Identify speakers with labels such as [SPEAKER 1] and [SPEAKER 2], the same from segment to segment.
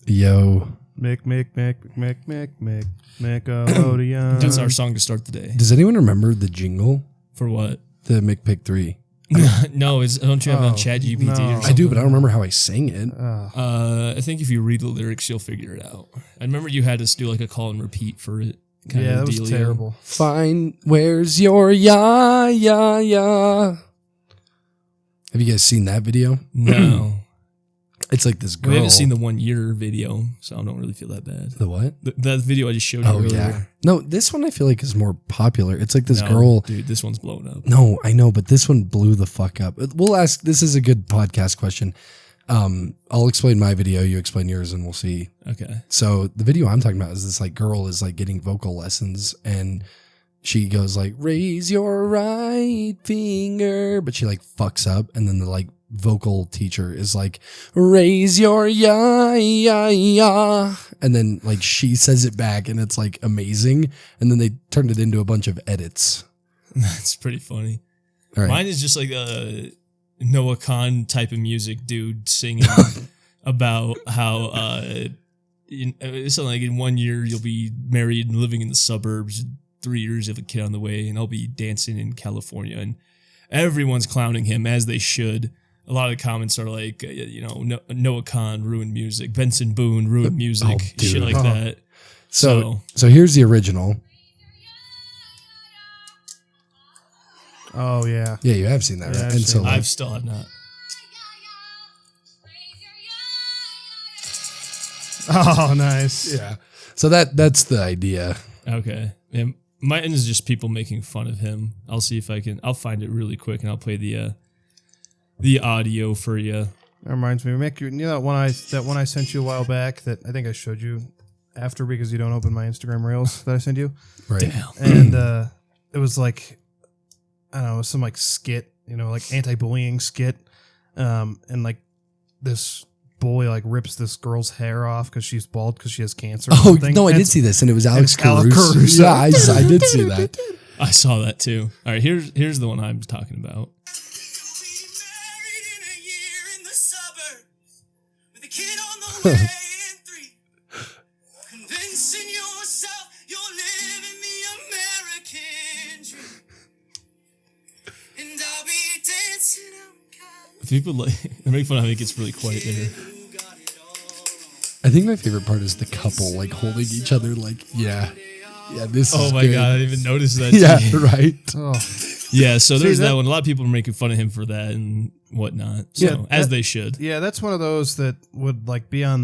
[SPEAKER 1] Yo.
[SPEAKER 2] Nickelodeon. That's our song to start the day.
[SPEAKER 1] Does anyone remember the jingle?
[SPEAKER 2] For what?
[SPEAKER 1] The McPick 3.
[SPEAKER 2] No, don't you have it on ChatGPT or something?
[SPEAKER 1] I do, but I don't remember how I sang it.
[SPEAKER 2] I think if you read the lyrics, you'll figure it out. I remember you had us do like a call and repeat for it.
[SPEAKER 3] Yeah, that was terrible.
[SPEAKER 1] Fine, where's your ya? Have you guys seen that video?
[SPEAKER 2] No.
[SPEAKER 1] It's like this girl.
[SPEAKER 2] We haven't seen the 1 year video, so I don't really feel that bad.
[SPEAKER 1] The what?
[SPEAKER 2] That video I just showed you earlier.
[SPEAKER 1] Yeah. No, this one I feel like is more popular. It's like this girl.
[SPEAKER 2] Dude, this one's blowing up.
[SPEAKER 1] No, I know, but this one blew the fuck up. We'll ask. This is a good podcast question. I'll explain my video. You explain yours, and we'll see.
[SPEAKER 2] Okay.
[SPEAKER 1] So the video I'm talking about is this like girl is like getting vocal lessons, and she goes like, "Raise your right finger," but she like fucks up, and then the like vocal teacher is like, "Raise your ya," and then like she says it back, and it's like amazing, and then they turned it into a bunch of edits.
[SPEAKER 2] That's pretty funny.
[SPEAKER 1] All right.
[SPEAKER 2] Mine is just like a Noah Khan type of music dude singing about how it's something like in 1 year you'll be married and living in the suburbs, 3 years you have a kid on the way, and I'll be dancing in California, and everyone's clowning him as they should. A lot of the comments are like, Noah Khan ruined music, Benson Boone ruined music, shit like that.
[SPEAKER 1] So here's the original.
[SPEAKER 3] Oh yeah,
[SPEAKER 1] yeah, you have seen that, right? And so
[SPEAKER 2] I've still have not.
[SPEAKER 3] Oh, nice.
[SPEAKER 1] Yeah. So that's the idea.
[SPEAKER 2] Okay. And mine is just people making fun of him. I'll see if I'll find it really quick and I'll play the audio for you.
[SPEAKER 3] That reminds me, you know that one I sent you a while back that I think I showed you after because you don't open my Instagram Reels that I sent you.
[SPEAKER 1] Right.
[SPEAKER 2] Damn.
[SPEAKER 3] And it was like, I don't know, it was some like skit, like anti-bullying skit. And like this boy like rips this girl's hair off because she's bald because she has cancer.
[SPEAKER 1] Oh, no, I did see this, and it was Alex Caruso. Yeah, I did see that.
[SPEAKER 2] I saw that too. All right, here's the one I'm talking about. People they make fun of how it gets really quiet there.
[SPEAKER 1] I think my favorite part is the couple like holding each other like, yeah, this is
[SPEAKER 2] Oh my
[SPEAKER 1] good.
[SPEAKER 2] God, I didn't even notice that.
[SPEAKER 1] Yeah, right.
[SPEAKER 3] Oh.
[SPEAKER 2] Yeah, so there's that one. A lot of people are making fun of him for that and whatnot. So, as they should.
[SPEAKER 3] Yeah, that's one of those that would like be on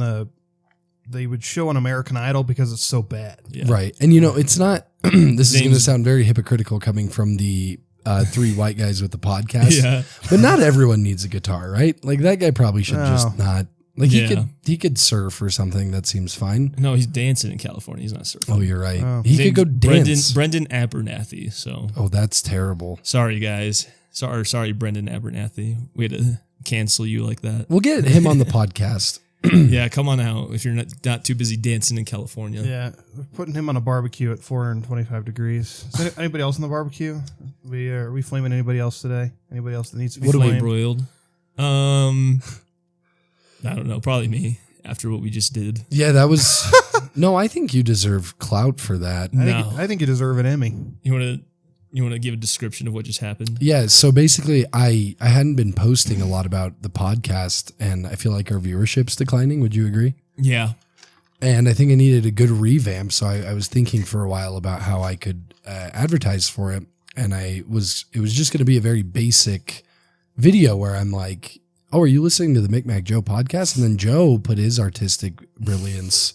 [SPEAKER 3] they would show on American Idol because it's so bad.
[SPEAKER 2] Yeah.
[SPEAKER 1] Right. And it's not, this is going to sound very hypocritical coming from the three white guys with the podcast.
[SPEAKER 2] Yeah.
[SPEAKER 1] But not everyone needs a guitar, right? Like that guy probably should just not. Like he could surf or something. That seems fine.
[SPEAKER 2] No, he's dancing in California. He's not surfing.
[SPEAKER 1] Oh, you're right.
[SPEAKER 3] Oh.
[SPEAKER 1] He could go dance.
[SPEAKER 2] Brendan Abernathy. So.
[SPEAKER 1] Oh, that's terrible.
[SPEAKER 2] Sorry, guys. Sorry, Brendan Abernathy. We had to cancel you like that.
[SPEAKER 1] We'll get him on the podcast.
[SPEAKER 2] Yeah, come on out if you're not too busy dancing in California.
[SPEAKER 3] Yeah, we're putting him on a barbecue at 425 degrees. Is there anybody else on the barbecue? Are we flaming anybody else today? Anybody else that needs to be
[SPEAKER 2] flame
[SPEAKER 3] flamed?
[SPEAKER 2] broiled? I don't know. Probably me after what we just did.
[SPEAKER 1] Yeah, that was. No, I think you deserve clout for that.
[SPEAKER 3] I think you deserve an Emmy.
[SPEAKER 2] You want to give a description of what just happened?
[SPEAKER 1] Yeah, so basically I hadn't been posting a lot about the podcast, and I feel like our viewership's declining. Would you agree?
[SPEAKER 2] Yeah.
[SPEAKER 1] And I think I needed a good revamp, so I was thinking for a while about how I could advertise for it, and it was just going to be a very basic video where I'm like, oh, are you listening to the Micmac Joe podcast? And then Joe put his artistic brilliance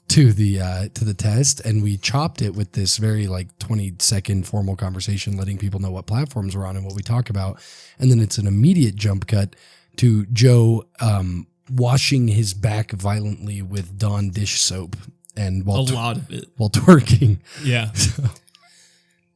[SPEAKER 1] to the test, and we chopped it with this very like 20-second formal conversation, letting people know what platforms we're on and what we talk about. And then it's an immediate jump cut to Joe washing his back violently with Dawn dish soap, and
[SPEAKER 2] a lot of it
[SPEAKER 1] while twerking.
[SPEAKER 2] Yeah.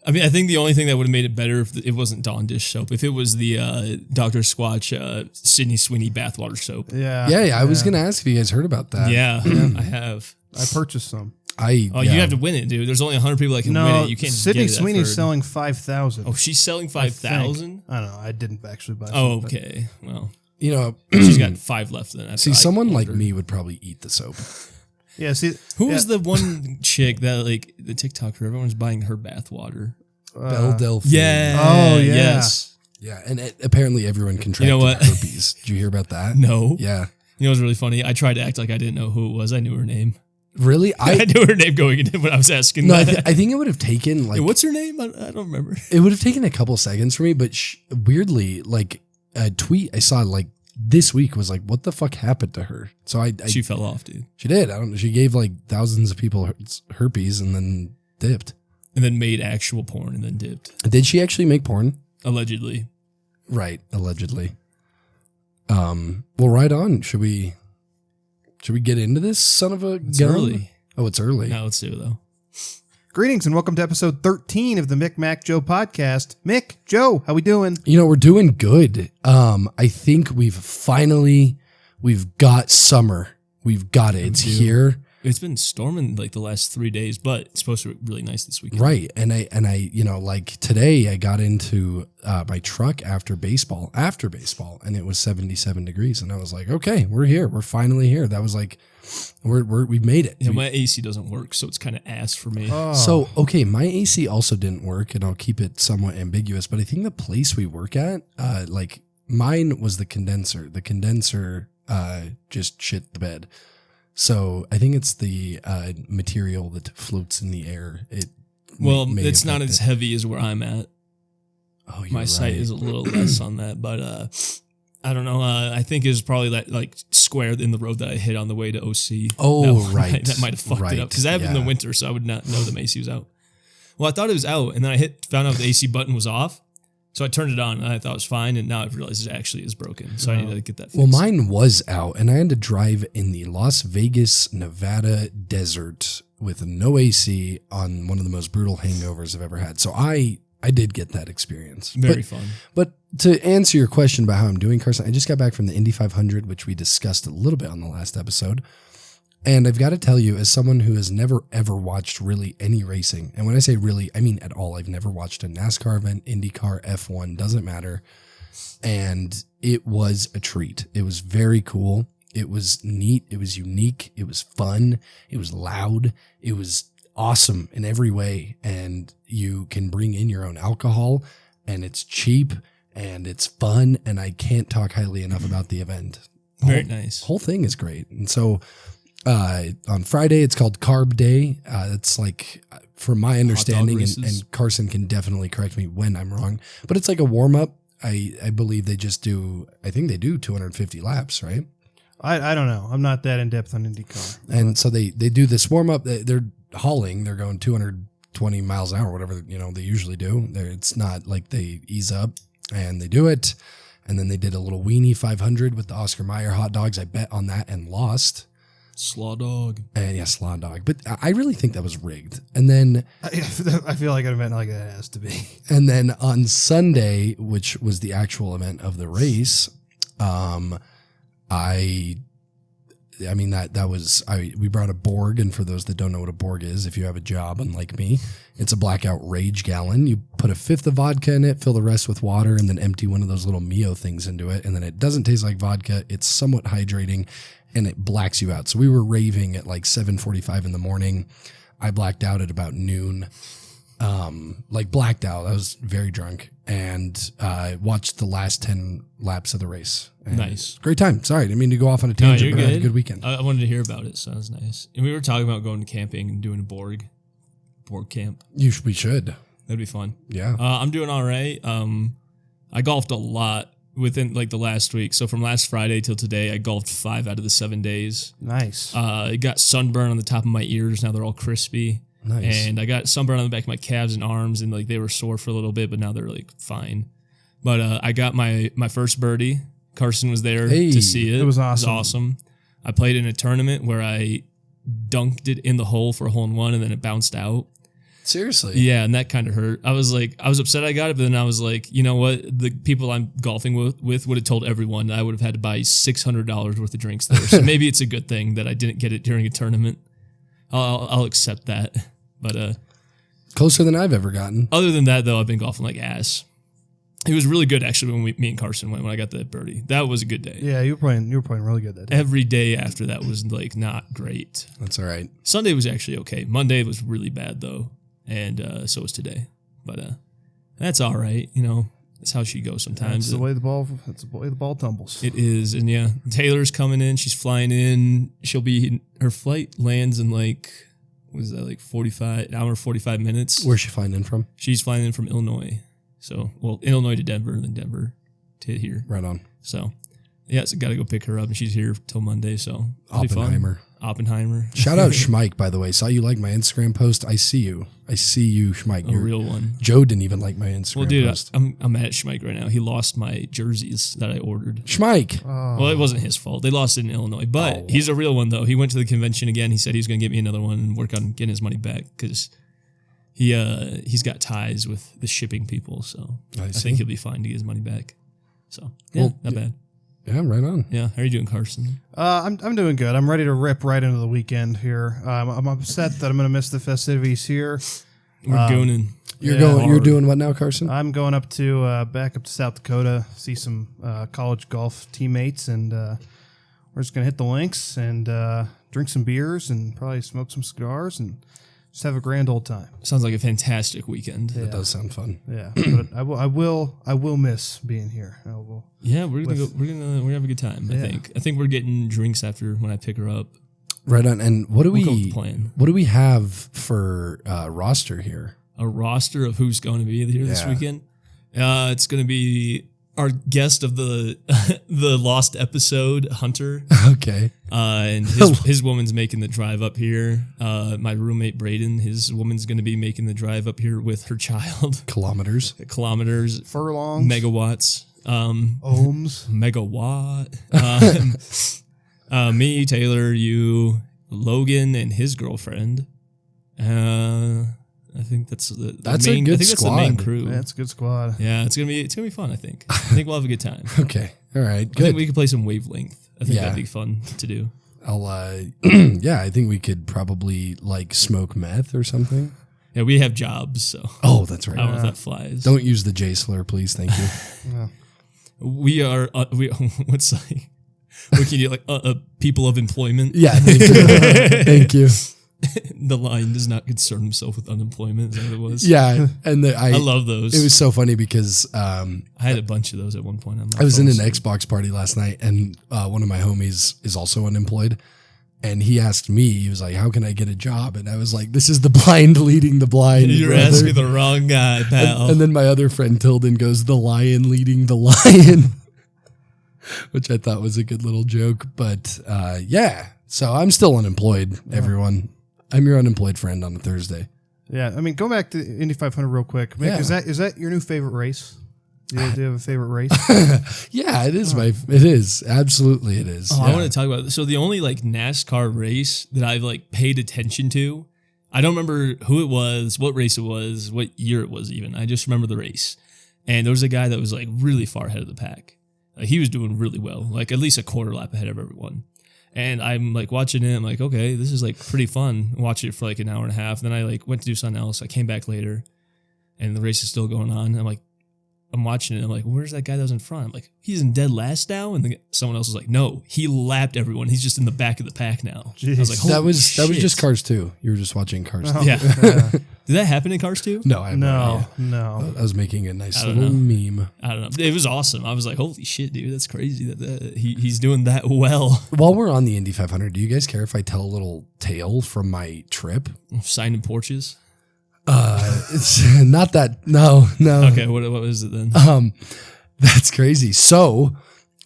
[SPEAKER 2] I mean, I think the only thing that would have made it better if it wasn't Dawn dish soap, if it was the Dr. Squatch Sydney Sweeney bathwater soap.
[SPEAKER 3] Yeah.
[SPEAKER 1] I was gonna ask if you guys heard about that.
[SPEAKER 2] Yeah, I have.
[SPEAKER 3] I purchased some.
[SPEAKER 2] You have to win it, dude. There's only 100 people that can win it. You can't.
[SPEAKER 3] Sydney
[SPEAKER 2] get it
[SPEAKER 3] Sweeney's selling 5,000.
[SPEAKER 2] Oh, she's selling 5,000.
[SPEAKER 3] I don't know. I didn't actually buy.
[SPEAKER 2] Oh, okay. Well,
[SPEAKER 1] You know,
[SPEAKER 2] She's got 5 left. Then
[SPEAKER 1] see, someone like me would probably eat the soap.
[SPEAKER 3] Yeah, see,
[SPEAKER 2] Who was the one chick that like the TikToker? Everyone's buying her bath water.
[SPEAKER 1] Belle Delphine.
[SPEAKER 2] Yeah.
[SPEAKER 3] Oh, yeah.
[SPEAKER 2] Yes.
[SPEAKER 1] Yeah, and apparently everyone contracted
[SPEAKER 2] what?
[SPEAKER 1] herpes. Did you hear about that?
[SPEAKER 2] No.
[SPEAKER 1] Yeah.
[SPEAKER 2] You know what's really funny? I tried to act like I didn't know who it was. I knew her name.
[SPEAKER 1] Really?
[SPEAKER 2] I knew her name going into when I was asking
[SPEAKER 1] No,
[SPEAKER 2] that.
[SPEAKER 1] I think it would have taken like
[SPEAKER 2] Hey, what's her name? I don't remember.
[SPEAKER 1] it would have taken a couple seconds for me, but weirdly, like a tweet I saw like this week was like, "What the fuck happened to her?" So I
[SPEAKER 2] She fell off, dude.
[SPEAKER 1] she did. I don't know. She gave like thousands of people herpes and then dipped.
[SPEAKER 2] And then made actual porn and then dipped.
[SPEAKER 1] Did she actually make porn?
[SPEAKER 2] Allegedly.
[SPEAKER 1] Right, allegedly. Well, right on. Should we get into this son of a
[SPEAKER 2] It's
[SPEAKER 1] gun?
[SPEAKER 2] early.
[SPEAKER 1] Oh, it's early.
[SPEAKER 2] Now let's do it though.
[SPEAKER 3] Greetings and welcome to episode 13 of the Mick Mac Joe podcast. Mick, Joe, how we doing?
[SPEAKER 1] You know, we're doing good. I think we've got summer. We've got it. It's here.
[SPEAKER 2] It's been storming like the last 3 days, but it's supposed to be really nice this weekend.
[SPEAKER 1] Right. And I, you know, like today I got into my truck after baseball, and it was 77 degrees. And I was like, okay, we're here. We're finally here. That was like, we've made it.
[SPEAKER 2] You know, my AC doesn't work, so it's kind of ass for me.
[SPEAKER 3] Oh.
[SPEAKER 1] So, okay, my AC also didn't work, and I'll keep it somewhat ambiguous, but I think the place we work at, like mine was the condenser. The condenser just shit the bed. So I think it's the material that floats in the air. May
[SPEAKER 2] It's not
[SPEAKER 1] affect
[SPEAKER 2] as
[SPEAKER 1] it.
[SPEAKER 2] heavy as where I'm at.
[SPEAKER 1] Oh, you're
[SPEAKER 2] My site
[SPEAKER 1] right.
[SPEAKER 2] is a little less on that, but I don't know. I think it was probably that like square in the road that I hit on the way to OC.
[SPEAKER 1] Oh,
[SPEAKER 2] that,
[SPEAKER 1] right.
[SPEAKER 2] That might have fucked it
[SPEAKER 1] Right,
[SPEAKER 2] up because that happened in
[SPEAKER 1] yeah.
[SPEAKER 2] the winter, so I would not know the AC was out. Well, I thought it was out, and then I found out the AC button was off, so I turned it on, and I thought it was fine, and now I've realized it actually is broken, so I need to get that fixed.
[SPEAKER 1] Well, mine was out, and I had to drive in the Las Vegas, Nevada desert with no AC on one of the most brutal hangovers I've ever had. So I did get that experience.
[SPEAKER 2] Very fun.
[SPEAKER 1] But to answer your question about how I'm doing, Carson, I just got back from the Indy 500, which we discussed a little bit on the last episode. And I've got to tell you, as someone who has never, ever watched really any racing, and when I say really, I mean at all, I've never watched a NASCAR event, IndyCar, F1, doesn't matter. And it was a treat. It was very cool. It was neat. It was unique. It was fun. It was loud. It was awesome in every way. And you can bring in your own alcohol, and it's cheap, and it's fun. And I can't talk highly enough about the event.
[SPEAKER 2] Very nice.
[SPEAKER 1] Whole thing is great. And so on Friday, it's called Carb Day. It's like, from my understanding, and Carson can definitely correct me when I'm wrong, but it's like a warm up. I believe they just do, I think they do 250 laps, right?
[SPEAKER 3] I don't know. I'm not that in depth on IndyCar.
[SPEAKER 1] And so they do this warm up. They're hauling. They're going 220 miles an hour, whatever, you know, they usually do. It's not like they ease up, and they do it. And then they did a little weenie 500 with the Oscar Mayer hot dogs. I bet on that and lost.
[SPEAKER 2] Slaw dog.
[SPEAKER 1] And yeah, slaw dog. But I really think that was rigged. And then
[SPEAKER 3] I feel like an event like that has to be.
[SPEAKER 1] And then on Sunday, which was the actual event of the race, we brought a Borg. And for those that don't know what a Borg is, if you have a job, unlike me, it's a blackout rage gallon. You put a fifth of vodka in it, fill the rest with water, and then empty one of those little Mio things into it. And then it doesn't taste like vodka. It's somewhat hydrating, and it blacks you out. So we were raving at like 7:45 in the morning. I blacked out at about noon. Blacked out. I was very drunk, and watched the last 10 laps of the race. And
[SPEAKER 2] Nice.
[SPEAKER 1] Great time. Sorry, I didn't mean to go off on a
[SPEAKER 2] No,
[SPEAKER 1] tangent,
[SPEAKER 2] you're
[SPEAKER 1] but I had a
[SPEAKER 2] good.
[SPEAKER 1] good weekend.
[SPEAKER 2] I wanted to hear about it, so that was nice. And we were talking about going to camping and doing a Borg camp.
[SPEAKER 1] We should.
[SPEAKER 2] That'd be fun.
[SPEAKER 1] Yeah.
[SPEAKER 2] I'm doing all right. I golfed a lot within like the last week. So from last Friday till today, I golfed 5 out of the 7 days.
[SPEAKER 3] Nice.
[SPEAKER 2] I got sunburn on the top of my ears. Now they're all crispy.
[SPEAKER 1] Nice.
[SPEAKER 2] And I got sunburn on the back of my calves and arms, and like they were sore for a little bit, but now they're like fine. But I got my first birdie. Carson was there to see it.
[SPEAKER 3] It was awesome.
[SPEAKER 2] It was awesome. I played in a tournament where I dunked it in the hole for a hole in one, and then it bounced out.
[SPEAKER 1] Seriously.
[SPEAKER 2] Yeah, and that kind of hurt. I was upset I got it, but then I was like, you know what? The people I'm golfing with would have told everyone I would have had to buy $600 worth of drinks there. So maybe it's a good thing that I didn't get it during a tournament. I'll accept that. But
[SPEAKER 1] Closer than I've ever gotten.
[SPEAKER 2] other than that, though, I've been golfing like ass. It was really good actually when me and Carson went when I got that birdie. That was a good day.
[SPEAKER 3] Yeah, you were playing really good that day.
[SPEAKER 2] Every day after that was like not great.
[SPEAKER 1] That's all right.
[SPEAKER 2] Sunday was actually okay. Monday was really bad though, and so was today. But that's all right. You know, that's how she goes sometimes.
[SPEAKER 3] That's the way the ball tumbles.
[SPEAKER 2] It is, and yeah, Taylor's coming in. She's flying in. Her flight lands in like, what is that, like 45 hour 45 minutes.
[SPEAKER 1] Where's she flying in from?
[SPEAKER 2] She's flying in from Illinois. So, well, Illinois to Denver, then Denver to here.
[SPEAKER 1] Right on.
[SPEAKER 2] So, yeah, so got to go pick her up, and she's here till Monday. So, it'll be fun. Oppenheimer.
[SPEAKER 1] Shout out Schmike, by the way. Saw you like my Instagram post. I see you, Schmike.
[SPEAKER 2] A real one.
[SPEAKER 1] Joe didn't even like my Instagram
[SPEAKER 2] Well, dude,
[SPEAKER 1] post.
[SPEAKER 2] I'm mad at Schmike right now. He lost my jerseys that I ordered.
[SPEAKER 1] Schmike.
[SPEAKER 2] Well, it wasn't his fault. They lost it in Illinois, but he's a real one though. He went to the convention again. He said he was going to get me another one and work on getting his money back because he's got ties with the shipping people. So I think he'll be fine to get his money back. So yeah, not bad.
[SPEAKER 1] Yeah, right on.
[SPEAKER 2] Yeah, how are you doing, Carson?
[SPEAKER 3] I'm doing good. I'm ready to rip right into the weekend here. I'm upset that I'm going to miss the festivities here.
[SPEAKER 2] We're gooning.
[SPEAKER 1] You're doing what now, Carson?
[SPEAKER 3] I'm going up to back up to South Dakota, see some college golf teammates, and we're just gonna hit the links and drink some beers and probably smoke some cigars and just have a grand old time.
[SPEAKER 2] Sounds like a fantastic weekend.
[SPEAKER 1] That does sound fun.
[SPEAKER 3] Yeah, but I will miss being here. I will.
[SPEAKER 2] Yeah, we're gonna have a good time. I think we're getting drinks after when I pick her up.
[SPEAKER 1] Right on. And what do
[SPEAKER 2] We'll go with the plan.
[SPEAKER 1] What do we have for roster here?
[SPEAKER 2] A roster of who's going to be here this weekend. It's going to be our guest of the the lost episode, Hunter.
[SPEAKER 1] Okay.
[SPEAKER 2] And his woman's making the drive up here. My roommate Braden, his woman's going to be making the drive up here with her child.
[SPEAKER 1] Kilometers,
[SPEAKER 3] furlongs,
[SPEAKER 2] megawatts,
[SPEAKER 3] ohms,
[SPEAKER 2] megawatt. Me, Taylor, you, Logan, and his girlfriend. I think that's the main.
[SPEAKER 1] A good
[SPEAKER 2] I think
[SPEAKER 1] squad.
[SPEAKER 2] That's the main crew.
[SPEAKER 3] That's a good squad.
[SPEAKER 2] Yeah, it's gonna be fun. I think we'll have a good time.
[SPEAKER 1] Okay, all right, good.
[SPEAKER 2] I think we could play some Wavelength. I think that'd be fun to do.
[SPEAKER 1] I'll I think we could probably like smoke meth or something.
[SPEAKER 2] Yeah, we have jobs, so
[SPEAKER 1] Oh, that's right.
[SPEAKER 2] I don't know if that flies.
[SPEAKER 1] Don't use the J slur, please. Thank you.
[SPEAKER 2] We are what's like? What can you do, like people of employment?
[SPEAKER 1] Yeah, thank you.
[SPEAKER 2] The line does not concern himself with unemployment. Is that what it was?
[SPEAKER 1] Yeah, and I
[SPEAKER 2] love those.
[SPEAKER 1] It was so funny because
[SPEAKER 2] I had a bunch of those at one point.
[SPEAKER 1] I was in an Xbox party last night, and one of my homies is also unemployed, and he asked me, he was like, "How can I get a job?" And I was like, "This is the blind leading the blind."
[SPEAKER 2] You're
[SPEAKER 1] brother.
[SPEAKER 2] asking the wrong guy, pal.
[SPEAKER 1] And then my other friend Tilden goes, "The lion leading the lion," which I thought was a good little joke. But yeah, so I'm still unemployed. Everyone. I'm your unemployed friend on a Thursday.
[SPEAKER 3] Yeah, I mean, go back to Indy 500 real quick. Mick, is that your new favorite race? Do you have a favorite race?
[SPEAKER 1] Yeah, it is. It is. Absolutely, it is.
[SPEAKER 2] I want to talk about this. So the only like NASCAR race that I've like paid attention to, I don't remember who it was, what race it was, what year it was even. I just remember the race. And there was a guy that was like really far ahead of the pack. He was doing really well, like at least a quarter lap ahead of everyone. And I'm like watching it. I'm like, okay, this is like pretty fun. Watch it for like an hour and a half. Then I like went to do something else. I came back later, and the race is still going on. I'm like, I'm watching it. I'm like, where's that guy that was in front? I'm like, he's in dead last now. And then someone else was like, no, he lapped everyone. He's just in the back of the pack now.
[SPEAKER 3] Jeez.
[SPEAKER 2] I was like,
[SPEAKER 1] that was just Cars 2. You were just watching Cars 2.
[SPEAKER 2] Yeah. Did that happen in Cars 2?
[SPEAKER 1] No, I have no.
[SPEAKER 3] No.
[SPEAKER 1] I was making a nice
[SPEAKER 2] I don't
[SPEAKER 1] little
[SPEAKER 2] know.
[SPEAKER 1] meme.
[SPEAKER 2] I don't know. It was awesome. I was like, holy shit, dude, that's crazy that he's doing that well.
[SPEAKER 1] While we're on the Indy 500, do you guys care if I tell a little tale from my trip?
[SPEAKER 2] Signing porches.
[SPEAKER 1] It's not that. No.
[SPEAKER 2] Okay, what was it then?
[SPEAKER 1] That's crazy. So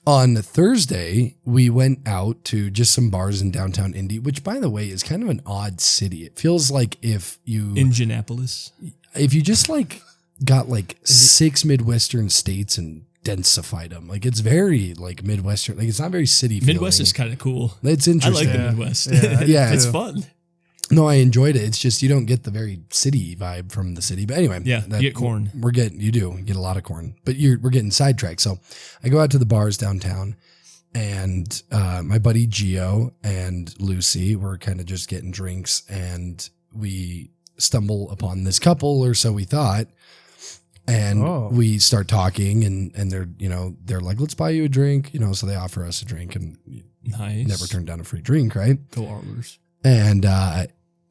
[SPEAKER 1] on Thursday, we went out to just some bars in downtown Indy, which, by the way, is kind of an odd city. It feels like if you
[SPEAKER 2] Indianapolis.
[SPEAKER 1] If you just like got like 6 Midwestern states and densified them, like it's very like Midwestern. Like it's not very city.
[SPEAKER 2] Midwest
[SPEAKER 1] feeling.
[SPEAKER 2] is kind of cool.
[SPEAKER 1] It's
[SPEAKER 2] I
[SPEAKER 1] interesting.
[SPEAKER 2] like the Midwest.
[SPEAKER 1] Yeah,
[SPEAKER 2] It's fun.
[SPEAKER 1] No, I enjoyed it. It's just you don't get the very city vibe from the city. But anyway,
[SPEAKER 2] Yeah, you get corn.
[SPEAKER 1] You get a lot of corn. But we're getting sidetracked. So I go out to the bars downtown, and my buddy Gio and Lucy were kind of just getting drinks, and we stumble upon this couple, or so we thought. And we start talking, and they're, you know, they're like, let's buy you a drink, you know, so they offer us a drink, and
[SPEAKER 2] Nice.
[SPEAKER 1] never turned down a free drink, right?
[SPEAKER 2] Go Arlers.
[SPEAKER 1] And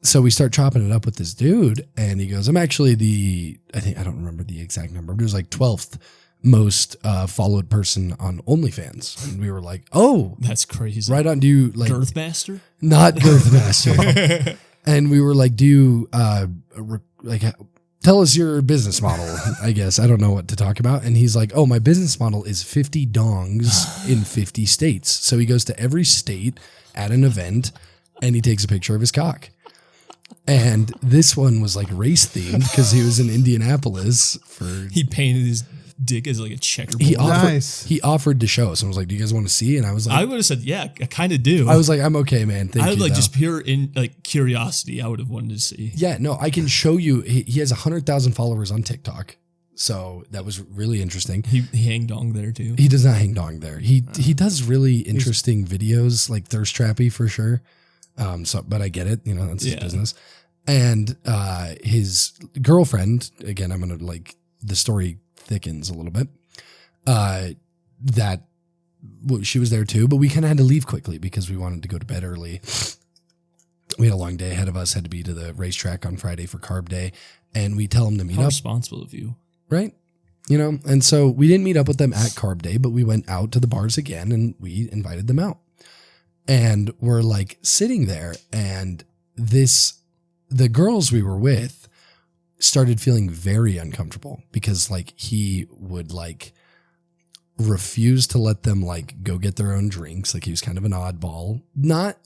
[SPEAKER 1] so we start chopping it up with this dude, and he goes, I'm actually I don't remember the exact number, but it was like 12th most followed person on OnlyFans. And we were like, oh,
[SPEAKER 2] That's crazy.
[SPEAKER 1] right on. Do you like
[SPEAKER 2] Girthmaster?
[SPEAKER 1] not Girthmaster? And we were like, do you tell us your business model, I guess. I don't know what to talk about. And he's like, oh, my business model is 50 dongs in 50 states. So he goes to every state at an event and he takes a picture of his cock. And this one was like race themed because he was in Indianapolis for.
[SPEAKER 2] He painted his dick as like a checkerboard.
[SPEAKER 1] He offered to show us and was like, do you guys want to see? And I was like,
[SPEAKER 2] I would have said, yeah, I kind of do.
[SPEAKER 1] I was like, I'm okay, man. Thank
[SPEAKER 2] I
[SPEAKER 1] you.
[SPEAKER 2] would like
[SPEAKER 1] though.
[SPEAKER 2] just pure curiosity. I would have wanted to see.
[SPEAKER 1] Yeah, no, I can show you. He has 100,000 followers on TikTok. So that was really interesting.
[SPEAKER 2] He hang dong there too.
[SPEAKER 1] He does not hang dong there. He does really interesting videos, like thirst trappy for sure. But I get it, you know, that's his business. And his girlfriend, again, I'm gonna the story thickens a little bit. She was there too, but we kind of had to leave quickly because we wanted to go to bed early. We had a long day ahead of us. Had to be to the racetrack on Friday for carb day, and we tell them to meet
[SPEAKER 2] How
[SPEAKER 1] up.
[SPEAKER 2] responsible of you.
[SPEAKER 1] Right? You know, and so we didn't meet up with them at carb day, but we went out to the bars again and we invited them out. And we're like sitting there, and the girls we were with started feeling very uncomfortable because he would refuse to let them go get their own drinks. He was kind of an oddball.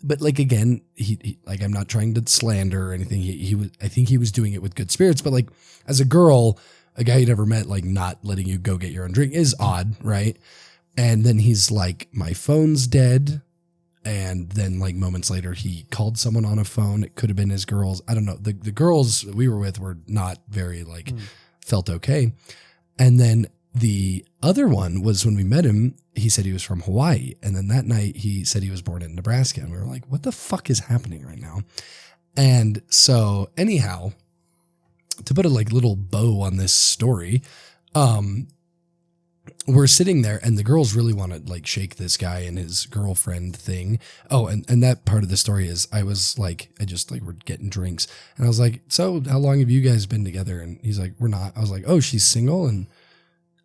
[SPEAKER 1] But again, he I'm not trying to slander or anything. I think he was doing it with good spirits, but as a girl, a guy you'd ever met, not letting you go get your own drink is odd, right? And then he's like, my phone's dead. And then moments later, he called someone on a phone. It could have been his girls. I don't know. The girls we were with were not very felt okay. And then the other one was when we met him, he said he was from Hawaii. And then that night he said he was born in Nebraska. And we were like, what the fuck is happening right now? And so anyhow, to put a little bow on this story, we're sitting there and the girls really want to shake this guy and his girlfriend thing. Oh, and that part of the story is I was we're getting drinks and I was like, so how long have you guys been together? And he's like, we're not. I was like, oh, she's single. And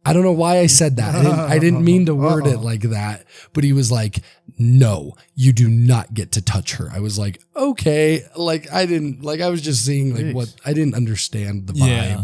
[SPEAKER 1] I don't know why I said that. I didn't mean to word it like that, but he was like, no, you do not get to touch her. I was like, okay. I was just seeing what I didn't understand the vibe.
[SPEAKER 2] Yeah.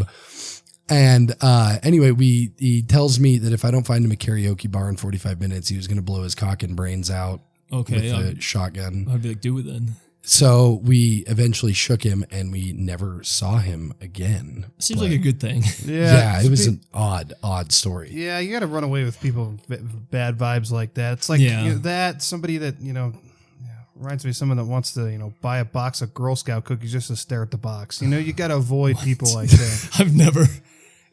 [SPEAKER 1] And anyway, he tells me that if I don't find him a karaoke bar in 45 minutes, he was going to blow his cock and brains out with a shotgun.
[SPEAKER 2] I'd be like, do it then.
[SPEAKER 1] So we eventually shook him and we never saw him again.
[SPEAKER 2] Seems like a good thing.
[SPEAKER 1] Yeah, it was an odd story.
[SPEAKER 3] Yeah, you got to run away with people with bad vibes like that. It's somebody that, reminds me of someone that wants to, buy a box of Girl Scout cookies just to stare at the box. You got to avoid people like that.
[SPEAKER 2] I've never.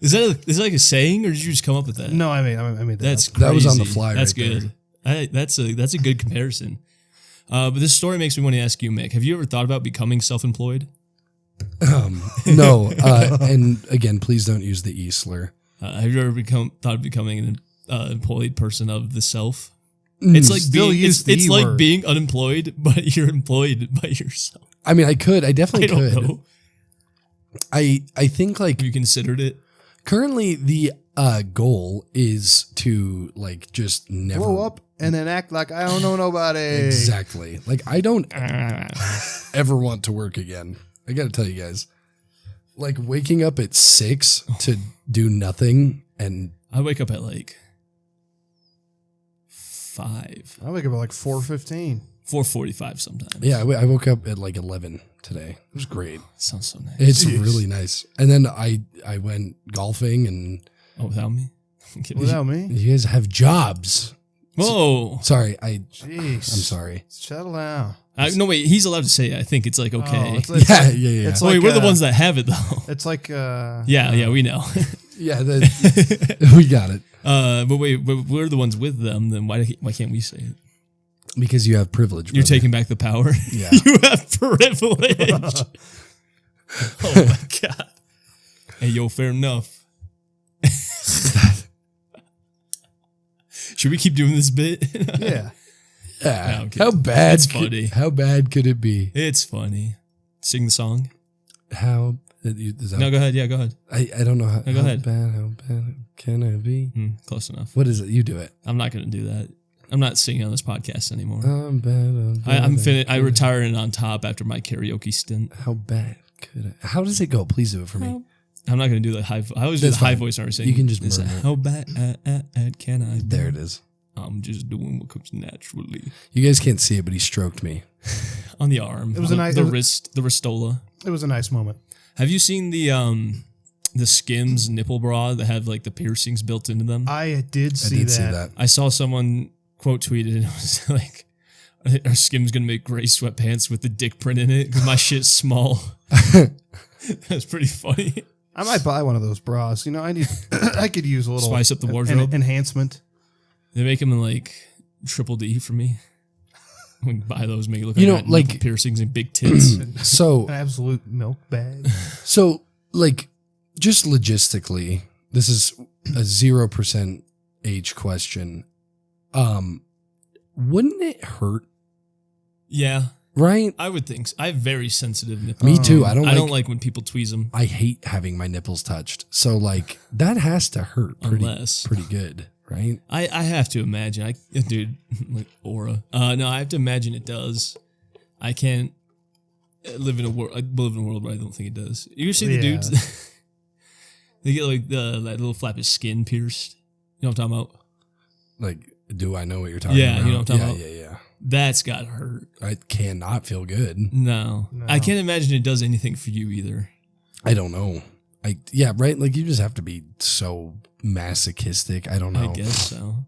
[SPEAKER 2] Is that a saying, or did you just come up with that?
[SPEAKER 3] No, I mean
[SPEAKER 2] that's crazy.
[SPEAKER 1] That was on the fly.
[SPEAKER 2] That's
[SPEAKER 1] right
[SPEAKER 2] good.
[SPEAKER 1] there.
[SPEAKER 2] That's a good comparison. But this story makes me want to ask you, Mick. Have you ever thought about becoming self-employed?
[SPEAKER 1] No. And again, please don't use the E slur.
[SPEAKER 2] Have you ever thought of becoming an employed person of the self? It's like it's like being unemployed, but you're employed by yourself.
[SPEAKER 1] I mean, I definitely could.
[SPEAKER 2] Don't know.
[SPEAKER 1] I think
[SPEAKER 2] Have you considered it?
[SPEAKER 1] currently the goal is to just never
[SPEAKER 3] blow up and then act like I don't know nobody.
[SPEAKER 1] Exactly. I don't ever want to work again. I got to tell you guys, waking up at 6 to do nothing, and
[SPEAKER 2] I wake up at 5.
[SPEAKER 3] I wake up at 4:15.
[SPEAKER 2] 4:45 sometimes.
[SPEAKER 1] yeah, I woke up at 11 today. It was great.
[SPEAKER 2] Sounds so nice.
[SPEAKER 1] It's really nice. And then I went golfing, and
[SPEAKER 2] without me?
[SPEAKER 3] Without me?
[SPEAKER 1] you guys have jobs.
[SPEAKER 2] Whoa.
[SPEAKER 1] Sorry,
[SPEAKER 3] Jeez.
[SPEAKER 1] I'm sorry.
[SPEAKER 3] Settle down.
[SPEAKER 2] No, wait. He's allowed to say it. I think it's okay.
[SPEAKER 1] Yeah.
[SPEAKER 3] It's
[SPEAKER 2] Wait, we're the ones that have it though.
[SPEAKER 3] It's like
[SPEAKER 2] Yeah, we know.
[SPEAKER 1] Yeah, we got it.
[SPEAKER 2] But we're the ones with them. Then why can't we say it?
[SPEAKER 1] Because you have privilege.
[SPEAKER 2] You're
[SPEAKER 1] brother.
[SPEAKER 2] taking back the power.
[SPEAKER 1] Yeah.
[SPEAKER 2] You have privilege. Oh my god. Hey, yo, fair enough. Should we keep doing this bit?
[SPEAKER 3] Yeah.
[SPEAKER 1] Yeah.
[SPEAKER 2] okay.
[SPEAKER 1] How bad?
[SPEAKER 2] It's funny.
[SPEAKER 1] How bad could it be?
[SPEAKER 2] It's funny. Sing the song.
[SPEAKER 1] How? Is that,
[SPEAKER 2] No, go ahead. Yeah, go ahead.
[SPEAKER 1] I don't know how.
[SPEAKER 2] No, go ahead.
[SPEAKER 1] How bad can it be?
[SPEAKER 2] Close enough.
[SPEAKER 1] What is it? You do it.
[SPEAKER 2] I'm not going to do that. I'm not singing on this podcast anymore.
[SPEAKER 1] I'm bad.
[SPEAKER 2] I'm finished. I retired on top after my karaoke stint.
[SPEAKER 1] How bad could I? How does it go? Please do it for me.
[SPEAKER 2] I'm not going to do the high. I always do the
[SPEAKER 1] That's
[SPEAKER 2] high
[SPEAKER 1] fine.
[SPEAKER 2] voice when I sing.
[SPEAKER 1] You can just
[SPEAKER 2] It's
[SPEAKER 1] murmur it.
[SPEAKER 2] how bad can I? Be?
[SPEAKER 1] There it is.
[SPEAKER 2] I'm just doing what comes naturally.
[SPEAKER 1] You guys can't see it, but he stroked me.
[SPEAKER 2] On the arm.
[SPEAKER 3] It was
[SPEAKER 2] the,
[SPEAKER 3] a nice-
[SPEAKER 2] the
[SPEAKER 3] it was-
[SPEAKER 2] wrist, the wristola.
[SPEAKER 3] It was a nice moment.
[SPEAKER 2] Have you seen the Skims nipple bra that have like the piercings built into them?
[SPEAKER 3] I did
[SPEAKER 1] I
[SPEAKER 3] see
[SPEAKER 1] did
[SPEAKER 3] that.
[SPEAKER 1] see that.
[SPEAKER 2] I saw someone quote tweeted and it was like, "Are Skims gonna make gray sweatpants with the dick print in it? Because my shit's small." That's pretty funny.
[SPEAKER 3] I might buy one of those bras. You know, I need. I could use a little
[SPEAKER 2] Spice up the wardrobe.
[SPEAKER 3] enhancement.
[SPEAKER 2] They make them in like triple D for me. We can buy those, make it look
[SPEAKER 1] You
[SPEAKER 2] like,
[SPEAKER 1] know,
[SPEAKER 2] I got
[SPEAKER 1] like-
[SPEAKER 2] nipple piercings and big tits.
[SPEAKER 1] So
[SPEAKER 3] An absolute milk bag.
[SPEAKER 1] So, like, just logistically, this is a 0% age question. Wouldn't it hurt?
[SPEAKER 2] Yeah,
[SPEAKER 1] Right?
[SPEAKER 2] I would think so. I have very sensitive nipples.
[SPEAKER 1] Me too. I
[SPEAKER 2] I don't like when people tweeze them.
[SPEAKER 1] I hate having my nipples touched. So, like, that has to hurt pretty good, right?
[SPEAKER 2] I have to imagine. Dude, like aura. No, I have to imagine it does. I can't live in a world. I live in a world where I don't think it does. You ever see the
[SPEAKER 3] Yeah.
[SPEAKER 2] dudes? They get like that little flap of skin pierced. You know what I'm talking about?
[SPEAKER 1] Like, do I know what you're talking
[SPEAKER 2] Yeah,
[SPEAKER 1] about?
[SPEAKER 2] you know what I'm talking
[SPEAKER 1] yeah,
[SPEAKER 2] about.
[SPEAKER 1] Yeah,
[SPEAKER 2] That's got to hurt.
[SPEAKER 1] I cannot feel good.
[SPEAKER 2] No. I can't imagine it does anything for you either.
[SPEAKER 1] I don't know. Yeah, right? Like, you just have to be so masochistic. I don't know.
[SPEAKER 2] I guess so.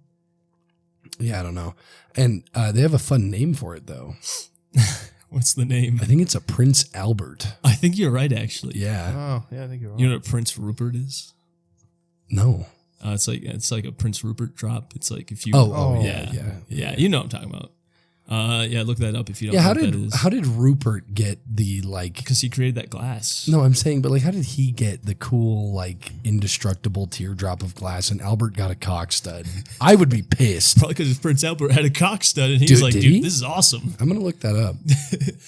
[SPEAKER 1] Yeah, I don't know. And they have a fun name for it, though.
[SPEAKER 2] What's the name?
[SPEAKER 1] I think it's a Prince Albert.
[SPEAKER 2] I think you're right, actually.
[SPEAKER 1] Yeah.
[SPEAKER 3] Oh, yeah, I think you're right.
[SPEAKER 2] You know what Prince Rupert is?
[SPEAKER 1] No.
[SPEAKER 2] It's like a Prince Rupert drop. It's like if you yeah. You know what I'm talking about. Yeah, look that up if you don't
[SPEAKER 1] Yeah,
[SPEAKER 2] know what that is.
[SPEAKER 1] how did Rupert get the like
[SPEAKER 2] Because he created that glass.
[SPEAKER 1] No, I'm saying, but like how did he get the cool, like indestructible teardrop of glass and Albert got a cock stud? I would be pissed.
[SPEAKER 2] Probably because Prince Albert had a cock stud and he was
[SPEAKER 1] Dude,
[SPEAKER 2] like,
[SPEAKER 1] did
[SPEAKER 2] dude,
[SPEAKER 1] he?
[SPEAKER 2] this is awesome.
[SPEAKER 1] I'm gonna look that up.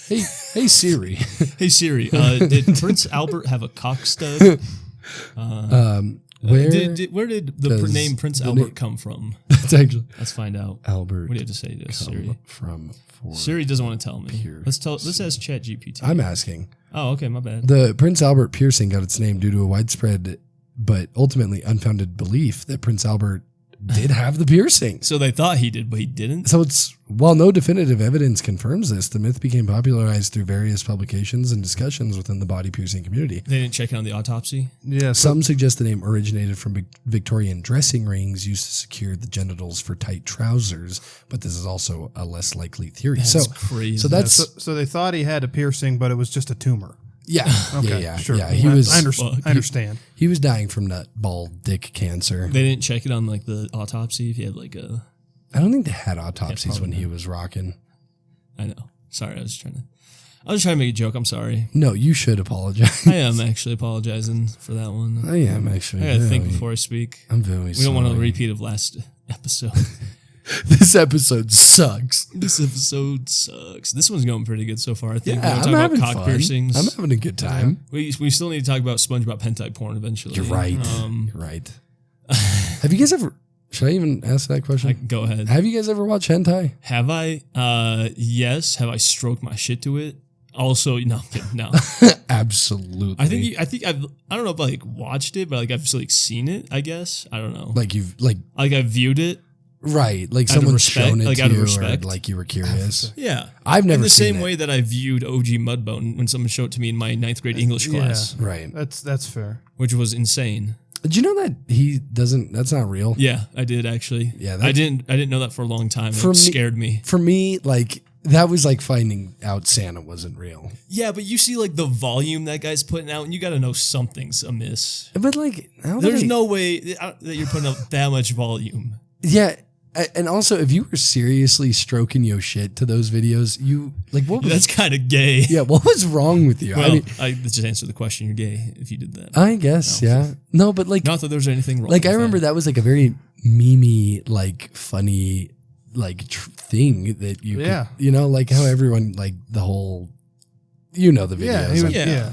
[SPEAKER 1] Hey Siri.
[SPEAKER 2] Hey Siri, did Prince Albert have a cock stud?
[SPEAKER 1] Where
[SPEAKER 2] Where did the
[SPEAKER 1] does
[SPEAKER 2] name Prince
[SPEAKER 1] the
[SPEAKER 2] Albert
[SPEAKER 1] name-
[SPEAKER 2] come from?
[SPEAKER 1] That's actually
[SPEAKER 2] Let's find out.
[SPEAKER 1] Albert
[SPEAKER 2] What do you have to say to this, Siri?
[SPEAKER 1] come from for
[SPEAKER 2] Siri doesn't want to tell me.
[SPEAKER 1] Pierce.
[SPEAKER 2] Let's ask ChatGPT.
[SPEAKER 1] I'm asking.
[SPEAKER 2] Oh, okay, my bad.
[SPEAKER 1] The Prince Albert piercing got its name due to a widespread but ultimately unfounded belief that Prince Albert did have the piercing.
[SPEAKER 2] So they thought he did, but he didn't.
[SPEAKER 1] So while no definitive evidence confirms this, the myth became popularized through various publications and discussions within the body piercing community.
[SPEAKER 2] They didn't check it on the autopsy.
[SPEAKER 3] Yeah,
[SPEAKER 1] Some suggest the name originated from Victorian dressing rings used to secure the genitals for tight trousers, but this is also a less likely theory.
[SPEAKER 2] That's crazy.
[SPEAKER 1] So that's
[SPEAKER 3] so they thought he had a piercing, but it was just a tumor.
[SPEAKER 1] yeah,
[SPEAKER 3] Okay,
[SPEAKER 1] yeah.
[SPEAKER 3] sure.
[SPEAKER 1] He was
[SPEAKER 3] I
[SPEAKER 2] Fuck.
[SPEAKER 3] understand.
[SPEAKER 1] he was dying from nut ball dick cancer.
[SPEAKER 2] They didn't check it on like the autopsy if he had like a.
[SPEAKER 1] I don't think they had autopsies
[SPEAKER 2] probably
[SPEAKER 1] when he
[SPEAKER 2] not.
[SPEAKER 1] was rocking.
[SPEAKER 2] I know. Sorry, I was trying to make a joke. I'm sorry.
[SPEAKER 1] No, you should apologize.
[SPEAKER 2] I am actually apologizing for that one.
[SPEAKER 1] I am actually.
[SPEAKER 2] I gotta think
[SPEAKER 1] very-
[SPEAKER 2] before I speak.
[SPEAKER 1] I'm very
[SPEAKER 2] We
[SPEAKER 1] sorry.
[SPEAKER 2] don't want a repeat of last episode.
[SPEAKER 1] This episode sucks.
[SPEAKER 2] This episode sucks. This one's going pretty good so far. I think
[SPEAKER 1] Yeah,
[SPEAKER 2] we're
[SPEAKER 1] I'm
[SPEAKER 2] talking
[SPEAKER 1] having
[SPEAKER 2] about cock
[SPEAKER 1] fun.
[SPEAKER 2] piercings.
[SPEAKER 1] I'm having a good time.
[SPEAKER 2] We still need to talk about SpongeBob hentai porn eventually.
[SPEAKER 1] You're right. You're right. Have you guys ever? Should I even ask that question?
[SPEAKER 2] Go ahead.
[SPEAKER 1] Have you guys ever watched hentai?
[SPEAKER 2] Have I? Yes. Have I stroked my shit to it? Also, no, I'm kidding, no.
[SPEAKER 1] Absolutely.
[SPEAKER 2] I think I don't know if I like watched it, but like I've like seen it. I guess I don't know.
[SPEAKER 1] like you've like
[SPEAKER 2] I've viewed it.
[SPEAKER 1] right, like
[SPEAKER 2] Out of
[SPEAKER 1] someone's
[SPEAKER 2] respect,
[SPEAKER 1] shown it
[SPEAKER 2] like
[SPEAKER 1] to
[SPEAKER 2] out of
[SPEAKER 1] you,
[SPEAKER 2] respect.
[SPEAKER 1] or like you were curious.
[SPEAKER 2] Yeah,
[SPEAKER 1] I've never
[SPEAKER 2] in the
[SPEAKER 1] seen
[SPEAKER 2] same
[SPEAKER 1] it.
[SPEAKER 2] way that I viewed OG Mudbone when someone showed it to me in my 9th grade English class,
[SPEAKER 1] Right.
[SPEAKER 3] That's fair.
[SPEAKER 2] which was insane.
[SPEAKER 1] Did you know that he doesn't? That's not real.
[SPEAKER 2] Yeah, I did actually.
[SPEAKER 1] Yeah,
[SPEAKER 2] I
[SPEAKER 1] that's-
[SPEAKER 2] didn't know that for a long time.
[SPEAKER 1] For
[SPEAKER 2] It
[SPEAKER 1] me-
[SPEAKER 2] scared me.
[SPEAKER 1] For me, like that was like finding out Santa wasn't real.
[SPEAKER 2] Yeah, but you see like the volume that guy's putting out, and you got to know something's amiss.
[SPEAKER 1] But like, now that
[SPEAKER 2] There's
[SPEAKER 1] I-
[SPEAKER 2] no way that you're putting out that much volume.
[SPEAKER 1] Yeah, And also, if you were seriously stroking your shit to those videos, you like what was
[SPEAKER 2] That's kind of gay.
[SPEAKER 1] yeah, what was wrong with you?
[SPEAKER 2] Well,
[SPEAKER 1] I mean,
[SPEAKER 2] I just answered the question. You're gay if you did that.
[SPEAKER 1] I guess,
[SPEAKER 2] No.
[SPEAKER 1] yeah. No, but like,
[SPEAKER 2] Not that there was anything wrong.
[SPEAKER 1] like I
[SPEAKER 2] with
[SPEAKER 1] remember that was like a very memey, like funny, like thing that you,
[SPEAKER 3] Yeah.
[SPEAKER 1] could, you know, like how everyone like the whole, you know, the videos,
[SPEAKER 3] Yeah, he was,
[SPEAKER 2] Yeah.
[SPEAKER 3] yeah.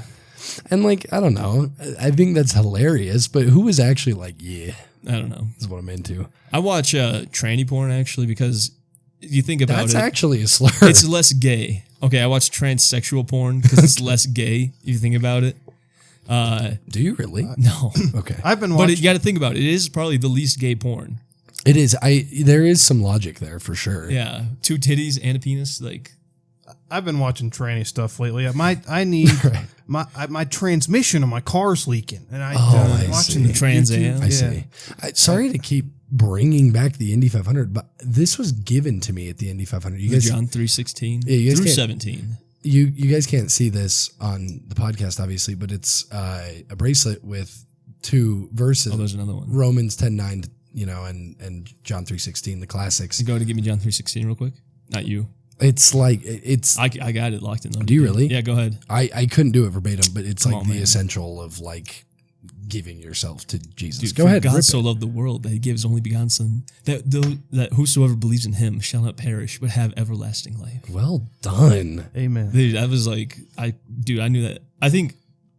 [SPEAKER 1] and like I don't know, I think that's hilarious. But who was actually like, yeah,
[SPEAKER 2] I don't know.
[SPEAKER 1] this is what I'm into.
[SPEAKER 2] I watch tranny porn actually because you think about
[SPEAKER 1] That's
[SPEAKER 2] it.
[SPEAKER 1] actually a slur.
[SPEAKER 2] It's less gay. Okay, I watch transsexual porn because it's less gay. If you think about it.
[SPEAKER 1] Do you really?
[SPEAKER 2] No,
[SPEAKER 1] Okay,
[SPEAKER 3] I've been
[SPEAKER 2] but
[SPEAKER 3] watching.
[SPEAKER 2] you got to think about it. It is probably the least gay porn.
[SPEAKER 1] it is. There is some logic there for sure.
[SPEAKER 2] Yeah, 2 titties and a penis. Like,
[SPEAKER 3] I've been watching tranny stuff lately. I need my transmission on my car's leaking, and I
[SPEAKER 1] I
[SPEAKER 3] watching
[SPEAKER 1] see.
[SPEAKER 3] the
[SPEAKER 2] Trans
[SPEAKER 3] YouTube-
[SPEAKER 2] Am?
[SPEAKER 1] I see. Sorry to keep bringing back the Indy 500, but this was given to me at the Indy 500. You
[SPEAKER 2] the
[SPEAKER 1] guys,
[SPEAKER 2] John 3:16
[SPEAKER 1] Yeah, you guys
[SPEAKER 2] through
[SPEAKER 1] can't-
[SPEAKER 2] 17.
[SPEAKER 1] you guys can't see this on the podcast, obviously, but it's a bracelet with 2 verses:
[SPEAKER 2] Oh, there's another one.
[SPEAKER 1] Romans 10:9, you know, and John 3:16, the classics.
[SPEAKER 2] Go to give me John 3:16 real quick. Not you.
[SPEAKER 1] It's like it's.
[SPEAKER 2] I got it locked in. Though.
[SPEAKER 1] Do you really?
[SPEAKER 2] Yeah, go ahead.
[SPEAKER 1] I couldn't do it verbatim, but it's
[SPEAKER 2] Come
[SPEAKER 1] like
[SPEAKER 2] on,
[SPEAKER 1] the
[SPEAKER 2] man.
[SPEAKER 1] essential of like giving yourself to Jesus.
[SPEAKER 2] Dude,
[SPEAKER 1] Go
[SPEAKER 2] for
[SPEAKER 1] ahead,
[SPEAKER 2] God
[SPEAKER 1] rip
[SPEAKER 2] so
[SPEAKER 1] it.
[SPEAKER 2] loved the world that He gives only begotten Son, that whosoever believes in Him shall not perish but have everlasting life.
[SPEAKER 1] Well done.
[SPEAKER 3] Amen.
[SPEAKER 2] Dude, I was like, I knew that. I think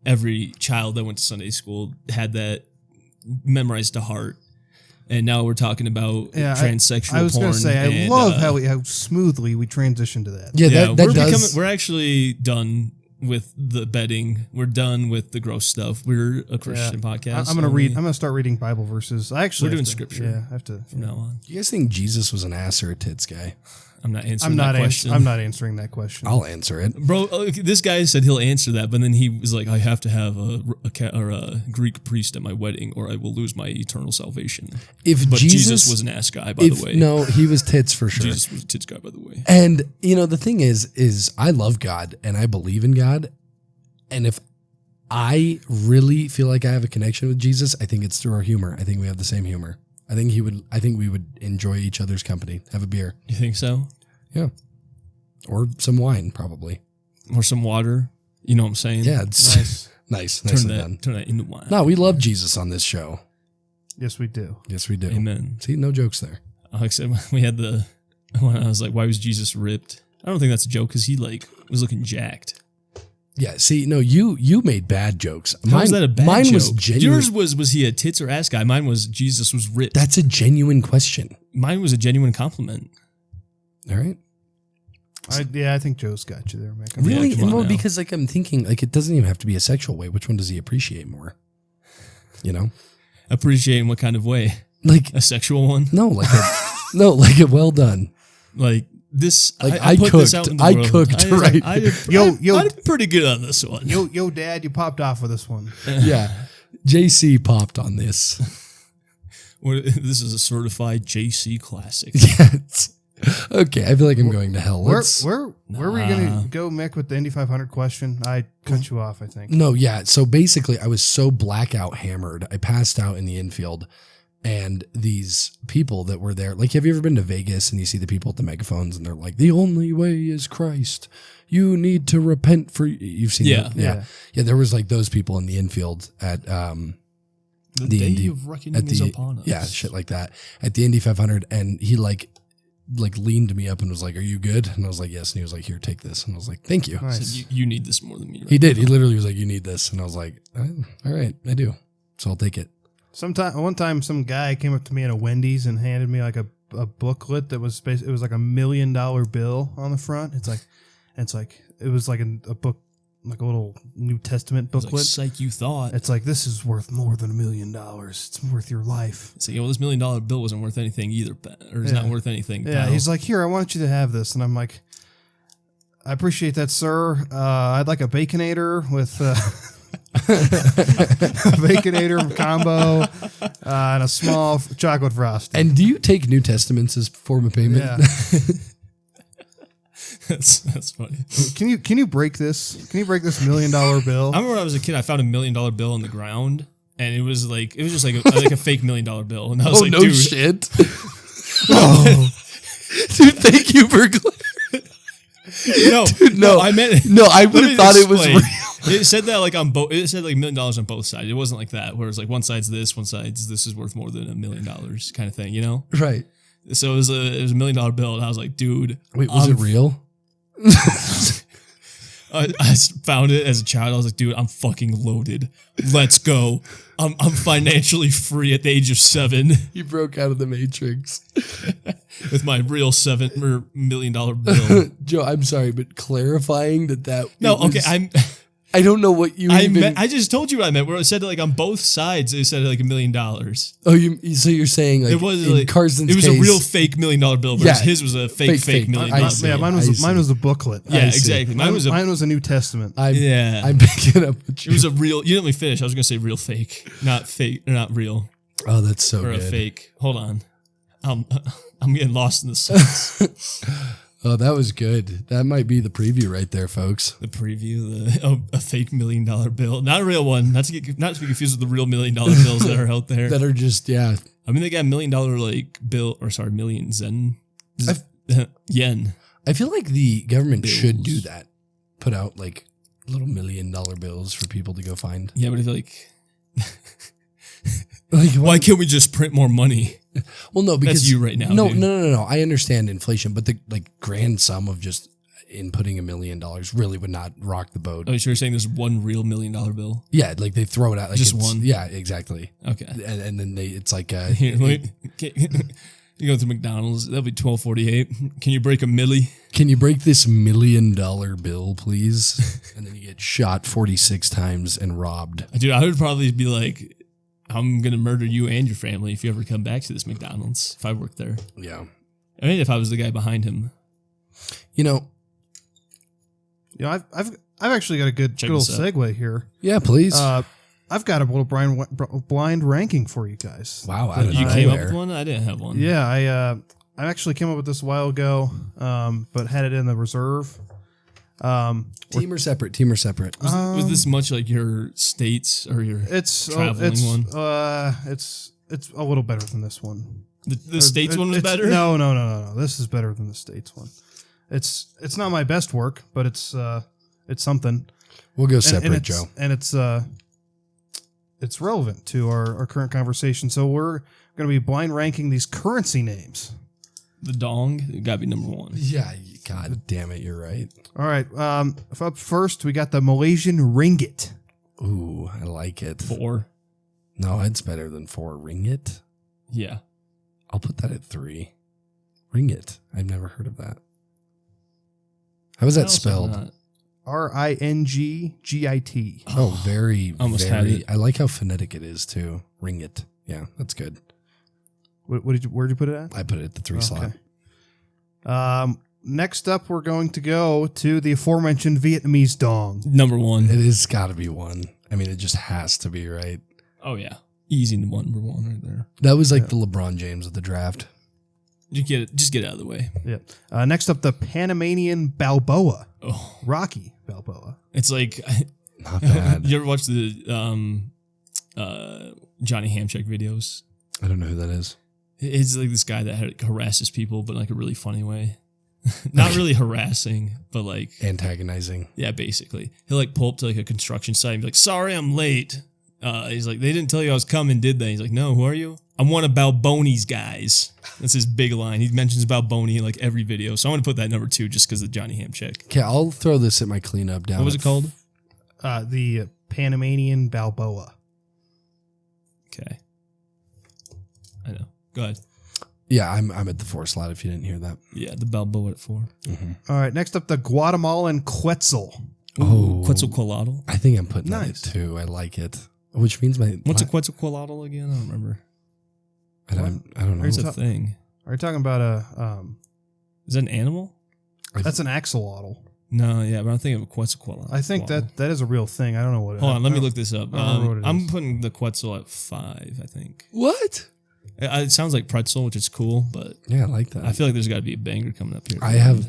[SPEAKER 2] every child that went to Sunday school had that memorized to heart. And now we're talking about transsexual
[SPEAKER 3] I was
[SPEAKER 2] porn.
[SPEAKER 3] going to say, I
[SPEAKER 2] and,
[SPEAKER 3] love how smoothly we transitioned to that.
[SPEAKER 1] Yeah, that
[SPEAKER 2] we're
[SPEAKER 1] does.
[SPEAKER 2] we're actually done with the betting. We're done with the gross stuff. We're a Christian podcast.
[SPEAKER 3] I'm going to
[SPEAKER 2] only
[SPEAKER 3] I'm going to start reading Bible verses. I actually
[SPEAKER 2] We're doing
[SPEAKER 3] have to-
[SPEAKER 2] scripture.
[SPEAKER 3] Yeah, I have to.
[SPEAKER 2] from now on.
[SPEAKER 1] You guys think Jesus was an ass or a tits guy?
[SPEAKER 2] I'm not answering
[SPEAKER 3] I'm not.
[SPEAKER 2] that question.
[SPEAKER 3] I'm not answering that question.
[SPEAKER 1] I'll answer it.
[SPEAKER 2] Bro, this guy said he'll answer that, but then he was like, I have to have a Greek priest at my wedding or I will lose my eternal salvation.
[SPEAKER 1] If
[SPEAKER 2] But
[SPEAKER 1] Jesus,
[SPEAKER 2] Jesus was an ass guy, by the way.
[SPEAKER 1] No, he was tits for sure.
[SPEAKER 2] Jesus was a tits guy, by the way.
[SPEAKER 1] And you know the thing is I love God and I believe in God, and if I really feel like I have a connection with Jesus, I think it's through our humor. I think we have the same humor. I think we would enjoy each other's company. Have a beer,
[SPEAKER 2] You think so?
[SPEAKER 1] yeah, or some wine, probably.
[SPEAKER 2] Or some water? You know what I'm saying?
[SPEAKER 1] Yeah, it's
[SPEAKER 3] Nice.
[SPEAKER 1] nice,
[SPEAKER 2] Turn
[SPEAKER 1] nicely done.
[SPEAKER 2] that into wine.
[SPEAKER 1] No, we love Jesus on this show.
[SPEAKER 3] Yes, we do.
[SPEAKER 1] Yes, we do.
[SPEAKER 2] Amen.
[SPEAKER 1] See, no jokes there.
[SPEAKER 2] Like I said, we had when I was like, why was Jesus ripped? I don't think that's a joke because he like was looking jacked.
[SPEAKER 1] Yeah, see, no, you made bad jokes.
[SPEAKER 2] How was that a bad
[SPEAKER 1] mine
[SPEAKER 2] joke?
[SPEAKER 1] was genuine.
[SPEAKER 2] Yours was he a tits or ass guy? Mine was Jesus was ripped.
[SPEAKER 1] That's a genuine question.
[SPEAKER 2] Mine was a genuine compliment.
[SPEAKER 1] All right.
[SPEAKER 3] I think Joe's got you there, Mick.
[SPEAKER 2] Yeah,
[SPEAKER 1] Really?
[SPEAKER 2] come on
[SPEAKER 1] Well,
[SPEAKER 2] now.
[SPEAKER 1] because like I'm thinking, like it doesn't even have to be a sexual way. Which one does he appreciate more? You know,
[SPEAKER 2] Appreciate in what kind of way?
[SPEAKER 1] like
[SPEAKER 2] A sexual one?
[SPEAKER 1] no, like like a well done.
[SPEAKER 2] Like this?
[SPEAKER 1] Like,
[SPEAKER 2] I put this out in the
[SPEAKER 1] I
[SPEAKER 2] world.
[SPEAKER 1] cooked, right.
[SPEAKER 2] I did,
[SPEAKER 3] Yo.
[SPEAKER 2] I did pretty good on this one.
[SPEAKER 3] Yo, Dad, you popped off with this one.
[SPEAKER 1] Yeah, JC popped on this.
[SPEAKER 2] This is a certified JC classic.
[SPEAKER 1] Yes. Okay, I feel like I'm going to hell.
[SPEAKER 3] Where
[SPEAKER 1] Let's,
[SPEAKER 3] were we gonna go, Mick, with the Indy 500 question? I cut you off, I think.
[SPEAKER 1] no, yeah. So basically, I was so blackout hammered, I passed out in the infield, and these people that were there, like, have you ever been to Vegas and you see the people at the megaphones and they're like, "The only way is Christ. You need to repent for." You've seen
[SPEAKER 2] Yeah.
[SPEAKER 1] that? Yeah. There was like those people in the infield at
[SPEAKER 2] The
[SPEAKER 1] the
[SPEAKER 2] day
[SPEAKER 1] Indy-
[SPEAKER 2] of reckoning
[SPEAKER 1] at
[SPEAKER 2] is
[SPEAKER 1] the
[SPEAKER 2] upon us.
[SPEAKER 1] yeah, shit like that at the Indy 500, and he like leaned me up and was like, "Are you good?" And I was like, "Yes." And he was like, "Here, take this." And I was like, "Thank you."
[SPEAKER 3] Nice.
[SPEAKER 2] Said, you need this more than me. Right?
[SPEAKER 1] He did. He literally was like, "You need this," and I was like, "All right, I do." So I'll take it.
[SPEAKER 3] One time, some guy came up to me at a Wendy's and handed me like a booklet that was it was like $1 million bill on the front. It was like a book, like a little New Testament
[SPEAKER 2] It's
[SPEAKER 3] booklet.
[SPEAKER 2] like, psych, you thought.
[SPEAKER 3] It's like, this is worth more than $1 million. It's worth your life.
[SPEAKER 2] It's like, well, this $1 million bill wasn't worth anything either, or it's
[SPEAKER 3] Yeah.
[SPEAKER 2] not worth anything.
[SPEAKER 3] Yeah,
[SPEAKER 2] pal.
[SPEAKER 3] he's like, here, I want you to have this, and I'm like, I appreciate that, sir. I'd like a Baconator with a Baconator combo and a small chocolate frosty.
[SPEAKER 1] And do you take New Testaments as form of payment?
[SPEAKER 3] Yeah.
[SPEAKER 2] that's funny.
[SPEAKER 3] Can you break this? Can you break this $1 million bill?
[SPEAKER 2] I remember when I was a kid, I found $1 million bill on the ground, and it was just like a fake $1 million bill, and I was
[SPEAKER 1] Oh
[SPEAKER 2] like,
[SPEAKER 1] no
[SPEAKER 2] dude,
[SPEAKER 1] shit! Oh. Dude, thank you for.
[SPEAKER 2] No,
[SPEAKER 1] Dude, no.
[SPEAKER 2] I meant
[SPEAKER 1] No, I would
[SPEAKER 2] Let
[SPEAKER 1] have
[SPEAKER 2] me
[SPEAKER 1] thought it was
[SPEAKER 2] explain.
[SPEAKER 1] real.
[SPEAKER 2] It said that like on both. It said like $1 million on both sides. It wasn't like that, where it's like one side's this, one side's this is worth more than $1 million kind of thing. You know.
[SPEAKER 1] Right.
[SPEAKER 2] So it was a $1 million bill, and I was like, dude.
[SPEAKER 1] Wait, was it real?
[SPEAKER 2] I found it as a child. I was like, dude, I'm fucking loaded. Let's go. I'm financially free at the age of 7
[SPEAKER 1] You broke out of the Matrix.
[SPEAKER 2] with my real $7 million bill.
[SPEAKER 1] Joe, I'm sorry, but clarifying that
[SPEAKER 2] No,
[SPEAKER 1] it was-
[SPEAKER 2] okay,
[SPEAKER 1] I don't know what you even.
[SPEAKER 2] I just told you what I meant. Where it said like on both sides, it said like $1 million.
[SPEAKER 1] Oh, so you're saying like
[SPEAKER 2] It was
[SPEAKER 1] in
[SPEAKER 2] like
[SPEAKER 1] Carson's
[SPEAKER 2] it was
[SPEAKER 1] case,
[SPEAKER 2] a real fake $1 million bill, whereas
[SPEAKER 1] Yeah.
[SPEAKER 2] his was a fake
[SPEAKER 1] Fake.
[SPEAKER 2] $1 million.
[SPEAKER 1] I
[SPEAKER 2] bill.
[SPEAKER 1] see.
[SPEAKER 3] Yeah, mine was a booklet.
[SPEAKER 2] Yeah,
[SPEAKER 1] I see.
[SPEAKER 2] exactly. Mine was
[SPEAKER 3] a New Testament.
[SPEAKER 2] Yeah.
[SPEAKER 1] I'm picking up what
[SPEAKER 2] it was a real. You didn't let me finish. I was gonna say real fake, not fake, or not real,
[SPEAKER 1] Oh, that's so
[SPEAKER 2] or
[SPEAKER 1] good.
[SPEAKER 2] a fake. Hold on, I'm getting lost in the sauce.
[SPEAKER 1] Oh, that was good. That might be the preview right there, folks.
[SPEAKER 2] The preview, a fake $1 million bill, not a real one. Not to be confused with the real $1 million bills that are out there.
[SPEAKER 1] That are just I
[SPEAKER 2] I mean, they got $1 million like bill, or sorry, million yen.
[SPEAKER 1] I feel like the government should do
[SPEAKER 2] Bills.
[SPEAKER 1] that. Put out like little $1 million bills for people to go find.
[SPEAKER 2] Yeah, but I feel like,
[SPEAKER 1] Like
[SPEAKER 2] why can't we just print more money?
[SPEAKER 1] Well, no, because
[SPEAKER 2] That's you right now,
[SPEAKER 1] No,
[SPEAKER 2] dude.
[SPEAKER 1] no. I understand inflation, but the like grand sum of just inputting $1 million really would not rock the boat.
[SPEAKER 2] Oh, so you're saying there's one real $1 million bill?
[SPEAKER 1] Yeah, like they throw it out like
[SPEAKER 2] Just
[SPEAKER 1] it's-
[SPEAKER 2] one?
[SPEAKER 1] Yeah, exactly.
[SPEAKER 2] Okay.
[SPEAKER 1] And then it's like
[SPEAKER 2] Here, you go to McDonald's. That'll be $12.48. Can you break a milli?
[SPEAKER 1] can you break this $1 million bill, please? And then you get shot 46 times and robbed.
[SPEAKER 2] Dude, I would probably be like, I'm gonna murder you and your family if you ever come back to this McDonald's. If I worked there,
[SPEAKER 1] Yeah.
[SPEAKER 2] I mean, if I was the guy behind him.
[SPEAKER 1] You know,
[SPEAKER 3] You know, I've actually got a good
[SPEAKER 2] Check
[SPEAKER 3] little
[SPEAKER 2] this out.
[SPEAKER 3] segue here.
[SPEAKER 1] yeah, please.
[SPEAKER 3] I've got a little blind ranking for you guys.
[SPEAKER 1] Wow, out of
[SPEAKER 2] You came up
[SPEAKER 1] nowhere.
[SPEAKER 2] with one. I didn't have one.
[SPEAKER 3] Yeah, I actually came up with this a while ago, but had it in the reserve.
[SPEAKER 1] Team or separate? Team or separate?
[SPEAKER 2] Was this much like your states or your
[SPEAKER 3] It's
[SPEAKER 2] traveling one?
[SPEAKER 3] It's a little better than this one.
[SPEAKER 2] The states one was
[SPEAKER 3] It's-
[SPEAKER 2] better?
[SPEAKER 3] No. This is better than the states one. It's not my best work, but it's something.
[SPEAKER 1] We'll go
[SPEAKER 3] And
[SPEAKER 1] separate,
[SPEAKER 3] it's,
[SPEAKER 1] Joe.
[SPEAKER 3] And it's relevant to our current conversation. So we're going to be blind ranking these currency names.
[SPEAKER 2] The dong, it gotta be number one.
[SPEAKER 1] Yeah, God damn it, you're right.
[SPEAKER 3] All right. Up first, we got the Malaysian ringgit.
[SPEAKER 1] Ooh, I like it.
[SPEAKER 2] 4.
[SPEAKER 1] No, it's better than 4. Ringgit?
[SPEAKER 2] Yeah.
[SPEAKER 1] I'll put that at 3. Ringgit. I've never heard of that. How is that
[SPEAKER 2] Also
[SPEAKER 1] spelled?
[SPEAKER 2] not.
[SPEAKER 3] Ringgit.
[SPEAKER 1] Oh, very,
[SPEAKER 2] Almost had
[SPEAKER 1] very.
[SPEAKER 2] it.
[SPEAKER 1] I like how phonetic it is too. Ringgit. Yeah, that's good.
[SPEAKER 3] Where'd you put it at?
[SPEAKER 1] I put it at the 3 slot.
[SPEAKER 3] Next up, we're going to go to the aforementioned Vietnamese dong.
[SPEAKER 2] Number 1.
[SPEAKER 1] It has got to be 1. I mean, it just has to be, right?
[SPEAKER 2] Oh yeah, easy number 1 right there.
[SPEAKER 1] That was like the LeBron James of the draft.
[SPEAKER 2] Just get it out of the way.
[SPEAKER 3] Yeah. Next up, the Panamanian Balboa.
[SPEAKER 2] Oh,
[SPEAKER 3] Rocky Balboa.
[SPEAKER 2] it's like
[SPEAKER 1] Not bad.
[SPEAKER 2] you ever watch the Johnny Hamchick videos?
[SPEAKER 1] I don't know who that is.
[SPEAKER 2] It's like this guy that harasses people, but in like a really funny way. Not really harassing, but like
[SPEAKER 1] Antagonizing.
[SPEAKER 2] yeah, basically. He'll like pull up to like a construction site and be like, "Sorry, I'm late." He's like, "They didn't tell you I was coming, did they?" He's like, "No, who are you?" "I'm one of Balboni's guys." That's his big line. He mentions Balboni in like every video. So I want to put that number 2 just because of Johnny Hamchick.
[SPEAKER 1] Okay, I'll throw this at my cleanup down.
[SPEAKER 2] What was it called?
[SPEAKER 3] The Panamanian Balboa.
[SPEAKER 2] Okay. I know. Go ahead.
[SPEAKER 1] Yeah, I'm at the 4 slot if you didn't hear that.
[SPEAKER 2] Yeah, the Balboa at 4.
[SPEAKER 3] All right. Next up, the Guatemalan Quetzal.
[SPEAKER 1] Oh.
[SPEAKER 2] Quetzalcoatl.
[SPEAKER 1] I think I'm putting
[SPEAKER 3] Nice.
[SPEAKER 1] that at 2. I like it. Which means my
[SPEAKER 2] What's a Quetzalcoatl again? I don't remember.
[SPEAKER 1] I don't know.
[SPEAKER 2] It's
[SPEAKER 3] What's
[SPEAKER 2] a
[SPEAKER 3] up?
[SPEAKER 2] thing.
[SPEAKER 3] Are you talking about a?
[SPEAKER 2] Is that an animal?
[SPEAKER 3] That's an axolotl.
[SPEAKER 2] No, yeah, but I'm thinking of a Quetzalcoatl.
[SPEAKER 3] I think that is a real thing. I don't know what.
[SPEAKER 2] Hold on, let me
[SPEAKER 3] I don't-
[SPEAKER 2] look this up.
[SPEAKER 3] I don't remember what it
[SPEAKER 2] I'm
[SPEAKER 3] is.
[SPEAKER 2] putting the Quetzal at 5, I think.
[SPEAKER 1] What?
[SPEAKER 2] It sounds like pretzel, which is cool, but
[SPEAKER 1] Yeah, I like that.
[SPEAKER 2] I feel like there's got to be a banger coming up here.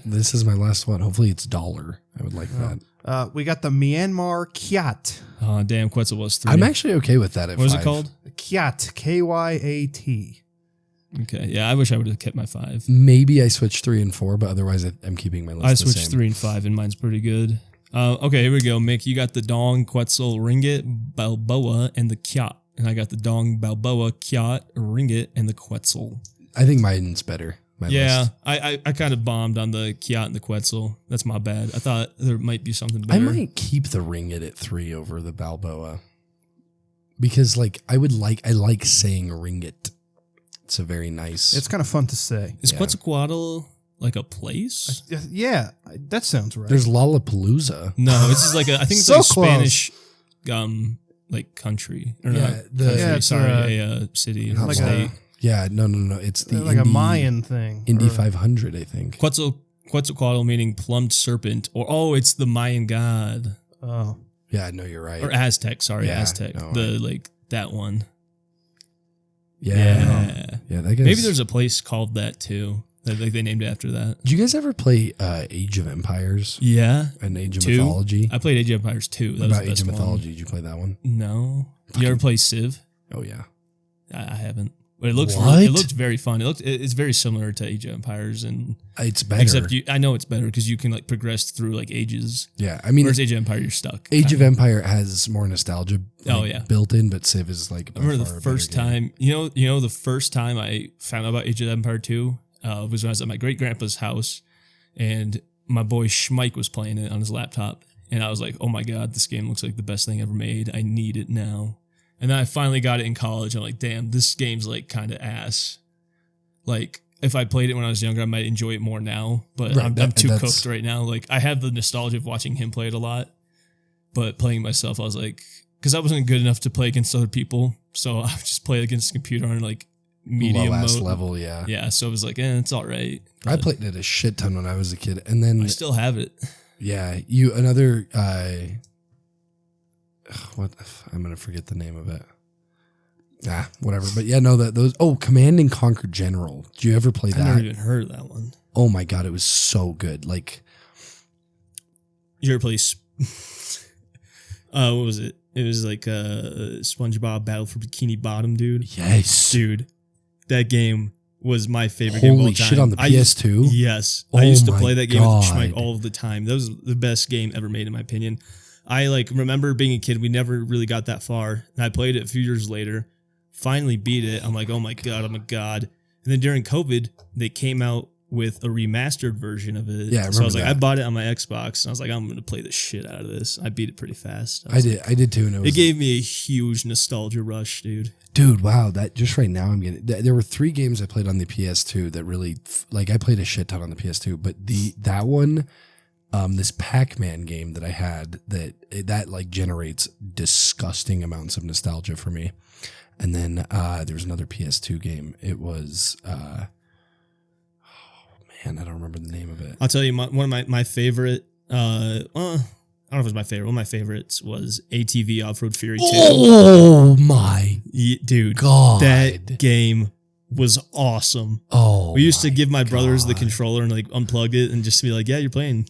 [SPEAKER 1] This is my last one. Hopefully it's $1. I would like that.
[SPEAKER 3] We got the Myanmar Kyat.
[SPEAKER 2] Oh, damn, Quetzal was 3.
[SPEAKER 1] I'm actually okay with that at
[SPEAKER 2] What was
[SPEAKER 1] 5.
[SPEAKER 2] it called?
[SPEAKER 3] Kyat. Kyat.
[SPEAKER 2] Okay, yeah, I wish I would have kept my 5.
[SPEAKER 1] Maybe I switched 3 and 4, but otherwise I'm keeping my list
[SPEAKER 2] I
[SPEAKER 1] the
[SPEAKER 2] switched
[SPEAKER 1] same.
[SPEAKER 2] 3 and 5, and mine's pretty good. Okay, here we go, Mick. You got the Dong, Quetzal, Ringgit, Balboa, and the Kyat. And I got the Dong, Balboa, Kyat, Ringgit, and the Quetzal.
[SPEAKER 1] I think mine's better. My list.
[SPEAKER 2] I kind of bombed on the Kyat and the Quetzal. That's my bad. I thought there might be something better.
[SPEAKER 1] I might keep the Ringgit at 3 over the Balboa. Because like I like saying Ringgit. It's a very nice.
[SPEAKER 3] It's kind of fun to say.
[SPEAKER 2] Is
[SPEAKER 1] yeah.
[SPEAKER 2] Quetzalcoatl like a place?
[SPEAKER 3] Yeah, that sounds right.
[SPEAKER 1] There's Lollapalooza.
[SPEAKER 2] No, it's just like I think it's
[SPEAKER 3] So
[SPEAKER 2] like a
[SPEAKER 3] close.
[SPEAKER 2] Spanish, like country or
[SPEAKER 1] Yeah,
[SPEAKER 2] not
[SPEAKER 1] the-
[SPEAKER 2] country.
[SPEAKER 3] Yeah, it's,
[SPEAKER 2] sorry, a city or
[SPEAKER 1] Not
[SPEAKER 3] like
[SPEAKER 2] state.
[SPEAKER 1] Yeah, no. It's the
[SPEAKER 3] like a
[SPEAKER 1] Indy-
[SPEAKER 3] Mayan thing.
[SPEAKER 1] Indy
[SPEAKER 3] or-
[SPEAKER 1] 500, I think.
[SPEAKER 2] Quetzalcoatl meaning plumed serpent, or it's the Mayan god
[SPEAKER 3] Oh,
[SPEAKER 1] Yeah, no, you're right.
[SPEAKER 2] or Aztec. Sorry,
[SPEAKER 1] Yeah,
[SPEAKER 2] Aztec.
[SPEAKER 1] no,
[SPEAKER 2] The like that one.
[SPEAKER 1] Yeah, that guy's,
[SPEAKER 2] Maybe there's a place called that too. That like they named it after that.
[SPEAKER 1] Did you guys ever play Age of Empires
[SPEAKER 2] Yeah,
[SPEAKER 1] and Age of
[SPEAKER 2] 2?
[SPEAKER 1] Mythology?
[SPEAKER 2] I played Age of Empires 2. That
[SPEAKER 1] What
[SPEAKER 2] was
[SPEAKER 1] about
[SPEAKER 2] the
[SPEAKER 1] Age
[SPEAKER 2] best
[SPEAKER 1] of
[SPEAKER 2] one.
[SPEAKER 1] Mythology? Did you play that one?
[SPEAKER 2] No, you ever play Civ?
[SPEAKER 1] Oh yeah.
[SPEAKER 2] I haven't. But it looks
[SPEAKER 1] What?
[SPEAKER 2] it looked very fun. It's very similar to Age of Empires, and
[SPEAKER 1] It's better.
[SPEAKER 2] except I know it's better because you can like progress through like ages.
[SPEAKER 1] Yeah, I mean,
[SPEAKER 2] Whereas Age of Empire, you're stuck.
[SPEAKER 1] Age of Empire has more nostalgia.
[SPEAKER 2] Oh, yeah.
[SPEAKER 1] built in, but Civ is like.
[SPEAKER 2] I remember
[SPEAKER 1] by far
[SPEAKER 2] the
[SPEAKER 1] a better
[SPEAKER 2] first
[SPEAKER 1] game.
[SPEAKER 2] time, you know, the first time I found out about Age of Empire 2 was when I was at my great grandpa's house, and my boy Schmike was playing it on his laptop, and I was like, "Oh my god, this game looks like the best thing ever made. I need it now." And then I finally got it in college. I'm like, "Damn, this game's like kind of ass." Like, if I played it when I was younger, I might enjoy it more now. But
[SPEAKER 1] Right,
[SPEAKER 2] I'm
[SPEAKER 1] that-
[SPEAKER 2] too
[SPEAKER 1] that's-
[SPEAKER 2] cooked right now. Like, I have the nostalgia of watching him play it a lot, but playing myself, I was like, because I wasn't good enough to play against other people, so I would just play against the computer on like medium
[SPEAKER 1] low ass
[SPEAKER 2] mode.
[SPEAKER 1] level. Yeah.
[SPEAKER 2] Yeah, so it was like, it's all right.
[SPEAKER 1] I
[SPEAKER 2] But
[SPEAKER 1] played it a shit ton when I was a kid, and then
[SPEAKER 2] I still have it.
[SPEAKER 1] yeah, another. What I'm gonna forget the name of it. Whatever. But yeah, no, those. Oh, Command and Conquer General. Did you ever play
[SPEAKER 2] I never
[SPEAKER 1] that?
[SPEAKER 2] even heard of that one.
[SPEAKER 1] Oh my god, it was so good. Like,
[SPEAKER 2] You ever play? What was it? It was like SpongeBob Battle for Bikini Bottom, dude.
[SPEAKER 1] yes,
[SPEAKER 2] Dude, that game was my favorite game of all
[SPEAKER 1] holy
[SPEAKER 2] time.
[SPEAKER 1] shit on the PS2.
[SPEAKER 2] Yes.
[SPEAKER 1] Oh
[SPEAKER 2] I used to
[SPEAKER 1] my
[SPEAKER 2] play that game with
[SPEAKER 1] God.
[SPEAKER 2] Schmike all of the time. That was the best game ever made, in my opinion. I like remember being a kid, we never really got that far. And I played it a few years later, finally beat it. I'm like, oh my God, I'm a god. And then during COVID, they came out with a remastered version of it.
[SPEAKER 1] Yeah, I
[SPEAKER 2] so I was like,
[SPEAKER 1] remember
[SPEAKER 2] I
[SPEAKER 1] that.
[SPEAKER 2] bought it on my Xbox. And I was like, I'm going to play the shit out of this. I beat it pretty fast.
[SPEAKER 1] I did too. And
[SPEAKER 2] It gave me a huge nostalgia rush, dude.
[SPEAKER 1] dude, wow, that just right now I'm getting. There were 3 games I played on the PS2 that really, like, I played a shit ton on the PS2, but that one, this Pac-Man game that I had that like generates disgusting amounts of nostalgia for me. And then there was another PS2 game. It was, oh man, I don't remember the name of it.
[SPEAKER 2] I'll tell you, one of my favorite, I don't know if it was my favorite. One of my favorites was ATV Off-Road Fury 2.
[SPEAKER 1] Oh my
[SPEAKER 2] Dude,
[SPEAKER 1] god,
[SPEAKER 2] that game was awesome.
[SPEAKER 1] Oh,
[SPEAKER 2] We used to give my brothers the
[SPEAKER 1] God.
[SPEAKER 2] controller and like unplug it and just be like, yeah, you're playing.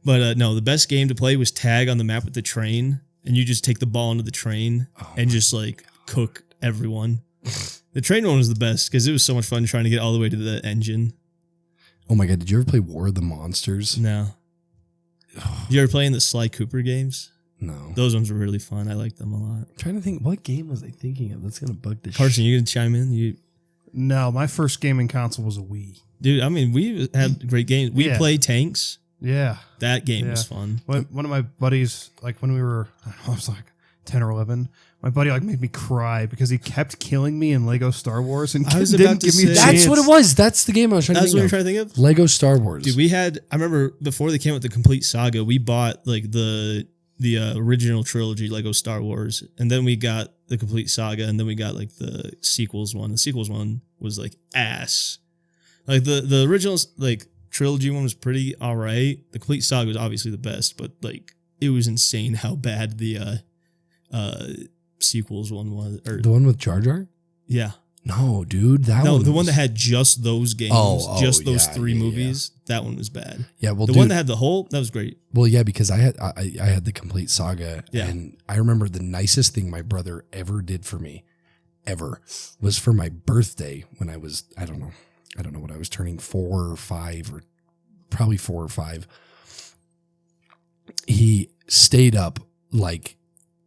[SPEAKER 2] But no, the best game to play was tag on the map with the train, and you just take the ball into the train and just like cook everyone. The train one was the best because it was so much fun trying to get all the way to the engine.
[SPEAKER 1] Oh my god, did you ever play War of the Monsters?
[SPEAKER 2] No. You ever play in the Sly Cooper games?
[SPEAKER 1] No.
[SPEAKER 2] Those ones were really fun. I liked them a lot.
[SPEAKER 1] I'm trying to think, what game was I thinking of? That's gonna bug the
[SPEAKER 2] Carson, you gonna chime in?
[SPEAKER 3] no, my first gaming console was a Wii.
[SPEAKER 2] Dude, I mean, we had great games. We
[SPEAKER 3] Yeah.
[SPEAKER 2] played tanks.
[SPEAKER 3] Yeah.
[SPEAKER 2] That game was
[SPEAKER 3] Yeah.
[SPEAKER 2] fun.
[SPEAKER 3] One of my buddies, like when we were, I was like 10 or 11, my buddy like made me cry because he kept killing me in Lego Star Wars and
[SPEAKER 2] I was
[SPEAKER 3] didn't
[SPEAKER 2] about to
[SPEAKER 3] give me a
[SPEAKER 2] say-
[SPEAKER 3] chance.
[SPEAKER 1] That's what it was. That's the game I was trying
[SPEAKER 2] That's
[SPEAKER 1] to
[SPEAKER 2] what you're
[SPEAKER 1] think
[SPEAKER 2] trying to think of?
[SPEAKER 1] of. Lego Star Wars.
[SPEAKER 2] Dude, I remember before they came out with the complete saga, we bought like the original trilogy, Lego Star Wars, and then we got the complete saga, and then we got like the sequels one. The sequels one was like ass. Like the original like trilogy one was pretty alright. The complete saga was obviously the best, but like it was insane how bad the sequels one was. Or
[SPEAKER 1] the one with Jar Jar?
[SPEAKER 2] yeah.
[SPEAKER 1] No, dude. That
[SPEAKER 2] No,
[SPEAKER 1] one
[SPEAKER 2] the one
[SPEAKER 1] was-
[SPEAKER 2] that had just those games,
[SPEAKER 1] Oh,
[SPEAKER 2] just those
[SPEAKER 1] yeah,
[SPEAKER 2] 3
[SPEAKER 1] yeah,
[SPEAKER 2] movies, that one was bad.
[SPEAKER 1] Yeah, well,
[SPEAKER 2] The
[SPEAKER 1] dude,
[SPEAKER 2] one that had the whole, that was great.
[SPEAKER 1] well, yeah, because I had the complete saga,
[SPEAKER 2] Yeah.
[SPEAKER 1] and I remember the nicest thing my brother ever did for me, ever was for my birthday when I was, I don't know what I was turning 4 or 5 or probably 4 or 5. He stayed up like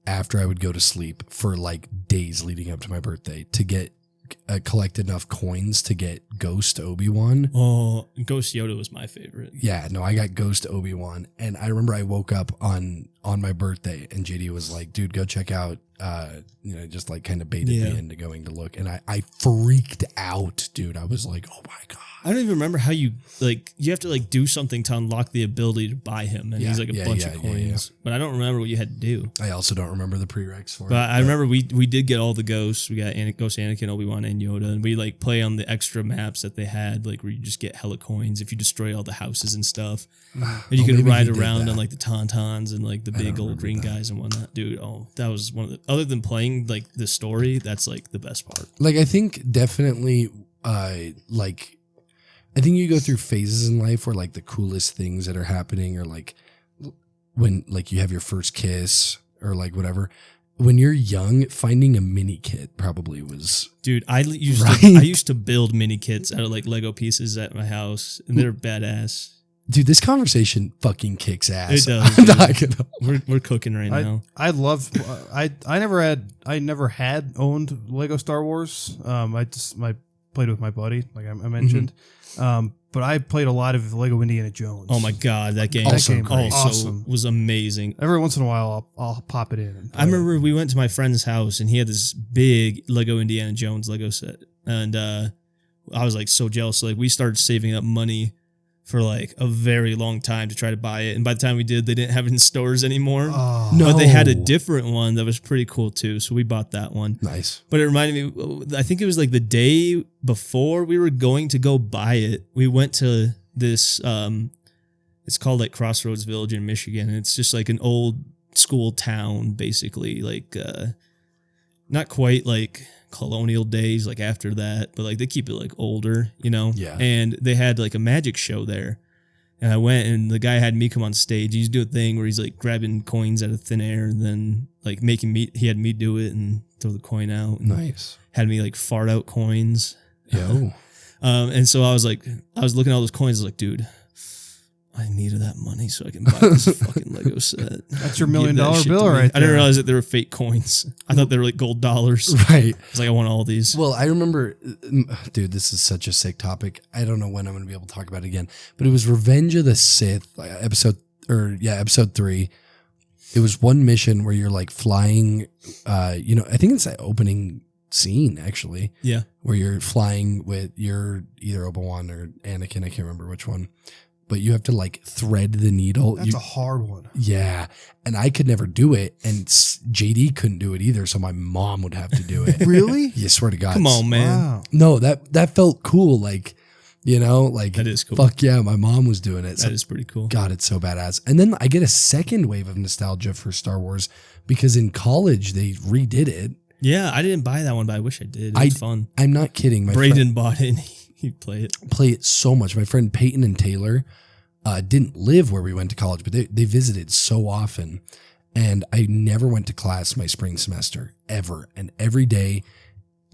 [SPEAKER 1] after I would go to sleep for like days leading up to my birthday to get collect enough coins to get Ghost Obi-Wan.
[SPEAKER 2] Oh, Ghost Yoda was my favorite.
[SPEAKER 1] Yeah, no, I got Ghost Obi-Wan, and I remember I woke up on my birthday, and JD was like, "Dude, go check out," just like kind of baited me into going to look, and I freaked out, dude. I was like, "Oh my god!"
[SPEAKER 2] I don't even remember how you have to like do something to unlock the ability to buy him, and he's like a bunch of coins. But I don't remember what you had to do.
[SPEAKER 1] I also don't remember the prereqs for it.
[SPEAKER 2] But I remember we did get all the ghosts. We got Ghost Anakin, Obi-Wan, and Yoda, and we like play on the extra maps that they had, like where you just get hella coins if you destroy all the houses and stuff. And you could ride around on like the Tauntauns and like the big old green guys and whatnot. Dude, that was one of the, other than playing like the story, that's like the best part.
[SPEAKER 1] Like I think definitely I think you go through phases in life where like the coolest things that are happening are like when like you have your first kiss or like whatever. When you're young, finding a mini kit probably was.
[SPEAKER 2] Dude, I used to build mini kits out of like Lego pieces at my house, and they're badass.
[SPEAKER 1] Dude, this conversation fucking kicks ass.
[SPEAKER 2] It does. We're cooking right now.
[SPEAKER 3] I love. I never had owned Lego Star Wars. I played with my buddy, like I mentioned. But I played a lot of Lego Indiana Jones.
[SPEAKER 2] Oh my god, that game!
[SPEAKER 3] Awesome.
[SPEAKER 2] Was amazing.
[SPEAKER 3] Every once in a while, I'll pop it in.
[SPEAKER 2] I remember we went to my friend's house and he had this big Lego Indiana Jones Lego set, and I was like so jealous. So, like we started saving up money for like a very long time to try to buy it, and by the time we did, they didn't have it in stores anymore.
[SPEAKER 3] Oh.
[SPEAKER 1] No.
[SPEAKER 2] But they had a different one that was pretty cool too, so we bought that one.
[SPEAKER 1] Nice.
[SPEAKER 2] But it reminded me, I think it was like the day before we were going to go buy it, we went to this, it's called like Crossroads Village in Michigan, and it's just like an old school town, basically, like not quite like colonial days, like after that, but like they keep it like older, you know?
[SPEAKER 1] Yeah.
[SPEAKER 2] And they had like a magic show there. And I went, and the guy had me come on stage. He's doing a thing where he's like grabbing coins out of thin air and then like he had me do it and throw the coin out. And
[SPEAKER 1] Nice.
[SPEAKER 2] had me like fart out coins.
[SPEAKER 1] Yo.
[SPEAKER 2] And so I was looking at all those coins. I was like, dude, I needed that money so I can buy this fucking Lego set.
[SPEAKER 3] That's your $1
[SPEAKER 2] Give
[SPEAKER 3] million
[SPEAKER 2] that shit
[SPEAKER 3] bill
[SPEAKER 2] to me.
[SPEAKER 3] right there.
[SPEAKER 2] I didn't realize that they were fake coins. I thought they were like gold dollars.
[SPEAKER 1] Right.
[SPEAKER 2] I was like, I want all these.
[SPEAKER 1] Well, I remember, dude, this is such a sick topic. I don't know when I'm going to be able to talk about it again, but it was Revenge of the Sith, episode 3. It was one mission where you're like flying, I think it's the opening scene actually.
[SPEAKER 2] Yeah.
[SPEAKER 1] Where you're flying with your either Obi-Wan or Anakin. I can't remember which one, but you have to like thread the needle.
[SPEAKER 3] That's a hard one.
[SPEAKER 1] Yeah. And I could never do it. And JD couldn't do it either. So my mom would have to do it.
[SPEAKER 3] Really?
[SPEAKER 1] Yeah, swear to God.
[SPEAKER 2] Come on, man.
[SPEAKER 3] Wow.
[SPEAKER 1] No, that felt cool. Like, like
[SPEAKER 2] That is cool.
[SPEAKER 1] Fuck yeah, my mom was doing it.
[SPEAKER 2] That is pretty cool.
[SPEAKER 1] God, it's so badass. And then I get a second wave of nostalgia for Star Wars because in college they redid it.
[SPEAKER 2] Yeah, I didn't buy that one, but I wish I did. It was fun.
[SPEAKER 1] I'm not kidding. My
[SPEAKER 2] Braden bought it and he'd play it.
[SPEAKER 1] play it so much. My friend Peyton and Taylor didn't live where we went to college, but they visited so often. And I never went to class my spring semester ever. And every day,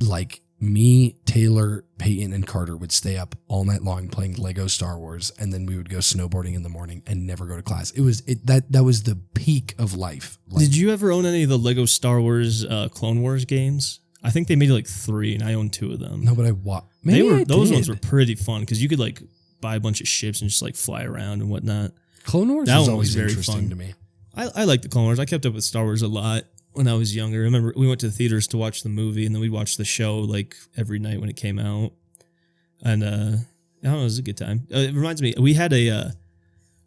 [SPEAKER 1] like me, Taylor, Peyton, and Carter would stay up all night long playing Lego Star Wars. And then we would go snowboarding in the morning and never go to class. That was the peak of life. Like,
[SPEAKER 2] Did you ever own any of the Lego Star Wars Clone Wars games? I think they made like 3 and I owned 2 of them.
[SPEAKER 1] no, but
[SPEAKER 2] Those ones were pretty fun because you could like buy a bunch of ships and just like fly around and whatnot.
[SPEAKER 1] Clone Wars
[SPEAKER 2] That
[SPEAKER 1] was
[SPEAKER 2] one was
[SPEAKER 1] always
[SPEAKER 2] very
[SPEAKER 1] interesting
[SPEAKER 2] fun.
[SPEAKER 1] to me.
[SPEAKER 2] I like the Clone Wars. I kept up with Star Wars a lot when I was younger. I remember we went to the theaters to watch the movie, and then we'd watch the show like every night when it came out. And I don't know, it was a good time. It reminds me, we had a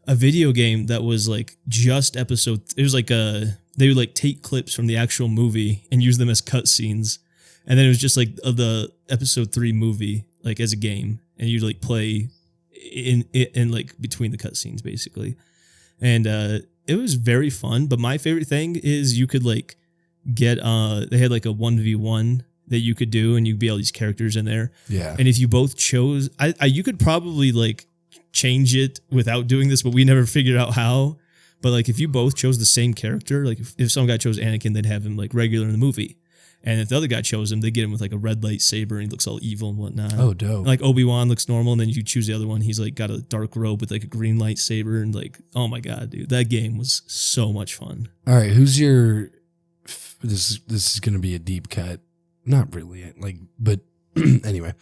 [SPEAKER 2] video game that was like just episode. It was like they would like take clips from the actual movie and use them as cutscenes, and then it was just like the episode 3 movie like as a game, and you'd like play in like between the cutscenes basically, and it was very fun. But my favorite thing is you could like get they had like a 1v1 that you could do, and you'd be all these characters in there.
[SPEAKER 1] Yeah.
[SPEAKER 2] And if you both chose, you could probably like change it without doing this, but we never figured out how. But like if you both chose the same character, like if some guy chose Anakin, they'd have him like regular in the movie. And if the other guy chose him, they get him with like a red lightsaber and he looks all evil and whatnot.
[SPEAKER 1] Oh, dope.
[SPEAKER 2] Like Obi-Wan looks normal, and then you choose the other one. He's like got a dark robe with like a green lightsaber, and like, oh my god, dude, that game was so much fun.
[SPEAKER 1] All right, who's your? This is going to be a deep cut. Not really, like, but anyway,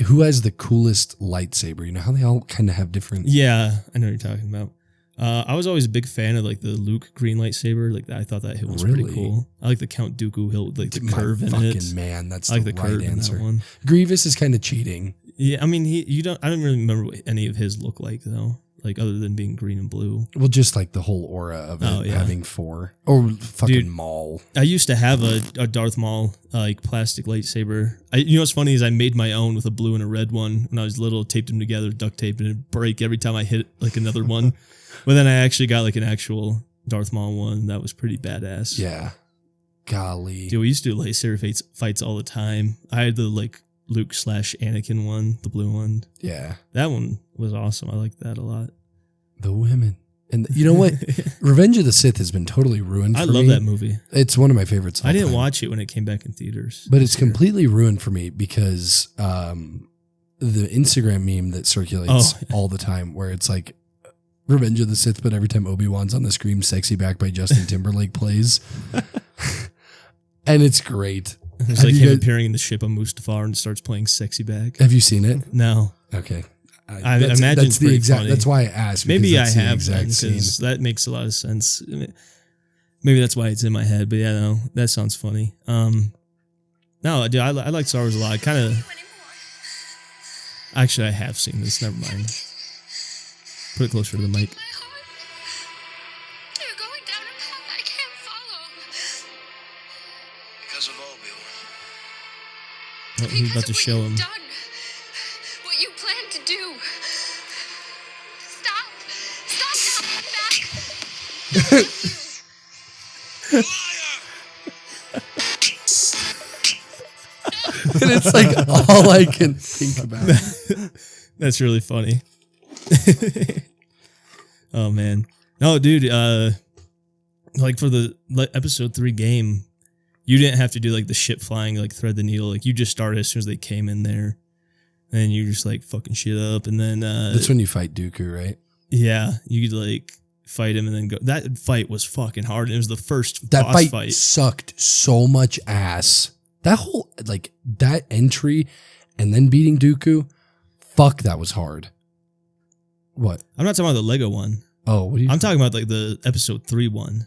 [SPEAKER 1] who has the coolest lightsaber? You know how they all kind of have different.
[SPEAKER 2] Yeah, I know what you're talking about. I was always a big fan of like the Luke green lightsaber. Like I thought that hilt was
[SPEAKER 1] Really?
[SPEAKER 2] pretty cool. I like the Count Dooku hilt, like the
[SPEAKER 1] My
[SPEAKER 2] curve in
[SPEAKER 1] fucking
[SPEAKER 2] it.
[SPEAKER 1] man, that's
[SPEAKER 2] I like
[SPEAKER 1] the
[SPEAKER 2] the
[SPEAKER 1] right
[SPEAKER 2] curve in
[SPEAKER 1] answer.
[SPEAKER 2] that one.
[SPEAKER 1] Grievous is kind of cheating.
[SPEAKER 2] Yeah, I mean, I don't really remember what any of his look like though. Like other than being green and blue.
[SPEAKER 1] Well, just like the whole aura of it
[SPEAKER 2] Oh, yeah.
[SPEAKER 1] having 4 or fucking
[SPEAKER 2] Dude.
[SPEAKER 1] Maul.
[SPEAKER 2] I used to have a Darth Maul like plastic lightsaber. You know what's funny is I made my own with a blue and a red one when I was little. Taped them together, duct tape, and it'd break every time I hit like another one. But then I actually got like an actual Darth Maul one that was pretty badass.
[SPEAKER 1] Yeah, golly.
[SPEAKER 2] Dude, we used to do lightsaber fights all the time. I had the like Luke / Anakin one, the blue one.
[SPEAKER 1] Yeah,
[SPEAKER 2] That one was awesome. I liked that a lot.
[SPEAKER 1] the women. And you know what? Revenge of the Sith has been totally ruined for
[SPEAKER 2] I
[SPEAKER 1] me.
[SPEAKER 2] love that movie.
[SPEAKER 1] It's one of my favorites. of
[SPEAKER 2] I
[SPEAKER 1] all
[SPEAKER 2] didn't
[SPEAKER 1] time.
[SPEAKER 2] watch it when it came back in theaters.
[SPEAKER 1] But it's completely ruined for me because the Instagram meme that circulates all the time where it's like Revenge of the Sith, but every time Obi-Wan's on the screen, Sexy Back by Justin Timberlake plays. And it's great.
[SPEAKER 2] It's
[SPEAKER 1] Have
[SPEAKER 2] like
[SPEAKER 1] you
[SPEAKER 2] him
[SPEAKER 1] guys-
[SPEAKER 2] appearing in the ship on Mustafar and starts playing Sexy Back.
[SPEAKER 1] Have you seen it?
[SPEAKER 2] No.
[SPEAKER 1] Okay.
[SPEAKER 2] I imagine it's
[SPEAKER 1] the
[SPEAKER 2] pretty
[SPEAKER 1] exact.
[SPEAKER 2] funny.
[SPEAKER 1] That's why I asked. because
[SPEAKER 2] Maybe I
[SPEAKER 1] that's the
[SPEAKER 2] have
[SPEAKER 1] exact scene.
[SPEAKER 2] because that makes a lot of sense. Maybe that's why it's in my head. But yeah, no, that sounds funny. No, dude, I like Star Wars a lot. I kind of. Actually, I have seen this. Never mind. Put it closer to the mic.
[SPEAKER 4] My heart. You're going down a path I can't follow.
[SPEAKER 5] Because of Obi-Wan.
[SPEAKER 2] Oh, he's about to show him.
[SPEAKER 4] Done. What you plan to do. Stop. Stop coming back.
[SPEAKER 1] And it's like all I can think about.
[SPEAKER 2] That's really funny. Oh man. No, dude, like for the episode 3 game, you didn't have to do like the ship flying, like thread the needle. Like you just started as soon as they came in there. And you just like fucking shit up. And then
[SPEAKER 1] That's when you fight Dooku, right?
[SPEAKER 2] yeah, you could like fight him and then go. That fight was fucking hard. It was the first
[SPEAKER 1] That
[SPEAKER 2] boss
[SPEAKER 1] fight sucked so much ass. That whole like that entry and then beating Dooku, fuck, that was hard. What?
[SPEAKER 2] I'm not talking about the Lego one.
[SPEAKER 1] Oh, what do you?
[SPEAKER 2] I'm talking about like the episode 3 one.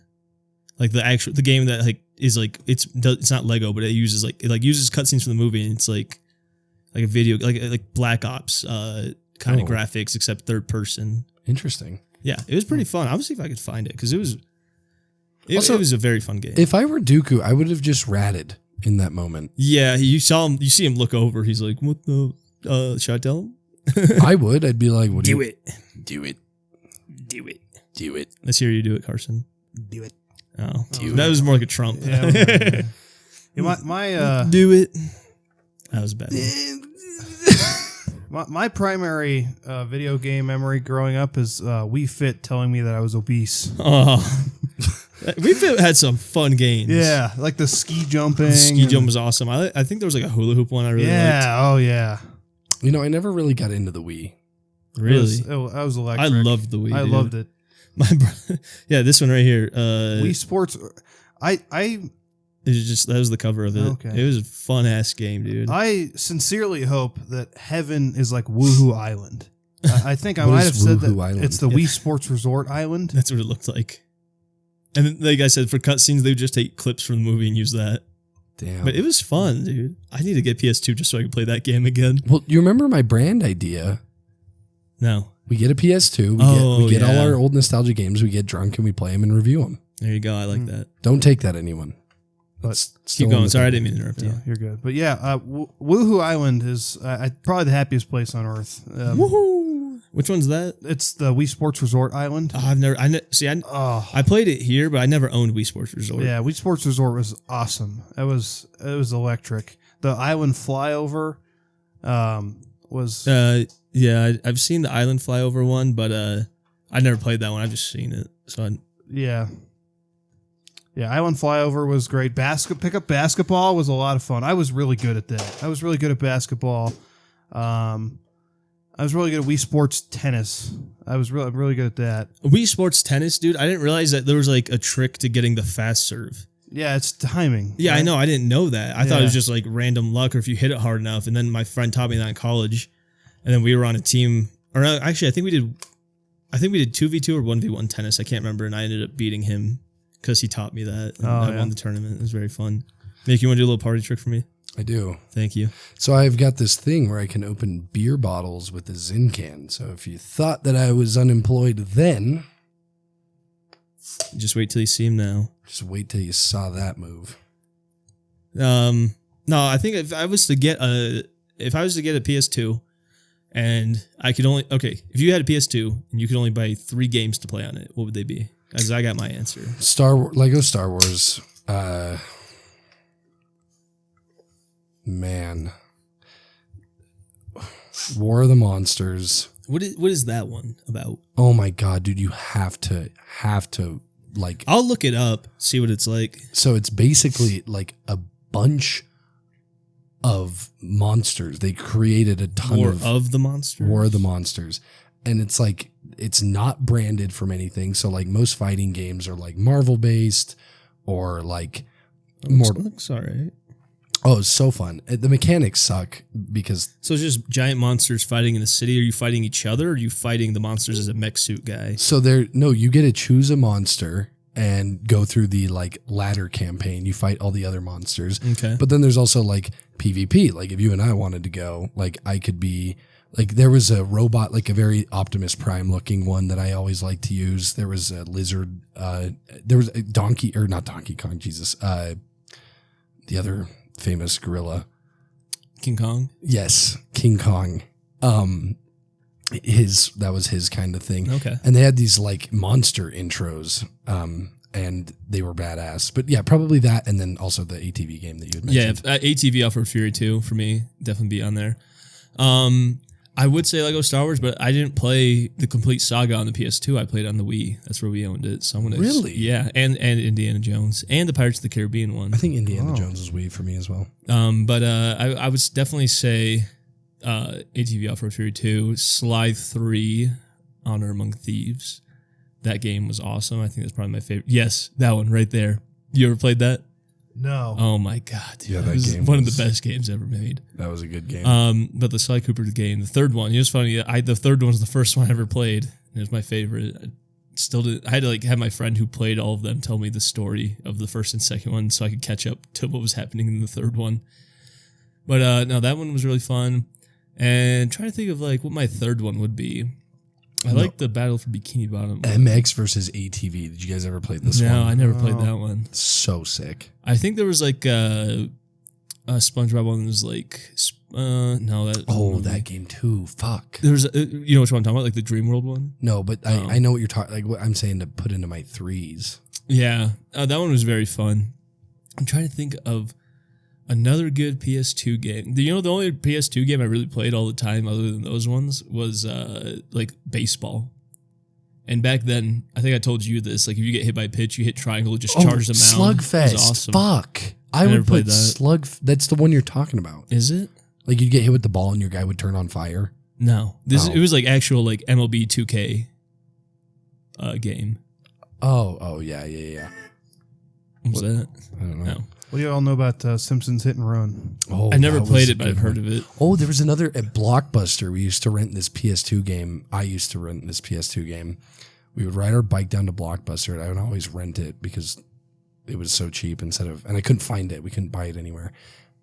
[SPEAKER 2] Like the game that like is like it's not Lego, but it uses cutscenes from the movie and it's like a video like Black Ops kind of
[SPEAKER 1] Oh.
[SPEAKER 2] graphics except third person.
[SPEAKER 1] Interesting.
[SPEAKER 2] Yeah, it was pretty fun. I will see if I could find it because it was
[SPEAKER 1] Also,
[SPEAKER 2] it was a very fun game.
[SPEAKER 1] If I were Dooku, I would have just ratted in that moment.
[SPEAKER 2] Yeah, you see him look over. He's like, "What the? Should I tell him?"
[SPEAKER 1] I would. I'd be like, "What do you
[SPEAKER 2] it,
[SPEAKER 1] do it?
[SPEAKER 2] do it."
[SPEAKER 1] Do it?
[SPEAKER 2] Let's hear you do it, Carson.
[SPEAKER 3] Do it.
[SPEAKER 2] Oh,
[SPEAKER 1] Do
[SPEAKER 2] that
[SPEAKER 1] it.
[SPEAKER 2] was more like a Trump.
[SPEAKER 3] Yeah, my
[SPEAKER 2] do it. That was bad.
[SPEAKER 3] my primary video game memory growing up is Wii Fit telling me that I was obese.
[SPEAKER 2] Oh, we've had some fun games.
[SPEAKER 3] Yeah, like the ski jumping.
[SPEAKER 2] Ski jump
[SPEAKER 3] and-
[SPEAKER 2] was awesome. I think there was like a hula hoop one I really liked.
[SPEAKER 3] Yeah, oh yeah.
[SPEAKER 1] You know, I never really got into the Wii.
[SPEAKER 2] Really,
[SPEAKER 3] I was electric.
[SPEAKER 2] I loved the Wii.
[SPEAKER 3] I
[SPEAKER 2] dude.
[SPEAKER 3] loved it.
[SPEAKER 2] My yeah, this one right here.
[SPEAKER 3] Wii Sports. I
[SPEAKER 2] It was just that was the cover of it.
[SPEAKER 3] Okay.
[SPEAKER 2] It was a fun ass game, dude.
[SPEAKER 3] I sincerely hope that heaven is like Woohoo Island. I think I
[SPEAKER 1] What
[SPEAKER 3] might
[SPEAKER 1] is
[SPEAKER 3] have said that
[SPEAKER 1] Woohoo Island?
[SPEAKER 3] it's the Wii Sports Resort Island.
[SPEAKER 2] That's what it looked like. And then, like I said, for cutscenes, they would just take clips from the movie and use that.
[SPEAKER 1] Damn.
[SPEAKER 2] But it was fun, dude. I need to get PS2 just so I can play that game again.
[SPEAKER 1] Well, you remember my brand idea?
[SPEAKER 2] No.
[SPEAKER 1] We get a PS2. We get all
[SPEAKER 2] yeah.
[SPEAKER 1] our old nostalgia games. We get drunk and we play them and review them.
[SPEAKER 2] There you go. I like that.
[SPEAKER 1] Don't take that, anyone.
[SPEAKER 3] But
[SPEAKER 1] That's still
[SPEAKER 2] Keep
[SPEAKER 1] on
[SPEAKER 2] going.
[SPEAKER 1] the
[SPEAKER 2] Sorry, I
[SPEAKER 1] table.
[SPEAKER 2] didn't mean to interrupt
[SPEAKER 3] Yeah,
[SPEAKER 2] you.
[SPEAKER 3] you're good. But yeah, Woohoo Island is probably the happiest place on earth.
[SPEAKER 2] Woohoo! Which one's that?
[SPEAKER 3] It's the Wii Sports Resort Island.
[SPEAKER 2] Oh, I've never.
[SPEAKER 3] Oh,
[SPEAKER 2] I played it here, but I never owned Wii Sports Resort.
[SPEAKER 3] yeah, Wii Sports Resort was awesome. It was electric. The island flyover was
[SPEAKER 2] Yeah. I've seen the Island Flyover one, but I never played that one. I've just seen it. So
[SPEAKER 3] yeah. Yeah, Island Flyover was great. Pick up basketball was a lot of fun. I was really good at that. I was really good at basketball. I was really good at Wii Sports Tennis. I was really good at that.
[SPEAKER 2] Wii Sports Tennis, dude. I didn't realize that there was like a trick to getting the fast serve.
[SPEAKER 3] Yeah, it's timing.
[SPEAKER 2] Yeah,
[SPEAKER 3] right?
[SPEAKER 2] I know. I didn't know that. I thought it was
[SPEAKER 3] Yeah.
[SPEAKER 2] just like random luck or if you hit it hard enough. And then my friend taught me that in college. And then we were on a team. Or actually, I think we did 2v2 or 1v1 tennis. I can't remember. And I ended up beating him because he taught me that. And I won the tournament. It was very fun. Nick, you want to do a little party trick for me?
[SPEAKER 1] I do.
[SPEAKER 2] Thank you.
[SPEAKER 1] So I've got this thing where I can open beer bottles with a Zin can. So if you thought that I was unemployed then,
[SPEAKER 2] Just wait till you see him now.
[SPEAKER 1] just wait till you saw that move.
[SPEAKER 2] No, I think if I was to get a PS2 and I could only, if you had a PS2 and you could only buy 3 games to play on it, what would they be? As I got my answer.
[SPEAKER 1] Lego Star Wars. Man. War of the Monsters.
[SPEAKER 2] What is that one about?
[SPEAKER 1] Oh my god, dude, you have to like.
[SPEAKER 2] I'll look it up, see what it's like.
[SPEAKER 1] So it's basically like a bunch of monsters. They created a ton
[SPEAKER 2] War
[SPEAKER 1] of
[SPEAKER 2] of the Monsters.
[SPEAKER 1] War of the Monsters. And it's like, it's not branded from anything. So like most fighting games are like Marvel based or like more.
[SPEAKER 2] Looks all right.
[SPEAKER 1] Oh, it's so fun. The mechanics suck because
[SPEAKER 2] So it's just giant monsters fighting in a city. Are you fighting each other or are you fighting the monsters as a mech suit guy?
[SPEAKER 1] you get to choose a monster and go through the like ladder campaign. You fight all the other monsters.
[SPEAKER 2] Okay.
[SPEAKER 1] But then there's also like PvP. Like if you and I wanted to go, like I could be like, there was a robot, like a very Optimus Prime looking one that I always like to use. There was a lizard, there was a not Donkey Kong, Jesus. The other famous gorilla.
[SPEAKER 2] King Kong?
[SPEAKER 1] Yes, King Kong. That was his kind of thing.
[SPEAKER 2] Okay.
[SPEAKER 1] And they had these like monster intros, and they were badass. But yeah, probably that, and then also the ATV game that you had
[SPEAKER 2] Yeah,
[SPEAKER 1] mentioned.
[SPEAKER 2] ATV Off-Road Fury 2 for me, definitely be on there. I would say Lego Star Wars, but I didn't play the complete saga on the PS2. I played on the Wii. That's where we owned it. So I'm gonna
[SPEAKER 1] Really?
[SPEAKER 2] Yeah, and Indiana Jones and the Pirates of the Caribbean one.
[SPEAKER 1] I think Indiana Jones was Wii for me as well.
[SPEAKER 2] But I would definitely say ATV Off-Road Fury 2, Sly 3, Honor Among Thieves. That game was awesome. I think that's probably my favorite. Yes, that one right there. You ever played that?
[SPEAKER 3] No.
[SPEAKER 2] Oh my god, dude.
[SPEAKER 1] Yeah,
[SPEAKER 2] It
[SPEAKER 1] that
[SPEAKER 2] was
[SPEAKER 1] game
[SPEAKER 2] one of
[SPEAKER 1] was-
[SPEAKER 2] the best games ever made.
[SPEAKER 1] That was a good game.
[SPEAKER 2] But the Sly Cooper game, the third one, it was funny. The third one was the first one I ever played. And it was my favorite. I had to like have my friend who played all of them tell me the story of the first and second one so I could catch up to what was happening in the third one. But no, that one was really fun. And trying to think of like what my third one would be. I like the Battle for Bikini Bottom.
[SPEAKER 1] MX versus ATV. Did you guys ever play this one?
[SPEAKER 2] No, I never played that one.
[SPEAKER 1] So sick.
[SPEAKER 2] I think there was like a SpongeBob one that was like no that
[SPEAKER 1] That game too. Fuck.
[SPEAKER 2] there was you know which one I'm talking about, like the Dream World one.
[SPEAKER 1] No, but I know what you're talking. Like what I'm saying to put into my threes.
[SPEAKER 2] Yeah, that one was very fun. I'm trying to think of another good PS2 game. The only PS2 game I really played all the time, other than those ones, was like baseball. And back then, I think I told you this. Like, if you get hit by a pitch, you hit triangle, just charge the mound.
[SPEAKER 1] Slugfest.
[SPEAKER 2] It was awesome.
[SPEAKER 1] Fuck. I
[SPEAKER 2] never
[SPEAKER 1] would
[SPEAKER 2] played
[SPEAKER 1] put
[SPEAKER 2] that.
[SPEAKER 1] That's the one you're talking about.
[SPEAKER 2] Is it?
[SPEAKER 1] Like you'd get hit with the ball and your guy would turn on fire.
[SPEAKER 2] No.
[SPEAKER 1] Oh.
[SPEAKER 2] It was like actual like MLB 2K game.
[SPEAKER 1] Oh yeah.
[SPEAKER 2] What was that?
[SPEAKER 1] I don't know.
[SPEAKER 2] No.
[SPEAKER 3] What do you all know about Simpsons Hit and Run?
[SPEAKER 1] Oh,
[SPEAKER 2] I never
[SPEAKER 1] that was
[SPEAKER 2] played
[SPEAKER 1] a
[SPEAKER 2] it, but
[SPEAKER 1] good
[SPEAKER 2] I've heard
[SPEAKER 1] one.
[SPEAKER 2] of it.
[SPEAKER 1] Oh, there was another at Blockbuster. We used to rent this PS2 game. I used to rent this PS2 game. We would ride our bike down to Blockbuster, and I would always rent it because it was so cheap and I couldn't find it. We couldn't buy it anywhere.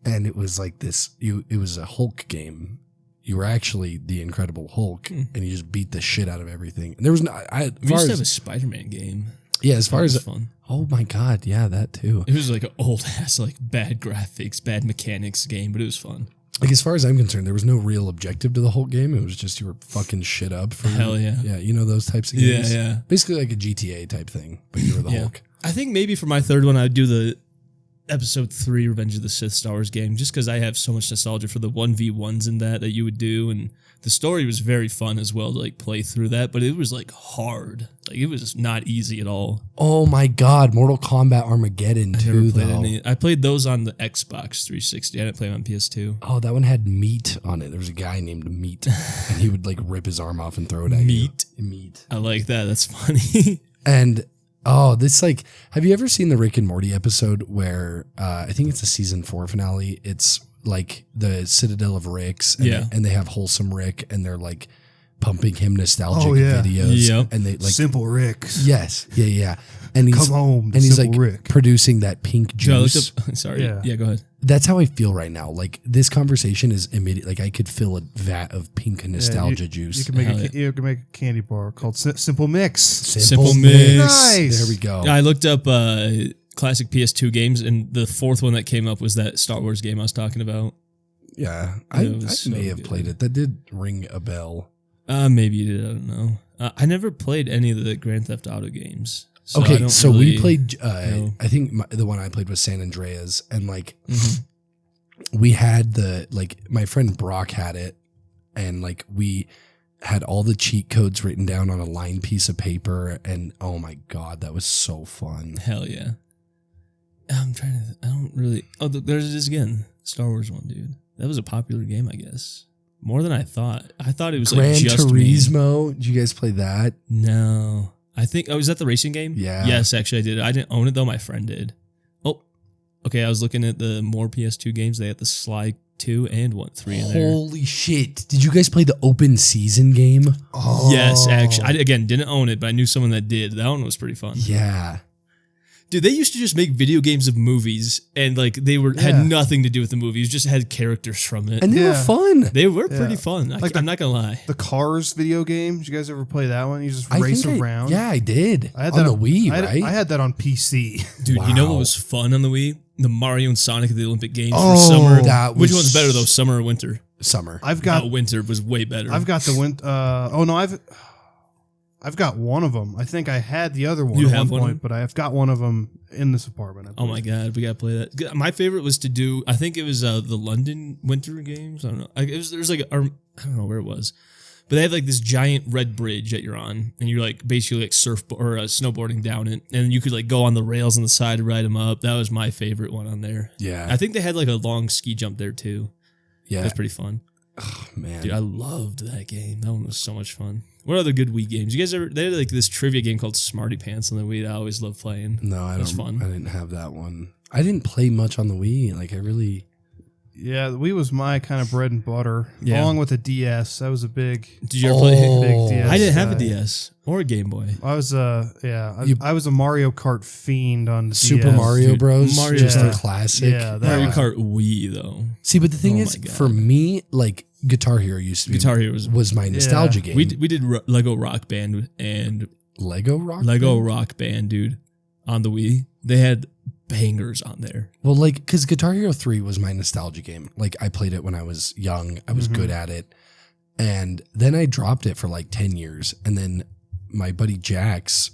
[SPEAKER 1] And it was like this, it was a Hulk game. You were actually the Incredible Hulk, and you just beat the shit out of everything. And there was no,
[SPEAKER 2] We used to have a Spider-Man game.
[SPEAKER 1] as far
[SPEAKER 2] That was
[SPEAKER 1] as,
[SPEAKER 2] fun.
[SPEAKER 1] oh my God, yeah, that too.
[SPEAKER 2] It was like an old ass, like bad graphics, bad mechanics game, but it was fun.
[SPEAKER 1] Like as far as I'm concerned, there was no real objective to the Hulk game. It was just you were fucking shit up for
[SPEAKER 2] Hell yeah.
[SPEAKER 1] Yeah, you know those types of games.
[SPEAKER 2] Yeah.
[SPEAKER 1] Basically like a GTA type thing, but you were the
[SPEAKER 2] Yeah.
[SPEAKER 1] Hulk.
[SPEAKER 2] I think maybe for my third one, I'd do the Episode 3 Revenge of the Sith Star Wars game, just because I have so much nostalgia for the 1v1s in that you would do, and the story was very fun as well to like play through that, but it was like hard. Like it was not easy at all.
[SPEAKER 1] Oh my God, Mortal Kombat Armageddon too, though.
[SPEAKER 2] I played those on the Xbox 360. I didn't play them on PS2.
[SPEAKER 1] Oh, that one had meat on it. There was a guy named Meat, and he would like rip his arm off and throw it at
[SPEAKER 2] Meat.
[SPEAKER 1] you. Meat.
[SPEAKER 2] I like that. That's funny.
[SPEAKER 1] And this like, have you ever seen the Rick and Morty episode where I think it's the season 4 finale? It's like the Citadel of Ricks, and, and they have Wholesome Rick, and they're like pumping him nostalgic videos,
[SPEAKER 2] Yep.
[SPEAKER 1] and they like
[SPEAKER 3] Simple Ricks.
[SPEAKER 1] yes, yeah, and he's
[SPEAKER 3] Come home,
[SPEAKER 1] and he's
[SPEAKER 3] Simple
[SPEAKER 1] like
[SPEAKER 3] Rick.
[SPEAKER 1] producing that pink
[SPEAKER 2] Joe, I looked
[SPEAKER 1] juice.
[SPEAKER 2] up, sorry.
[SPEAKER 3] Yeah.
[SPEAKER 2] Yeah, go ahead.
[SPEAKER 1] That's how I feel right now. Like this conversation is immediate. Like I could fill a vat of pink nostalgia juice.
[SPEAKER 3] You can make
[SPEAKER 2] Hell
[SPEAKER 3] you can make a candy bar called Simple Mix.
[SPEAKER 2] Simple Mix.
[SPEAKER 3] Nice.
[SPEAKER 1] There we go.
[SPEAKER 2] I looked up classic PS2 games, and the fourth one that came up was that Star Wars game I was talking about.
[SPEAKER 1] Yeah,
[SPEAKER 2] It
[SPEAKER 1] I
[SPEAKER 2] was
[SPEAKER 1] may
[SPEAKER 2] so
[SPEAKER 1] have
[SPEAKER 2] good.
[SPEAKER 1] played it. That did ring a bell.
[SPEAKER 2] Maybe you did. I don't know. I never played any of the Grand Theft Auto games. So I
[SPEAKER 1] Okay,
[SPEAKER 2] don't
[SPEAKER 1] so
[SPEAKER 2] really
[SPEAKER 1] we played.
[SPEAKER 2] know.
[SPEAKER 1] I think the one I played was San Andreas, and like
[SPEAKER 2] Mm-hmm.
[SPEAKER 1] we had my friend Brock had it, and like we had all the cheat codes written down on a lined piece of paper, and oh my God, that was so fun.
[SPEAKER 2] Hell yeah. I'm trying to. I don't really. Oh, there's it is again. Star Wars one, dude. That was a popular game, I guess. More than I thought. I thought it was
[SPEAKER 1] Gran
[SPEAKER 2] like just me.
[SPEAKER 1] Turismo. Did you guys play that?
[SPEAKER 2] No. I think. Oh, was that the racing game?
[SPEAKER 1] Yeah.
[SPEAKER 2] Yes, actually, I did. I didn't own it though. My friend did. Oh, okay. I was looking at the more PS2 games. They had the Sly 2 and 3 in there.
[SPEAKER 1] Holy shit! Did you guys play the open season game?
[SPEAKER 3] Oh.
[SPEAKER 2] Yes, actually. I again didn't own it, but I knew someone that did. That one was pretty fun.
[SPEAKER 1] Yeah.
[SPEAKER 2] Dude, they used to just make video games of movies, and like they were
[SPEAKER 3] Yeah.
[SPEAKER 2] had nothing to do with the movies, just had characters from it.
[SPEAKER 1] And they were
[SPEAKER 3] Yeah.
[SPEAKER 1] fun.
[SPEAKER 2] They were pretty
[SPEAKER 3] Yeah.
[SPEAKER 2] fun.
[SPEAKER 3] Like
[SPEAKER 2] I'm not gonna lie.
[SPEAKER 3] The Cars video game. Did you guys ever play that one? You just
[SPEAKER 1] I
[SPEAKER 3] race
[SPEAKER 1] think
[SPEAKER 3] around.
[SPEAKER 1] yeah, I did.
[SPEAKER 3] I had
[SPEAKER 1] on
[SPEAKER 3] that
[SPEAKER 1] the Wii,
[SPEAKER 3] I
[SPEAKER 1] right?
[SPEAKER 3] had that on PC.
[SPEAKER 2] Dude, you know
[SPEAKER 1] Wow.
[SPEAKER 2] what was fun on the Wii? The Mario and Sonic at the Olympic Games
[SPEAKER 3] Oh,
[SPEAKER 2] for summer.
[SPEAKER 1] that
[SPEAKER 2] Which
[SPEAKER 1] was-
[SPEAKER 2] one's better though, summer or winter?
[SPEAKER 1] Summer.
[SPEAKER 3] I've got
[SPEAKER 2] Winter was way better.
[SPEAKER 3] I've got the I've got one of them. I think I had the other one
[SPEAKER 2] You
[SPEAKER 3] at
[SPEAKER 2] have
[SPEAKER 3] one
[SPEAKER 2] one of
[SPEAKER 3] point, but I've got one of them in this apartment. I
[SPEAKER 2] Oh my
[SPEAKER 3] believe.
[SPEAKER 2] god, we gotta play that. My favorite was to do. I think it was the London Winter Games. I don't know. There's like I don't know where it was, but they have like this giant red bridge that you're on, and you're like basically like snowboarding down it, and you could like go on the rails on the side to ride them up. That was my favorite one on there.
[SPEAKER 1] Yeah.
[SPEAKER 2] I think they had like a long ski jump there too.
[SPEAKER 1] Yeah.
[SPEAKER 2] That's pretty fun.
[SPEAKER 1] Oh, man.
[SPEAKER 2] Dude, I loved that game. That one was so much fun. What other good Wii games? You guys ever? They had like this trivia game called Smarty Pants on the Wii that I always loved playing.
[SPEAKER 1] No, I
[SPEAKER 2] That's
[SPEAKER 1] don't.
[SPEAKER 2] fun.
[SPEAKER 1] I didn't have that one. I didn't play much on the Wii. Like I really.
[SPEAKER 3] Yeah, the Wii was my kind of bread and butter,
[SPEAKER 2] Yeah.
[SPEAKER 3] along with the DS. That was a big.
[SPEAKER 2] Did you ever play?
[SPEAKER 1] Oh.
[SPEAKER 3] Big DS.
[SPEAKER 2] I didn't have a
[SPEAKER 3] guy.
[SPEAKER 2] DS or a Game Boy.
[SPEAKER 3] I was
[SPEAKER 1] You-
[SPEAKER 3] I was a Mario Kart fiend on the
[SPEAKER 1] Super
[SPEAKER 3] DS.
[SPEAKER 1] Mario
[SPEAKER 2] Dude,
[SPEAKER 1] Bros.
[SPEAKER 2] Mario
[SPEAKER 1] just a
[SPEAKER 3] Kart.
[SPEAKER 1] classic.
[SPEAKER 3] Yeah, that
[SPEAKER 2] Mario
[SPEAKER 3] was-
[SPEAKER 2] Kart Wii though.
[SPEAKER 1] See, but the thing
[SPEAKER 2] Oh
[SPEAKER 1] is,
[SPEAKER 2] my God.
[SPEAKER 1] for me, like Guitar Hero used to be
[SPEAKER 2] Guitar Hero was
[SPEAKER 1] my nostalgia game.
[SPEAKER 2] we did Lego Rock Band and
[SPEAKER 1] Lego Rock.
[SPEAKER 2] Lego
[SPEAKER 1] Band?
[SPEAKER 2] Rock Band, dude, on the Wii. They had bangers on there.
[SPEAKER 1] Well, like because Guitar Hero 3 was my nostalgia game. Like I played it when I was young. I was good at it, and then I dropped it for like 10 years, and then my buddy Jax,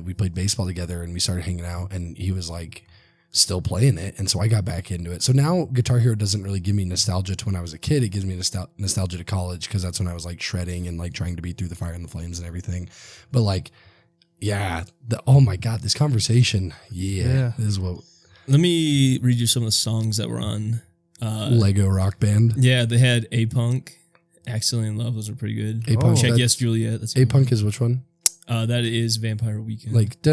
[SPEAKER 1] we played baseball together, and we started hanging out, and he was like still playing it, and so I got back into it. So now Guitar Hero doesn't really give me nostalgia to when I was a kid. It gives me nostalgia to college because that's when I was like shredding and like trying to beat through the fire and the flames and everything. But like, yeah, oh my God, this conversation,
[SPEAKER 3] Yeah.
[SPEAKER 1] this is what
[SPEAKER 2] Let me read you some of the songs that were on.
[SPEAKER 1] Lego Rock Band.
[SPEAKER 2] Yeah, they had A Punk, Accidentally in Love. Those are pretty good.
[SPEAKER 1] A Punk.
[SPEAKER 2] Check Yes Juliet. That's
[SPEAKER 1] A Punk is which one?
[SPEAKER 2] that is Vampire Weekend.
[SPEAKER 1] Like
[SPEAKER 2] they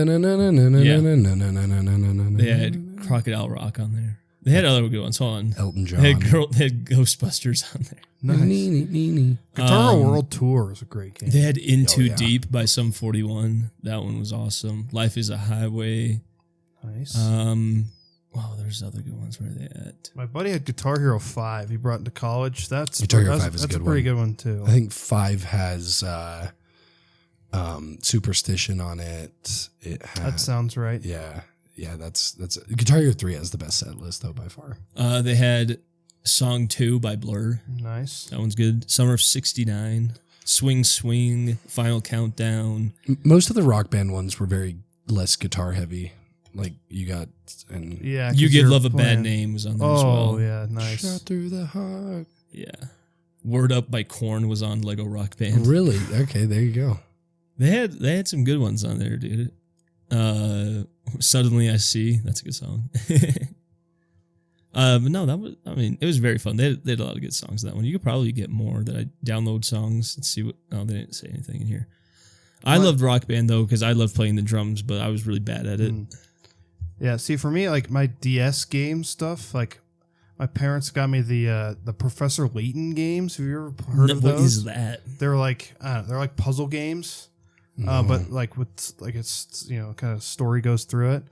[SPEAKER 2] had Crocodile Rock on there. They had other good ones. Hold on.
[SPEAKER 1] Elton John.
[SPEAKER 2] They had Ghostbusters on there.
[SPEAKER 3] Nice. Guitar World Tour is a great game.
[SPEAKER 2] They had Into
[SPEAKER 1] yeah.
[SPEAKER 2] Deep by Sum 41. That one was awesome. Life is a Highway.
[SPEAKER 3] Nice.
[SPEAKER 2] Wow, there's other good ones. Where are they at?
[SPEAKER 3] My buddy had Guitar Hero 5. He brought it to college. That's
[SPEAKER 1] Guitar Hero
[SPEAKER 3] that's-
[SPEAKER 1] 5 is a
[SPEAKER 3] that's
[SPEAKER 1] good
[SPEAKER 3] a pretty
[SPEAKER 1] one.
[SPEAKER 3] good one too.
[SPEAKER 1] I think 5 has Superstition on it. It
[SPEAKER 3] that
[SPEAKER 1] has,
[SPEAKER 3] sounds right.
[SPEAKER 1] yeah. That's Guitar Hero 3 has the best set list though by far.
[SPEAKER 2] They had Song 2 by Blur.
[SPEAKER 3] Nice.
[SPEAKER 2] That one's good. Summer of 69. Swing Swing. Final Countdown.
[SPEAKER 1] Most of the Rock Band ones were very less guitar heavy. Like you got and
[SPEAKER 3] Yeah, 'cause
[SPEAKER 2] You Give
[SPEAKER 3] you're
[SPEAKER 2] Love a Bad
[SPEAKER 3] playing-
[SPEAKER 2] Name was on there as
[SPEAKER 3] Oh
[SPEAKER 2] well.
[SPEAKER 3] yeah, nice.
[SPEAKER 1] shot through the heart.
[SPEAKER 2] Yeah. Word Up by Korn was on Lego Rock Band.
[SPEAKER 1] Really? Okay, there you go.
[SPEAKER 2] They had some good ones on there, dude. Suddenly I See, that's a good song. But no, it was very fun. They had a lot of good songs on that one. You could probably get more that I download songs and see what. Oh, they didn't say anything in here. I loved Rock Band though because I loved playing the drums, but I was really bad at it.
[SPEAKER 3] Yeah, see, for me, like my DS game stuff, like my parents got me the Professor Layton games. Have you ever heard of those?
[SPEAKER 2] What is that?
[SPEAKER 3] They're like they're like puzzle games, but like with like it's kind of story goes through it.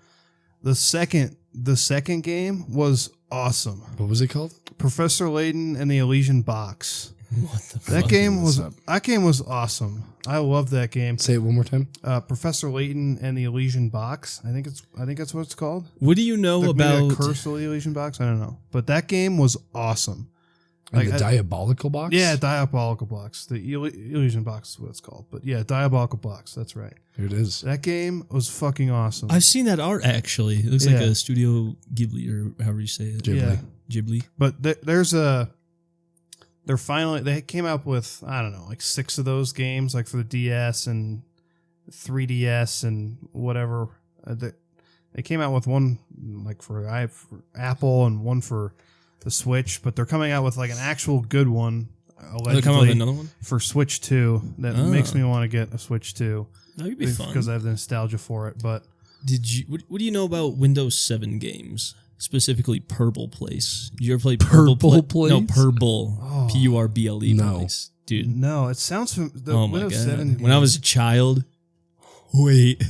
[SPEAKER 3] The second game was awesome.
[SPEAKER 1] What was it called?
[SPEAKER 3] Professor Layton and the Elysian Box.
[SPEAKER 2] What the
[SPEAKER 3] That
[SPEAKER 2] fuck?
[SPEAKER 3] game
[SPEAKER 1] this
[SPEAKER 3] was
[SPEAKER 1] up.
[SPEAKER 3] awesome. I love that game.
[SPEAKER 1] Say it one more time.
[SPEAKER 3] Professor Layton and the Elysian Box. I think that's what it's called.
[SPEAKER 2] What do you know
[SPEAKER 3] Maybe a
[SPEAKER 2] about?
[SPEAKER 3] Curse of the Elysian Box. I don't know, but that game was awesome.
[SPEAKER 1] And
[SPEAKER 3] Like,
[SPEAKER 1] the Diabolical Box?
[SPEAKER 3] Yeah, Diabolical Box. The Elysian Box is what it's called. But yeah, Diabolical Box. That's right.
[SPEAKER 1] Here it is.
[SPEAKER 3] That game was fucking awesome.
[SPEAKER 2] I've seen that art actually. It looks like
[SPEAKER 3] Yeah.
[SPEAKER 2] a Studio Ghibli or however you say it.
[SPEAKER 1] Ghibli.
[SPEAKER 3] Yeah.
[SPEAKER 2] Ghibli.
[SPEAKER 3] But they came out with, I don't know, like 6 of those games, like for the DS and 3DS and whatever. They came out with one like for Apple and one for the Switch, but they're coming out with like an actual good one.
[SPEAKER 2] They're coming out with
[SPEAKER 3] Allegedly
[SPEAKER 2] another one.
[SPEAKER 3] for Switch 2 that
[SPEAKER 2] Oh.
[SPEAKER 3] makes me want to get a Switch 2
[SPEAKER 2] That would be fun.
[SPEAKER 3] because I have the nostalgia for it. But
[SPEAKER 2] Did you? What do you know about Windows 7 games? Specifically, Purple Place. Did you ever play
[SPEAKER 1] Purple
[SPEAKER 2] Place? No,
[SPEAKER 1] Place?
[SPEAKER 2] Purple.
[SPEAKER 3] Oh.
[SPEAKER 2] PURBLE
[SPEAKER 1] No.
[SPEAKER 2] Place, dude.
[SPEAKER 3] no, it sounds the
[SPEAKER 2] Oh my
[SPEAKER 3] Windows
[SPEAKER 2] god!
[SPEAKER 3] 7
[SPEAKER 2] When I was a child, wait,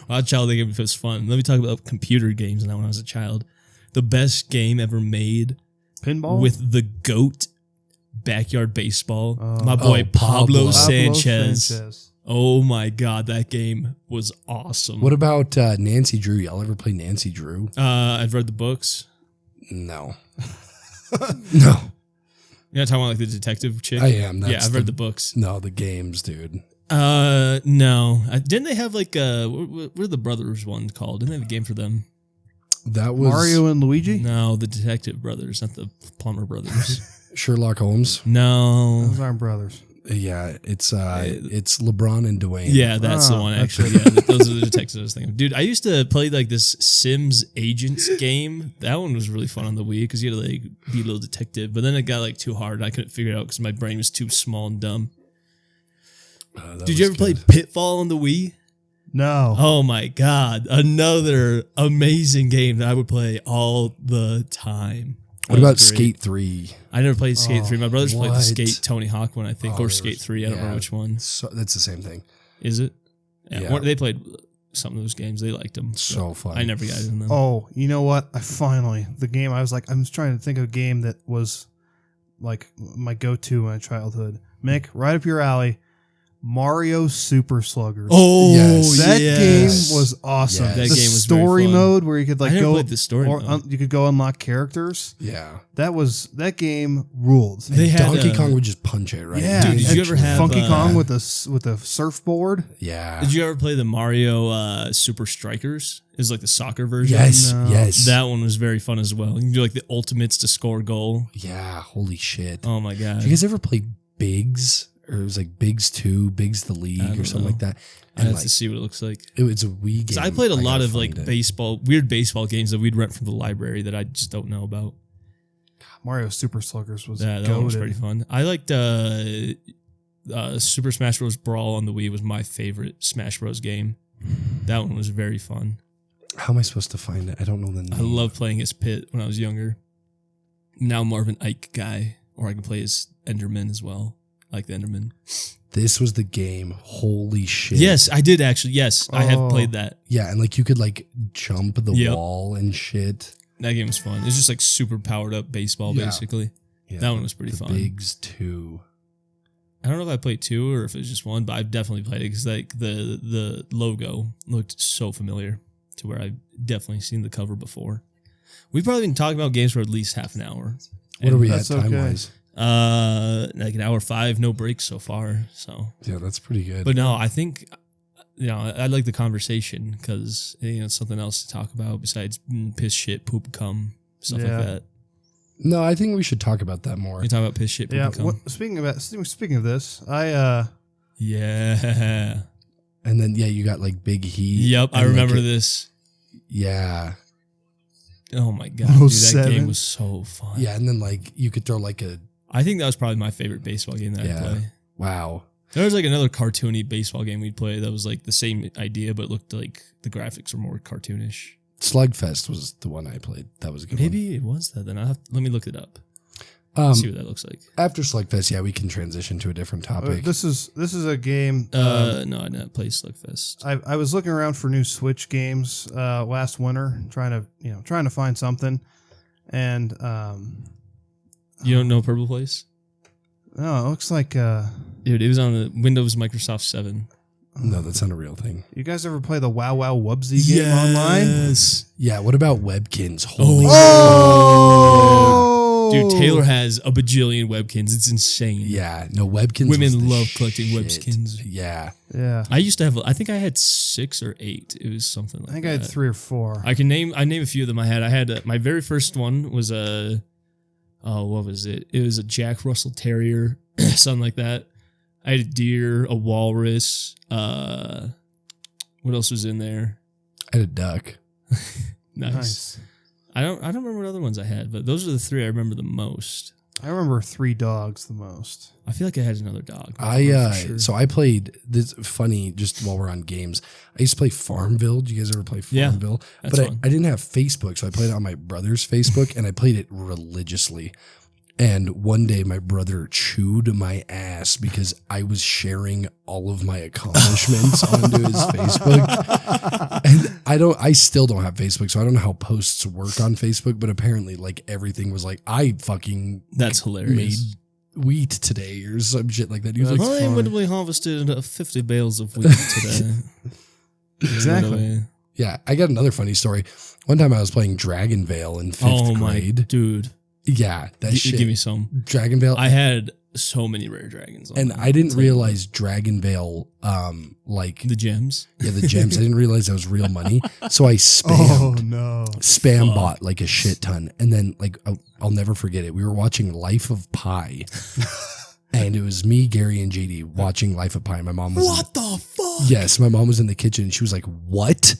[SPEAKER 2] when I was a child, they gave me was fun. Let me talk about computer games. Now, when I was a child, the best game ever made
[SPEAKER 3] pinball
[SPEAKER 2] with the GOAT, Backyard Baseball.
[SPEAKER 3] Oh.
[SPEAKER 2] My boy
[SPEAKER 1] Oh,
[SPEAKER 2] Pablo
[SPEAKER 1] Pablo
[SPEAKER 2] Sanchez. Oh my god, that game was awesome.
[SPEAKER 1] What about Nancy Drew? Y'all ever play Nancy Drew?
[SPEAKER 2] I've read the books.
[SPEAKER 1] No. No.
[SPEAKER 2] You're not talking about like the detective chick?
[SPEAKER 1] I am.
[SPEAKER 2] Yeah,
[SPEAKER 1] That's
[SPEAKER 2] I've read the books.
[SPEAKER 1] No, the games, dude.
[SPEAKER 2] No. Didn't they have like what are the brothers one called? Didn't they have a game for them?
[SPEAKER 1] That was
[SPEAKER 3] Mario and Luigi.
[SPEAKER 2] No, the detective brothers, not the Plumber brothers.
[SPEAKER 1] Sherlock Holmes.
[SPEAKER 2] No.
[SPEAKER 3] Those aren't brothers.
[SPEAKER 1] Yeah, it's LeBron and Dwayne.
[SPEAKER 2] Yeah, that's the
[SPEAKER 3] Oh,
[SPEAKER 2] one
[SPEAKER 3] that's
[SPEAKER 2] actually. Yeah, those are the detectives I was thinking of. Dude, I used to play like this Sims Agents game. That one was really fun on the Wii because you had to like be a little detective. But then it got like too hard. And I couldn't figure it out because my brain was too small and dumb.
[SPEAKER 1] That
[SPEAKER 2] Did you
[SPEAKER 1] was
[SPEAKER 2] ever play
[SPEAKER 1] good.
[SPEAKER 2] Pitfall on the Wii?
[SPEAKER 3] No.
[SPEAKER 2] Oh my god, another amazing game that I would play all the time.
[SPEAKER 1] What
[SPEAKER 2] That
[SPEAKER 1] about
[SPEAKER 2] was great.
[SPEAKER 1] Skate 3?
[SPEAKER 2] I never played Skate
[SPEAKER 3] Oh,
[SPEAKER 2] 3. My brothers played the
[SPEAKER 1] what?
[SPEAKER 2] Skate Tony Hawk one, I think,
[SPEAKER 1] Oh,
[SPEAKER 2] or
[SPEAKER 1] there
[SPEAKER 2] Skate
[SPEAKER 1] was-
[SPEAKER 2] 3. I don't
[SPEAKER 1] yeah.
[SPEAKER 2] know which one.
[SPEAKER 1] So that's the same thing.
[SPEAKER 2] Is it? Yeah.
[SPEAKER 1] Yeah.
[SPEAKER 2] They played some of those games. They liked them.
[SPEAKER 1] So fun.
[SPEAKER 2] I never got in them.
[SPEAKER 3] Oh, you know what? I finally the game. I was trying to think of a game that was like my go-to in my childhood. Mick, right up your alley. Mario Super Sluggers.
[SPEAKER 2] Oh,
[SPEAKER 1] Yes.
[SPEAKER 3] that
[SPEAKER 2] yes.
[SPEAKER 3] game was awesome.
[SPEAKER 1] Yes.
[SPEAKER 2] That
[SPEAKER 3] the
[SPEAKER 2] game was very
[SPEAKER 3] story
[SPEAKER 2] fun.
[SPEAKER 3] mode where you could like
[SPEAKER 2] I never
[SPEAKER 3] go
[SPEAKER 2] played the story mode.
[SPEAKER 3] you could go unlock characters.
[SPEAKER 1] Yeah.
[SPEAKER 3] That game ruled.
[SPEAKER 2] They had
[SPEAKER 1] Donkey Kong would just punch it, right?
[SPEAKER 3] Yeah,
[SPEAKER 2] Dude, did you
[SPEAKER 3] and
[SPEAKER 2] ever have,
[SPEAKER 3] Funky Kong with a surfboard?
[SPEAKER 1] Yeah.
[SPEAKER 2] Did you ever play the Mario Super Strikers? It was like the soccer version.
[SPEAKER 1] Yes.
[SPEAKER 3] No.
[SPEAKER 1] Yes.
[SPEAKER 2] That one was very fun as well. You can do like the ultimates to score a goal.
[SPEAKER 1] Yeah. Holy shit.
[SPEAKER 2] Oh my god.
[SPEAKER 1] Did you guys ever play Biggs? Or it was like Biggs 2, Biggs the League,
[SPEAKER 2] I don't
[SPEAKER 1] or something
[SPEAKER 2] know.
[SPEAKER 1] like that.
[SPEAKER 2] I
[SPEAKER 1] And
[SPEAKER 2] have
[SPEAKER 1] like,
[SPEAKER 2] to see what it looks like.
[SPEAKER 1] it's a Wii game.
[SPEAKER 2] I played a lot
[SPEAKER 1] gotta
[SPEAKER 2] of like
[SPEAKER 1] find it.
[SPEAKER 2] baseball, weird baseball games that we'd rent from the library that I just don't know about.
[SPEAKER 3] Mario Super Sluggers was
[SPEAKER 2] That one was
[SPEAKER 3] goated.
[SPEAKER 2] pretty fun. I liked Super Smash Bros. Brawl on the Wii was my favorite Smash Bros. Game. That one was very fun.
[SPEAKER 1] How am I supposed to find it? I don't know the name.
[SPEAKER 2] I love playing as Pit when I was younger. Now I'm more of an Ike guy, or I can play as Enderman as well. I like the Enderman.
[SPEAKER 1] This was the game. Holy shit.
[SPEAKER 2] Yes, I did actually. Yes, I have
[SPEAKER 3] Oh.
[SPEAKER 2] played that.
[SPEAKER 1] Yeah, and like you could like jump the
[SPEAKER 2] Yep.
[SPEAKER 1] wall and shit.
[SPEAKER 2] That game was fun. It's just like super powered up baseball,
[SPEAKER 1] Yeah.
[SPEAKER 2] basically.
[SPEAKER 1] Yeah,
[SPEAKER 2] That one was pretty
[SPEAKER 1] the
[SPEAKER 2] fun.
[SPEAKER 1] Biggs 2.
[SPEAKER 2] I don't know if I played 2 or if it was just 1, but I've definitely played it because like the logo looked so familiar to where I've definitely seen the cover before. We've probably been talking about games for at least half an hour.
[SPEAKER 1] What are we at
[SPEAKER 3] That's okay.
[SPEAKER 1] time wise?
[SPEAKER 2] Like an hour 5, no breaks so far. So,
[SPEAKER 1] Yeah, that's pretty good.
[SPEAKER 2] but no, I think I like the conversation because it's something else to talk about besides piss, shit, poop, cum, stuff
[SPEAKER 3] Yeah.
[SPEAKER 2] like that.
[SPEAKER 1] No, I think we should talk about that more.
[SPEAKER 2] You talk about piss, shit, poop,
[SPEAKER 3] Yeah.
[SPEAKER 2] and cum.
[SPEAKER 3] Speaking of this,
[SPEAKER 2] Yeah.
[SPEAKER 1] And then you got like Big Heat.
[SPEAKER 2] Yep, I
[SPEAKER 1] and,
[SPEAKER 2] remember
[SPEAKER 1] like,
[SPEAKER 2] this.
[SPEAKER 1] Yeah.
[SPEAKER 2] Oh my god, dude, that
[SPEAKER 3] 07?
[SPEAKER 2] game was so fun.
[SPEAKER 1] Yeah, and then like you could throw like a
[SPEAKER 2] I think that was probably my favorite baseball game that I play.
[SPEAKER 1] wow.
[SPEAKER 2] There was like another cartoony baseball game we'd play that was like the same idea, but looked like the graphics were more cartoonish.
[SPEAKER 1] Slugfest was the one I played. That was a good one.
[SPEAKER 2] Maybe it was that. Then let me look it up. See what that looks like.
[SPEAKER 1] After Slugfest, we can transition to a different topic.
[SPEAKER 3] this is a game.
[SPEAKER 2] No, I didn't play Slugfest.
[SPEAKER 3] I was looking around for new Switch games last winter, trying to find something, and
[SPEAKER 2] You don't know Purple Place?
[SPEAKER 3] no, it looks like
[SPEAKER 2] Dude, it was on the Windows Microsoft 7.
[SPEAKER 1] No, that's not a real thing.
[SPEAKER 3] you guys ever play the Wow Wow Wubsy game online?
[SPEAKER 2] Yes.
[SPEAKER 1] Yeah, what about Webkins? Holy
[SPEAKER 3] Oh,
[SPEAKER 2] Dude, Taylor has a bajillion Webkins. It's insane.
[SPEAKER 1] Yeah, no, Webkins.
[SPEAKER 2] Women
[SPEAKER 1] was the
[SPEAKER 2] love collecting
[SPEAKER 1] shit.
[SPEAKER 2] Webkins.
[SPEAKER 1] Yeah.
[SPEAKER 3] yeah.
[SPEAKER 2] I used to have, I think I had 6 or 8. It was something like that.
[SPEAKER 3] I think I had 3 or 4.
[SPEAKER 2] I name a few of them. I had my very first one was what was it? It was a Jack Russell Terrier, something like that. I had a deer, a walrus. What else was in there?
[SPEAKER 1] I had a duck.
[SPEAKER 2] Nice. I don't remember what other ones I had, but those are the 3 I remember the most.
[SPEAKER 3] I remember 3 dogs the most.
[SPEAKER 2] I feel like I had another dog. but I don't know for sure.
[SPEAKER 1] So I played this funny just while we're on games. I used to play Farmville. Did you guys ever play
[SPEAKER 2] Yeah,
[SPEAKER 1] Farmville?
[SPEAKER 2] that's
[SPEAKER 1] But
[SPEAKER 2] fun.
[SPEAKER 1] I didn't have Facebook, so I played it on my brother's Facebook and I played it religiously. And one day my brother chewed my ass because I was sharing all of my accomplishments onto his Facebook. And I still don't have Facebook, so I don't know how posts work on Facebook, but apparently like everything was like, I fucking
[SPEAKER 2] That's
[SPEAKER 1] made
[SPEAKER 2] hilarious.
[SPEAKER 1] wheat today or some shit like that. He was
[SPEAKER 3] That's
[SPEAKER 1] like,
[SPEAKER 2] I
[SPEAKER 3] funny.
[SPEAKER 2] literally harvested 50 bales of wheat today.
[SPEAKER 3] Exactly.
[SPEAKER 1] yeah, I got another funny story. One time I was playing Dragon Vale in 5th
[SPEAKER 2] Oh my
[SPEAKER 1] grade.
[SPEAKER 2] dude.
[SPEAKER 1] Yeah, that shit.
[SPEAKER 2] Give me some.
[SPEAKER 1] Dragon Vale.
[SPEAKER 2] I had so many rare dragons. On
[SPEAKER 1] and
[SPEAKER 2] there.
[SPEAKER 1] I didn't
[SPEAKER 2] It's like
[SPEAKER 1] realize Dragon Vale, like
[SPEAKER 2] the gems.
[SPEAKER 1] the gems. I didn't realize that was real money. So I
[SPEAKER 3] Oh no.
[SPEAKER 1] spam
[SPEAKER 2] fuck.
[SPEAKER 1] bought like a shit ton. And then like I'll never forget it. We were watching Life of Pi. And it was me, Gary, and JD watching Life of Pi. My mom was
[SPEAKER 2] What the fuck?
[SPEAKER 1] yes, my mom was in the kitchen and she was like, "What?"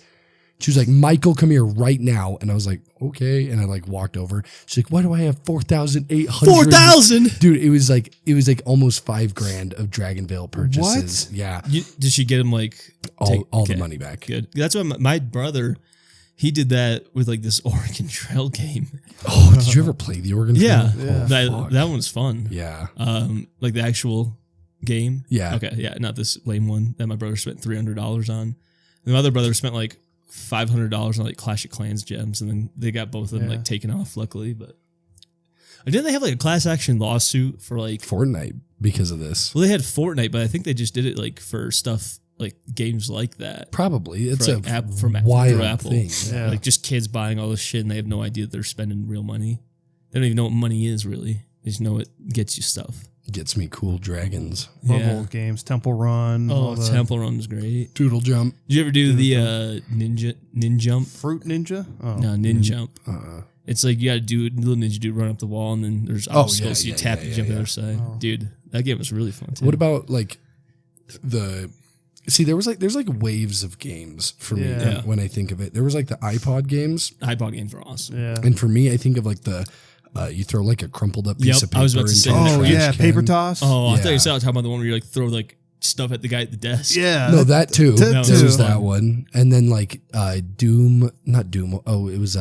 [SPEAKER 1] She was like, "Michael, come here right now." And I was like, "Okay." And I like walked over. She's like, "Why do I have 4,800?"
[SPEAKER 2] 4,000.
[SPEAKER 1] Dude, it was like almost $5,000 of Dragon Vale purchases. Yeah.
[SPEAKER 2] Did she get him like
[SPEAKER 1] All the
[SPEAKER 2] okay,
[SPEAKER 1] money back.
[SPEAKER 2] Good. That's why my brother, he did that with like this Oregon Trail game.
[SPEAKER 1] Oh, did you ever play the Oregon
[SPEAKER 2] Yeah,
[SPEAKER 1] Trail? Oh,
[SPEAKER 2] that
[SPEAKER 1] fuck.
[SPEAKER 2] that one was fun.
[SPEAKER 1] Yeah.
[SPEAKER 2] Like the actual game.
[SPEAKER 1] Yeah.
[SPEAKER 2] Okay, yeah, not this lame one that my brother spent $300 on. And my other brother spent like $500 on like Clash of Clans gems, and then they got both of them
[SPEAKER 3] Yeah.
[SPEAKER 2] like taken off. Luckily, but didn't they have like a class action lawsuit for like?
[SPEAKER 1] Fortnite because of this.
[SPEAKER 2] Well, they had Fortnite, but I think they just did it like for stuff like games like that.
[SPEAKER 1] Probably. It's
[SPEAKER 2] For,
[SPEAKER 1] a
[SPEAKER 2] like, through
[SPEAKER 1] wild
[SPEAKER 2] Apple.
[SPEAKER 1] thing.
[SPEAKER 3] Yeah.
[SPEAKER 2] Like just kids buying all this shit and they have no idea that they're spending real money. They don't even know what money is really. They just know it gets you stuff.
[SPEAKER 1] Gets me cool dragons.
[SPEAKER 3] Love
[SPEAKER 2] Yeah.
[SPEAKER 3] old games. Temple Run.
[SPEAKER 2] Oh,
[SPEAKER 3] all the
[SPEAKER 2] Temple Run was great.
[SPEAKER 1] Doodle jump.
[SPEAKER 2] Did you ever do the Ninjump?
[SPEAKER 3] Fruit Ninja. Oh.
[SPEAKER 2] No, Ninjump. It's like you got to do little ninja dude run up the wall and then there's obstacles. So you tap to jump to the other side.
[SPEAKER 3] Oh.
[SPEAKER 2] Dude, that game was really fun too.
[SPEAKER 1] What about like there's like waves of games for me
[SPEAKER 3] Yeah.
[SPEAKER 1] when I think of it. There was like the iPod games.
[SPEAKER 2] iPod games were awesome.
[SPEAKER 3] Yeah.
[SPEAKER 1] And for me, I think of like the you throw like a crumpled up piece
[SPEAKER 2] Yep,
[SPEAKER 1] of paper
[SPEAKER 2] I was about to
[SPEAKER 1] into
[SPEAKER 2] say
[SPEAKER 1] the
[SPEAKER 2] that.
[SPEAKER 3] Oh
[SPEAKER 1] trash
[SPEAKER 3] yeah,
[SPEAKER 1] can.
[SPEAKER 3] paper toss.
[SPEAKER 2] Oh, I thought
[SPEAKER 1] Yeah.
[SPEAKER 2] you said talking about the one where you like throw like stuff at the guy at the desk.
[SPEAKER 3] Yeah.
[SPEAKER 1] No, that too.
[SPEAKER 3] That
[SPEAKER 1] There
[SPEAKER 3] too.
[SPEAKER 1] was that one, and then like not Doom. Oh, it was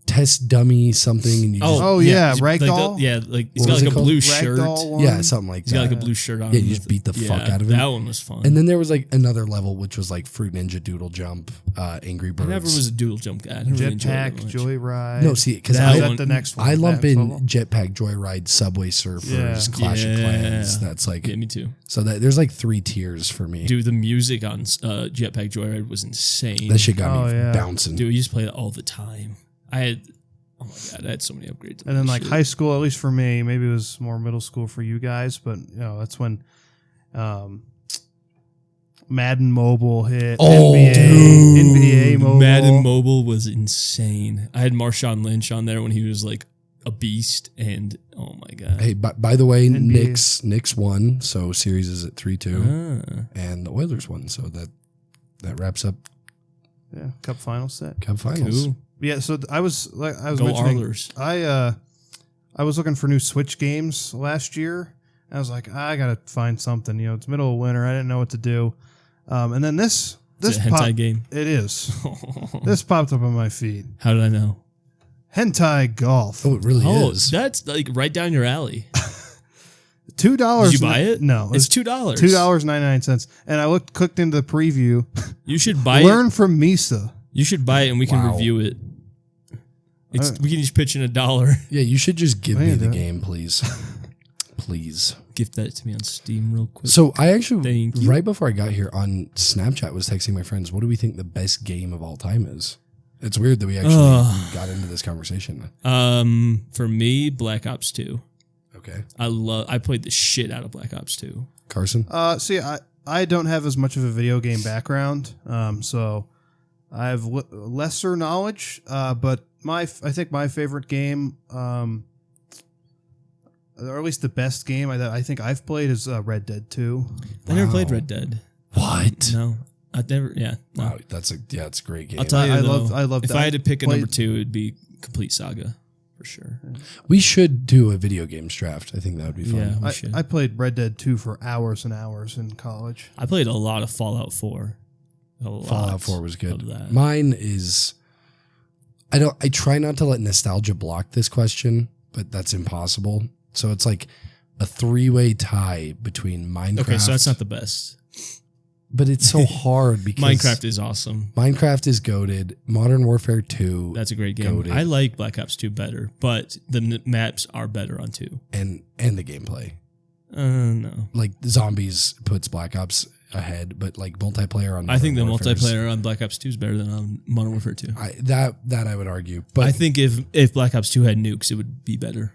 [SPEAKER 1] Test Dummy something. And you
[SPEAKER 3] Oh, yeah,
[SPEAKER 2] just,
[SPEAKER 3] Ragdoll?
[SPEAKER 2] like he's
[SPEAKER 1] What
[SPEAKER 2] got
[SPEAKER 1] was
[SPEAKER 2] like
[SPEAKER 1] it
[SPEAKER 2] a
[SPEAKER 1] called?
[SPEAKER 2] blue shirt.
[SPEAKER 3] Ragdoll one.
[SPEAKER 1] yeah, something like
[SPEAKER 2] He's got
[SPEAKER 1] that.
[SPEAKER 2] like a blue shirt on.
[SPEAKER 1] Yeah, you just beat the fuck out of him.
[SPEAKER 2] That one was fun.
[SPEAKER 1] And then there was like another level which was like Fruit Ninja Doodle Jump, Angry
[SPEAKER 2] I
[SPEAKER 1] Birds.
[SPEAKER 2] never was a doodle jump guy. I didn't really enjoy it
[SPEAKER 3] Jetpack,
[SPEAKER 2] that much.
[SPEAKER 3] Joyride.
[SPEAKER 1] No, see, because
[SPEAKER 2] That
[SPEAKER 3] Is
[SPEAKER 2] one-
[SPEAKER 3] that the next one?
[SPEAKER 1] I lump
[SPEAKER 3] That
[SPEAKER 1] in
[SPEAKER 3] solo?
[SPEAKER 1] Jetpack, Joyride, Subway Surfers,
[SPEAKER 3] Yeah.
[SPEAKER 1] Clash of
[SPEAKER 2] Yeah.
[SPEAKER 1] Clans. That's like
[SPEAKER 2] Yeah, me too.
[SPEAKER 1] so that there's like 3 tiers for me.
[SPEAKER 2] Dude, the music on Jetpack Joyride was insane.
[SPEAKER 1] That shit got me
[SPEAKER 3] Oh, yeah.
[SPEAKER 1] bouncing.
[SPEAKER 2] Dude, we used to play that all the time. Oh my god, I had so many upgrades.
[SPEAKER 3] And then like
[SPEAKER 2] Shit.
[SPEAKER 3] high school, at least for me, maybe it was more middle school for you guys, but that's when Madden Mobile hit.
[SPEAKER 1] Oh,
[SPEAKER 3] NBA Mobile.
[SPEAKER 2] Madden Mobile was insane. I had Marshawn Lynch on there when he was like a beast, and oh my god.
[SPEAKER 1] Hey, by the way,
[SPEAKER 3] NBA.
[SPEAKER 1] Knicks won, so series is at 3-2,
[SPEAKER 2] Ah.
[SPEAKER 1] and the Oilers won, so that wraps up
[SPEAKER 3] Yeah, Cup final set.
[SPEAKER 1] Cup Finals.
[SPEAKER 2] Cool.
[SPEAKER 3] Yeah, so I was
[SPEAKER 2] Go
[SPEAKER 3] mentioning,
[SPEAKER 2] Oilers.
[SPEAKER 3] I was looking for new Switch games last year. I was like, I gotta find something. You know, it's middle of winter. I didn't know what to do. And then this
[SPEAKER 2] Is it a hentai game?
[SPEAKER 3] It is. This popped up on my feed.
[SPEAKER 2] How did I know?
[SPEAKER 3] Hentai Golf.
[SPEAKER 1] Oh, it really
[SPEAKER 2] Oh,
[SPEAKER 1] is.
[SPEAKER 2] that's like right down your alley.
[SPEAKER 3] $2.
[SPEAKER 2] Did you buy it?
[SPEAKER 3] No,
[SPEAKER 2] It's $2.
[SPEAKER 3] $2.99. And I clicked into the preview.
[SPEAKER 2] You should buy
[SPEAKER 3] Learn
[SPEAKER 2] it.
[SPEAKER 3] from Misa.
[SPEAKER 2] You should buy it, and we can
[SPEAKER 1] Wow.
[SPEAKER 2] review it. We can each pitch in $1.
[SPEAKER 1] Yeah, you should just give
[SPEAKER 3] I
[SPEAKER 1] me
[SPEAKER 3] can
[SPEAKER 1] the
[SPEAKER 3] do it.
[SPEAKER 1] game, please. Please.
[SPEAKER 2] Gift that to me on Steam real quick.
[SPEAKER 1] So I actually,
[SPEAKER 2] Thank you.
[SPEAKER 1] right before I got here on Snapchat, was texting my friends, what do we think the best game of all time is? It's weird that we actually got into this conversation.
[SPEAKER 2] For me, Black Ops 2.
[SPEAKER 1] Okay.
[SPEAKER 2] I played the shit out of Black Ops 2.
[SPEAKER 1] Carson?
[SPEAKER 3] See, I don't have as much of a video game background, so I have lesser knowledge. But I think my favorite game, or at least the best game that I think I've played is Red Dead 2.
[SPEAKER 2] I never
[SPEAKER 1] Wow.
[SPEAKER 2] played Red Dead.
[SPEAKER 1] What?
[SPEAKER 2] No, I've never. Yeah, no.
[SPEAKER 1] Wow, it's a great game.
[SPEAKER 2] I'll tell you.
[SPEAKER 3] I
[SPEAKER 2] though,
[SPEAKER 3] love
[SPEAKER 2] if
[SPEAKER 3] that.
[SPEAKER 2] I had to pick a
[SPEAKER 3] Played-
[SPEAKER 2] number 2, it'd be Complete Saga for sure.
[SPEAKER 1] We should do a video games draft. I think that would be fun.
[SPEAKER 2] Yeah, we should.
[SPEAKER 3] I played Red Dead 2 for hours and hours in college.
[SPEAKER 2] I played a lot of Fallout 4.
[SPEAKER 1] Fallout 4 was good.
[SPEAKER 2] of that.
[SPEAKER 1] Mine is I try not to let nostalgia block this question, but that's impossible. So it's like a 3-way tie between Minecraft.
[SPEAKER 2] Okay, so that's not the best.
[SPEAKER 1] But it's so hard because
[SPEAKER 2] Minecraft is awesome.
[SPEAKER 1] Minecraft is goated. Modern Warfare 2
[SPEAKER 2] That's a great game.
[SPEAKER 1] Goated.
[SPEAKER 2] I like Black Ops 2 better, but the maps are better on 2.
[SPEAKER 1] and the gameplay.
[SPEAKER 2] No.
[SPEAKER 1] Like Zombies puts Black Ops ahead, but like multiplayer on
[SPEAKER 2] I think the
[SPEAKER 1] Modern Warfare's-
[SPEAKER 2] multiplayer on Black Ops 2 is better than on Modern Warfare 2.
[SPEAKER 1] that I would argue. But
[SPEAKER 2] I think if Black Ops 2 had nukes, it would be better.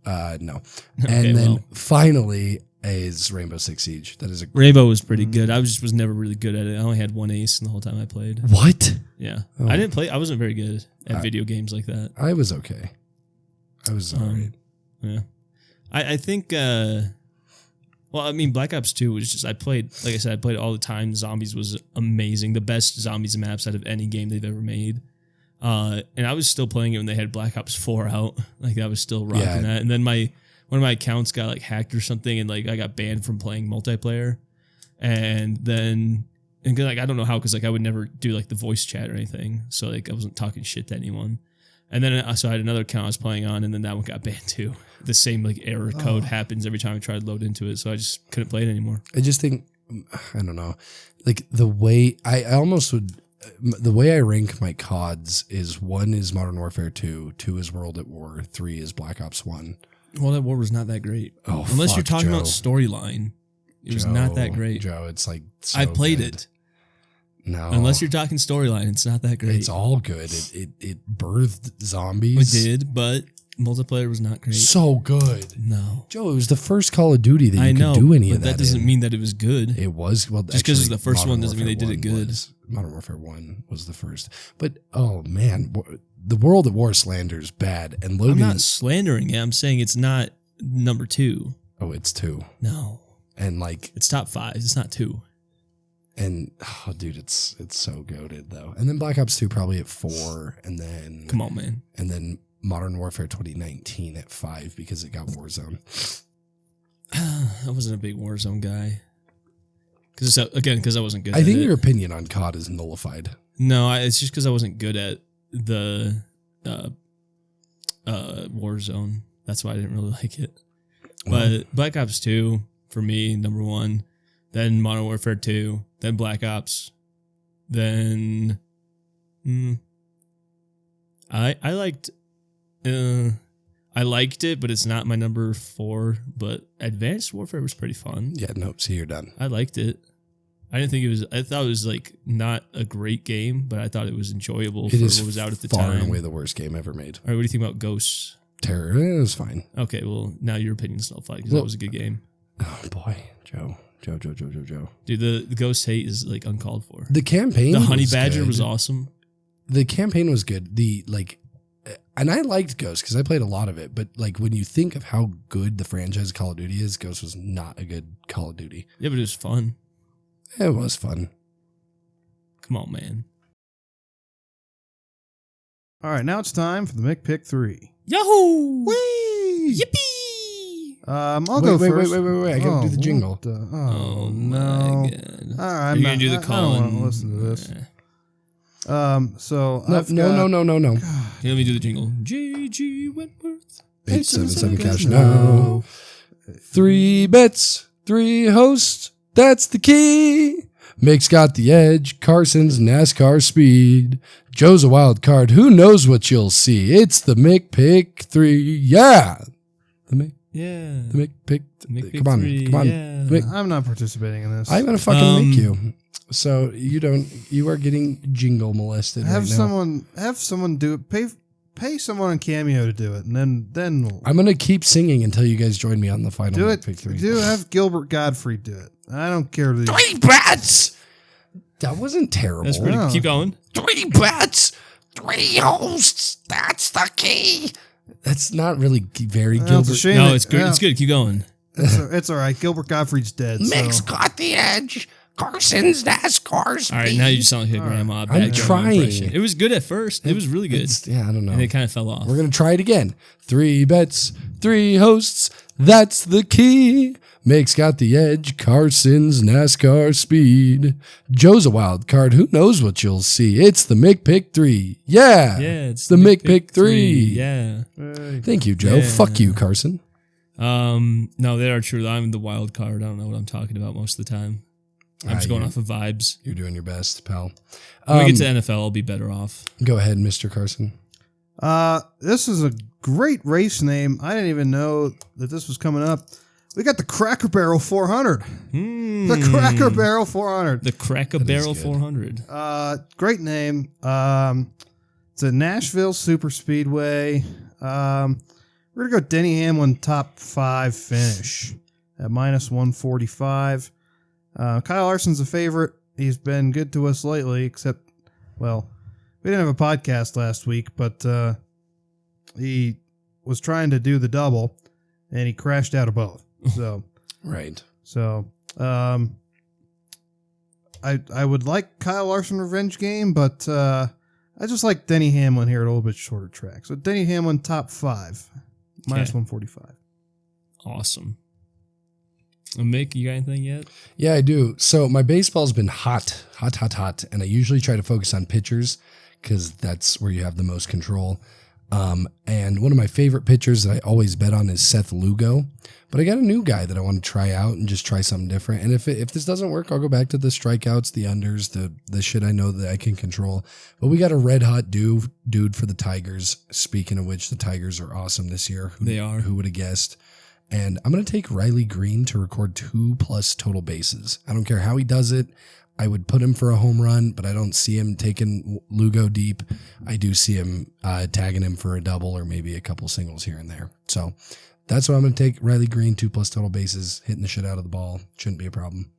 [SPEAKER 1] no.
[SPEAKER 2] Okay,
[SPEAKER 1] And then
[SPEAKER 2] well.
[SPEAKER 1] finally is Rainbow Six Siege. That is a
[SPEAKER 2] Rainbow was pretty good. I was never really good at it. I only had one ace in the whole time I played.
[SPEAKER 1] what?
[SPEAKER 2] Yeah.
[SPEAKER 1] Oh.
[SPEAKER 2] I didn't play. I wasn't very good at video games like that.
[SPEAKER 1] I was okay. I was alright.
[SPEAKER 2] Yeah. I think, well, I mean, Black Ops 2 was just, I played all the time. Zombies was amazing. The best zombies maps out of any game they've ever made. And I was still playing it when they had Black Ops 4 out. Like, I was still rocking
[SPEAKER 1] Yeah.
[SPEAKER 2] that. And then one of my accounts got like hacked or something, and like I got banned from playing multiplayer. And then, and like, I don't know how, because like I would never do like the voice chat or anything. So like I wasn't talking shit to anyone. And then so I had another account I was playing on, and then that one got banned too. The same like error code happens every time I try to load into it, so I just couldn't play it anymore.
[SPEAKER 1] I just think I don't know. Like the way I almost would the way I rank my CODs is 1 is Modern Warfare 2, 2 is World at War, 3 is Black Ops 1.
[SPEAKER 2] Well, that war was not that great.
[SPEAKER 1] Oh,
[SPEAKER 2] Unless you're
[SPEAKER 1] fuck,
[SPEAKER 2] talking
[SPEAKER 1] Joe.
[SPEAKER 2] about storyline, it was not that great.
[SPEAKER 1] Joe, it's like so
[SPEAKER 2] I played
[SPEAKER 1] good.
[SPEAKER 2] it.
[SPEAKER 1] No.
[SPEAKER 2] Unless you're talking storyline, it's not that great.
[SPEAKER 1] It's all good. It birthed
[SPEAKER 2] We
[SPEAKER 1] zombies.
[SPEAKER 2] did, but multiplayer was not great.
[SPEAKER 1] So good.
[SPEAKER 2] No,
[SPEAKER 1] Joe, it was the first Call of Duty that you
[SPEAKER 2] I know,
[SPEAKER 1] could do any
[SPEAKER 2] but
[SPEAKER 1] of that.
[SPEAKER 2] that doesn't
[SPEAKER 1] in.
[SPEAKER 2] mean that it was good.
[SPEAKER 1] It was well
[SPEAKER 2] Just 'cause it's
[SPEAKER 1] actually,
[SPEAKER 2] the first
[SPEAKER 1] Modern
[SPEAKER 2] one doesn't mean
[SPEAKER 1] Warfare
[SPEAKER 2] they did it
[SPEAKER 1] 1
[SPEAKER 2] good.
[SPEAKER 1] Modern Warfare 1 was the first. But oh man, the World at War slander is bad. And
[SPEAKER 2] I'm
[SPEAKER 1] Logan
[SPEAKER 2] not slandering it. I'm saying it's not number 2.
[SPEAKER 1] oh, it's 2.
[SPEAKER 2] No,
[SPEAKER 1] And like
[SPEAKER 2] it's top 5. It's not 2.
[SPEAKER 1] and oh dude, it's so goated though. And then Black Ops 2 probably at 4, and then
[SPEAKER 2] Come on, man.
[SPEAKER 1] and then Modern Warfare 2019 at 5 because it got Warzone.
[SPEAKER 2] I wasn't a big Warzone guy. Because I wasn't good.
[SPEAKER 1] I
[SPEAKER 2] at
[SPEAKER 1] think
[SPEAKER 2] it.
[SPEAKER 1] your opinion on COD is nullified.
[SPEAKER 2] No, it's just because I wasn't good at the Warzone. That's why I didn't really like it. But Black Ops 2 for me, number 1. Then Modern Warfare 2. Then Black Ops. Then I liked it, but it's not my number 4. But Advanced Warfare was pretty fun.
[SPEAKER 1] Yeah, nope. See, you're done.
[SPEAKER 2] I liked it. I thought it was like not a great game, but I thought it was enjoyable for
[SPEAKER 1] It is
[SPEAKER 2] what was out at the
[SPEAKER 1] far
[SPEAKER 2] time.
[SPEAKER 1] and away the worst game ever made.
[SPEAKER 2] All right, what do you think about Ghosts?
[SPEAKER 1] Terror, it was fine.
[SPEAKER 2] Okay, well, now your opinion's nullified because
[SPEAKER 1] Well-
[SPEAKER 2] that was a good game.
[SPEAKER 1] Oh boy, Joe. Joe.
[SPEAKER 2] Dude, the ghost hate is like uncalled for.
[SPEAKER 1] The campaign,
[SPEAKER 2] The honey
[SPEAKER 1] was
[SPEAKER 2] badger
[SPEAKER 1] good.
[SPEAKER 2] was awesome.
[SPEAKER 1] The campaign was good. And I liked Ghost because I played a lot of it. But like when you think of how good the franchise Call of Duty is, Ghost was not a good Call of Duty.
[SPEAKER 2] Yeah, but it was fun.
[SPEAKER 1] It was fun.
[SPEAKER 2] Come on, man.
[SPEAKER 3] All right, now it's time for the McPick 3.
[SPEAKER 2] Yahoo!
[SPEAKER 3] Whee!
[SPEAKER 2] Yippee!
[SPEAKER 3] I'll go first.
[SPEAKER 1] Wait. I gotta do the jingle.
[SPEAKER 3] what the-
[SPEAKER 2] Oh,
[SPEAKER 3] no.
[SPEAKER 2] my God.
[SPEAKER 3] All right,
[SPEAKER 2] You're going to do the
[SPEAKER 3] I
[SPEAKER 2] call.
[SPEAKER 3] don't want to listen to this. So
[SPEAKER 1] No,
[SPEAKER 3] I've got,
[SPEAKER 1] no.
[SPEAKER 2] Here, let me do the jingle. J.G. Wentworth.
[SPEAKER 1] 877 cash now. 3 bets, 3 hosts. That's the key. Mick's got the edge. Carson's NASCAR speed. Joe's a wild card. Who knows what you'll see? It's the Mick Pick 3. Yeah. The Mick Pick. Come on.
[SPEAKER 2] Yeah.
[SPEAKER 1] Mick.
[SPEAKER 3] I'm not participating in this.
[SPEAKER 1] I'm gonna fucking make you. So you are getting jingle molested
[SPEAKER 3] have
[SPEAKER 1] right now.
[SPEAKER 3] someone do it. Pay someone on Cameo to do it, and then we'll
[SPEAKER 1] I'm gonna keep singing until you guys join me on the final
[SPEAKER 3] do
[SPEAKER 1] Mick
[SPEAKER 3] it.
[SPEAKER 1] Pick 3.
[SPEAKER 3] Have Gilbert Godfrey do it. I don't care.
[SPEAKER 1] 3 bets. That wasn't terrible.
[SPEAKER 2] That's pretty.
[SPEAKER 3] Wow.
[SPEAKER 2] Keep going.
[SPEAKER 1] 3 bets, 3 hosts. That's the key. That's not really very
[SPEAKER 3] Well,
[SPEAKER 1] Gilbert.
[SPEAKER 3] it's a shame.
[SPEAKER 2] No,
[SPEAKER 3] that-
[SPEAKER 2] it's good.
[SPEAKER 3] well,
[SPEAKER 2] It's good. Keep going.
[SPEAKER 3] It's all right. Gilbert Godfrey's dead.
[SPEAKER 1] Mick's
[SPEAKER 3] So.
[SPEAKER 1] got the edge. Carson's NASCAR's.
[SPEAKER 2] All right, now you sound like a grandma.
[SPEAKER 1] I'm
[SPEAKER 2] bad grandma
[SPEAKER 1] trying.
[SPEAKER 2] impression. It was good at first. It was really good.
[SPEAKER 1] Yeah, I don't know.
[SPEAKER 2] And it kind of fell off.
[SPEAKER 1] We're gonna try it again. 3 bets, 3 hosts. That's the key. Mick's got the edge. Carson's NASCAR speed. Joe's a wild card. Who knows what you'll see? It's the Mick Pick 3. Yeah.
[SPEAKER 2] Yeah, it's
[SPEAKER 1] the Mick Pick 3.
[SPEAKER 2] Yeah.
[SPEAKER 1] Thank you, Joe.
[SPEAKER 2] Yeah.
[SPEAKER 1] Fuck you, Carson.
[SPEAKER 2] No, they are true. I'm the wild card. I don't know what I'm talking about most of the time. I'm just going off of vibes.
[SPEAKER 1] You're doing your best, pal.
[SPEAKER 2] When we get to NFL, I'll be better off.
[SPEAKER 1] Go ahead, Mr. Carson.
[SPEAKER 3] This is a great race name. I didn't even know that this was coming up. We got the Cracker Barrel 400. The Cracker Barrel 400.
[SPEAKER 2] The Cracker Barrel
[SPEAKER 1] good.
[SPEAKER 2] 400.
[SPEAKER 3] Great name. It's a Nashville Super Speedway. We're gonna go Denny Hamlin top 5 finish at -145. Kyle Larson's a favorite. He's been good to us lately, except, well, we didn't have a podcast last week, but he was trying to do the double and he crashed out of both.
[SPEAKER 1] Right.
[SPEAKER 3] So I would like Kyle Larson revenge game, but I just like Denny Hamlin here at a little bit shorter track. So Denny Hamlin top 5, -145.
[SPEAKER 2] Awesome. Mick, you got anything yet?
[SPEAKER 1] Yeah, I do. So my baseball's been hot. And I usually try to focus on pitchers because that's where you have the most control. And one of my favorite pitchers that I always bet on is Seth Lugo. But I got a new guy that I want to try out and just try something different. And if this doesn't work, I'll go back to the strikeouts, the unders, the shit I know that I can control. But we got a red hot dude for the Tigers. Speaking of which, the Tigers are awesome this year.
[SPEAKER 2] They are.
[SPEAKER 1] Who would have guessed? And I'm going to take Riley Green to record 2+ total bases. I don't care how he does it. I would put him for a home run, but I don't see him taking Lugo deep. I do see him tagging him for a double or maybe a couple singles here and there. So that's why I'm going to take Riley Green, 2+ total bases, hitting the shit out of the ball. Shouldn't be a problem.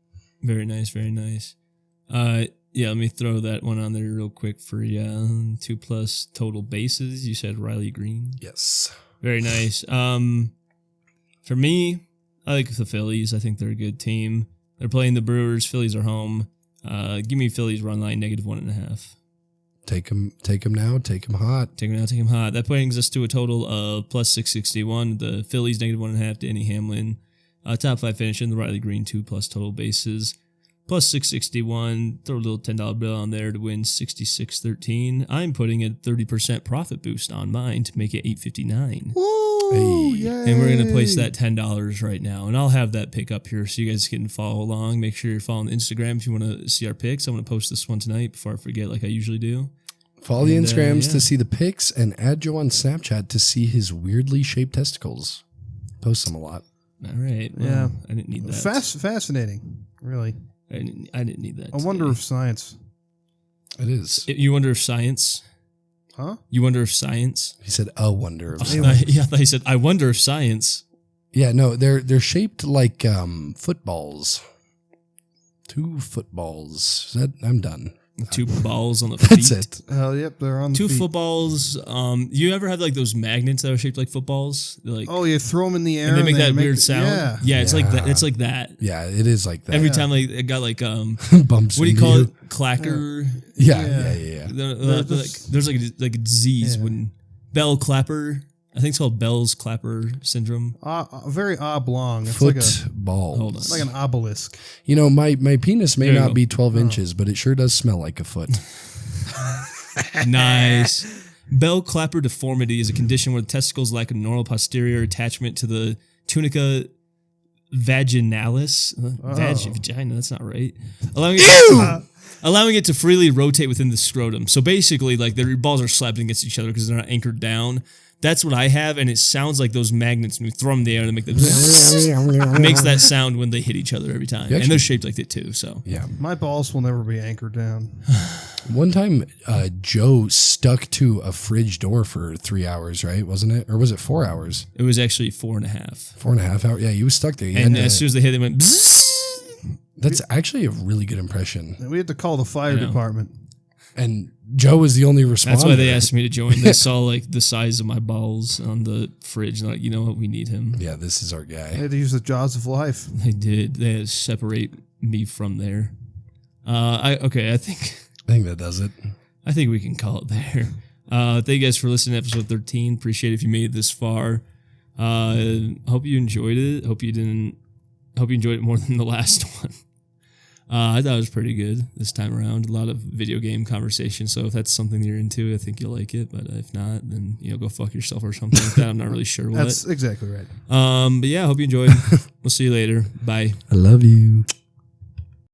[SPEAKER 2] Very nice, very nice. Yeah, let me throw that one on there real quick for you. 2+ total bases. You said Riley Green.
[SPEAKER 1] Yes.
[SPEAKER 2] Very nice. For me, I like the Phillies. I think they're a good team. They're playing the Brewers. Phillies are home. Give me Phillies run line -1.5.
[SPEAKER 1] Take him now. Take him hot.
[SPEAKER 2] Take him now, take him hot. That brings us to a total of +661. The Phillies -1.5. Denny Hamlin. Top 5 finish in the Riley Green 2+ total bases. +661. Throw a little $10 bill on there to win 66.13. I'm putting a 30% profit boost on mine to make it 859.
[SPEAKER 3] Woo!
[SPEAKER 1] Hey.
[SPEAKER 3] Yay.
[SPEAKER 2] And we're going to place that $10 right now. And I'll have that pick up here so you guys can follow along. Make sure you're following Instagram if you want to see our picks. I'm going to post this one tonight before I forget like I usually do.
[SPEAKER 1] Follow the
[SPEAKER 2] And,
[SPEAKER 1] Instagrams
[SPEAKER 2] yeah.
[SPEAKER 1] to see the pics and add Joe on Snapchat to see his weirdly shaped testicles. Post them a lot.
[SPEAKER 2] All right. Well,
[SPEAKER 3] Yeah.
[SPEAKER 2] I didn't need that.
[SPEAKER 3] Fascinating, really.
[SPEAKER 2] I didn't need that.
[SPEAKER 3] A wonder
[SPEAKER 2] today.
[SPEAKER 3] of science.
[SPEAKER 1] It is.
[SPEAKER 2] You wonder if science.
[SPEAKER 3] Huh?
[SPEAKER 2] You wonder if science.
[SPEAKER 1] He said a wonder of
[SPEAKER 2] I thought he said, I wonder if science.
[SPEAKER 1] Yeah, no, they're shaped like footballs. 2 footballs. I'm done.
[SPEAKER 2] 2 balls on the feet.
[SPEAKER 1] That's it.
[SPEAKER 3] Yep, they're on the
[SPEAKER 2] 2
[SPEAKER 3] feet.
[SPEAKER 2] footballs. You ever have like those magnets that are shaped like footballs? They're like,
[SPEAKER 3] Oh, you throw them in the air
[SPEAKER 2] and they make that weird sound.
[SPEAKER 3] Yeah.
[SPEAKER 2] It's like that. It's like that.
[SPEAKER 1] Yeah, it is like that.
[SPEAKER 2] Every time like it got like
[SPEAKER 1] Bumps.
[SPEAKER 2] what do you
[SPEAKER 1] into
[SPEAKER 2] call it? Clacker.
[SPEAKER 1] Yeah.
[SPEAKER 2] There's like a disease when Bell Clapper. I think it's called Bell's Clapper syndrome.
[SPEAKER 3] Very oblong. It's like
[SPEAKER 1] Football.
[SPEAKER 2] Hold on.
[SPEAKER 3] it's like an obelisk.
[SPEAKER 1] You know, my penis may
[SPEAKER 2] There you
[SPEAKER 1] not
[SPEAKER 2] go.
[SPEAKER 1] be 12 inches, but it sure does smell like a foot.
[SPEAKER 2] Nice. Bell Clapper deformity is a condition where the testicles lack a normal posterior attachment to the tunica vaginalis. Vagina, that's not right. Allowing it to freely rotate within the scrotum. So basically, like their balls are slapped against each other because they're not anchored down. That's what I have, and it sounds like those magnets when you throw them in the air. They make it makes that sound when they hit each other every time, and they're shaped like that too. So
[SPEAKER 1] Yeah.
[SPEAKER 3] My balls will never be anchored down.
[SPEAKER 1] One time, Joe stuck to a fridge door for 3 hours, right? Wasn't it? Or was it 4 hours?
[SPEAKER 2] it was actually 4.5.
[SPEAKER 1] 4.5 hours? Yeah, he was stuck there. He
[SPEAKER 2] And
[SPEAKER 1] had
[SPEAKER 2] as
[SPEAKER 1] to-
[SPEAKER 2] soon as they hit, they went.
[SPEAKER 1] that's actually a really good impression.
[SPEAKER 3] We had to call the fire
[SPEAKER 2] I know.
[SPEAKER 3] department.
[SPEAKER 1] And Joe was the only responder.
[SPEAKER 2] That's why they asked me to join. They saw like the size of my balls on the fridge. And like, you know what? We need him.
[SPEAKER 1] Yeah, this is our
[SPEAKER 3] They
[SPEAKER 1] guy.
[SPEAKER 3] had to use the jaws of life.
[SPEAKER 2] They did. They had to separate me from there. I
[SPEAKER 1] think that does it.
[SPEAKER 2] I think we can call it there. Thank you guys for listening to episode 13. Appreciate it if you made it this far. Hope you enjoyed it. Hope you enjoyed it more than the last one. I thought it was pretty good this time around. A lot of video game conversation. So if that's something you're into, I think you'll like it. But if not, then go fuck yourself or something like that. I'm not really sure what.
[SPEAKER 3] That's exactly right.
[SPEAKER 2] But yeah, I hope you enjoyed. We'll see you later. Bye.
[SPEAKER 1] I love you.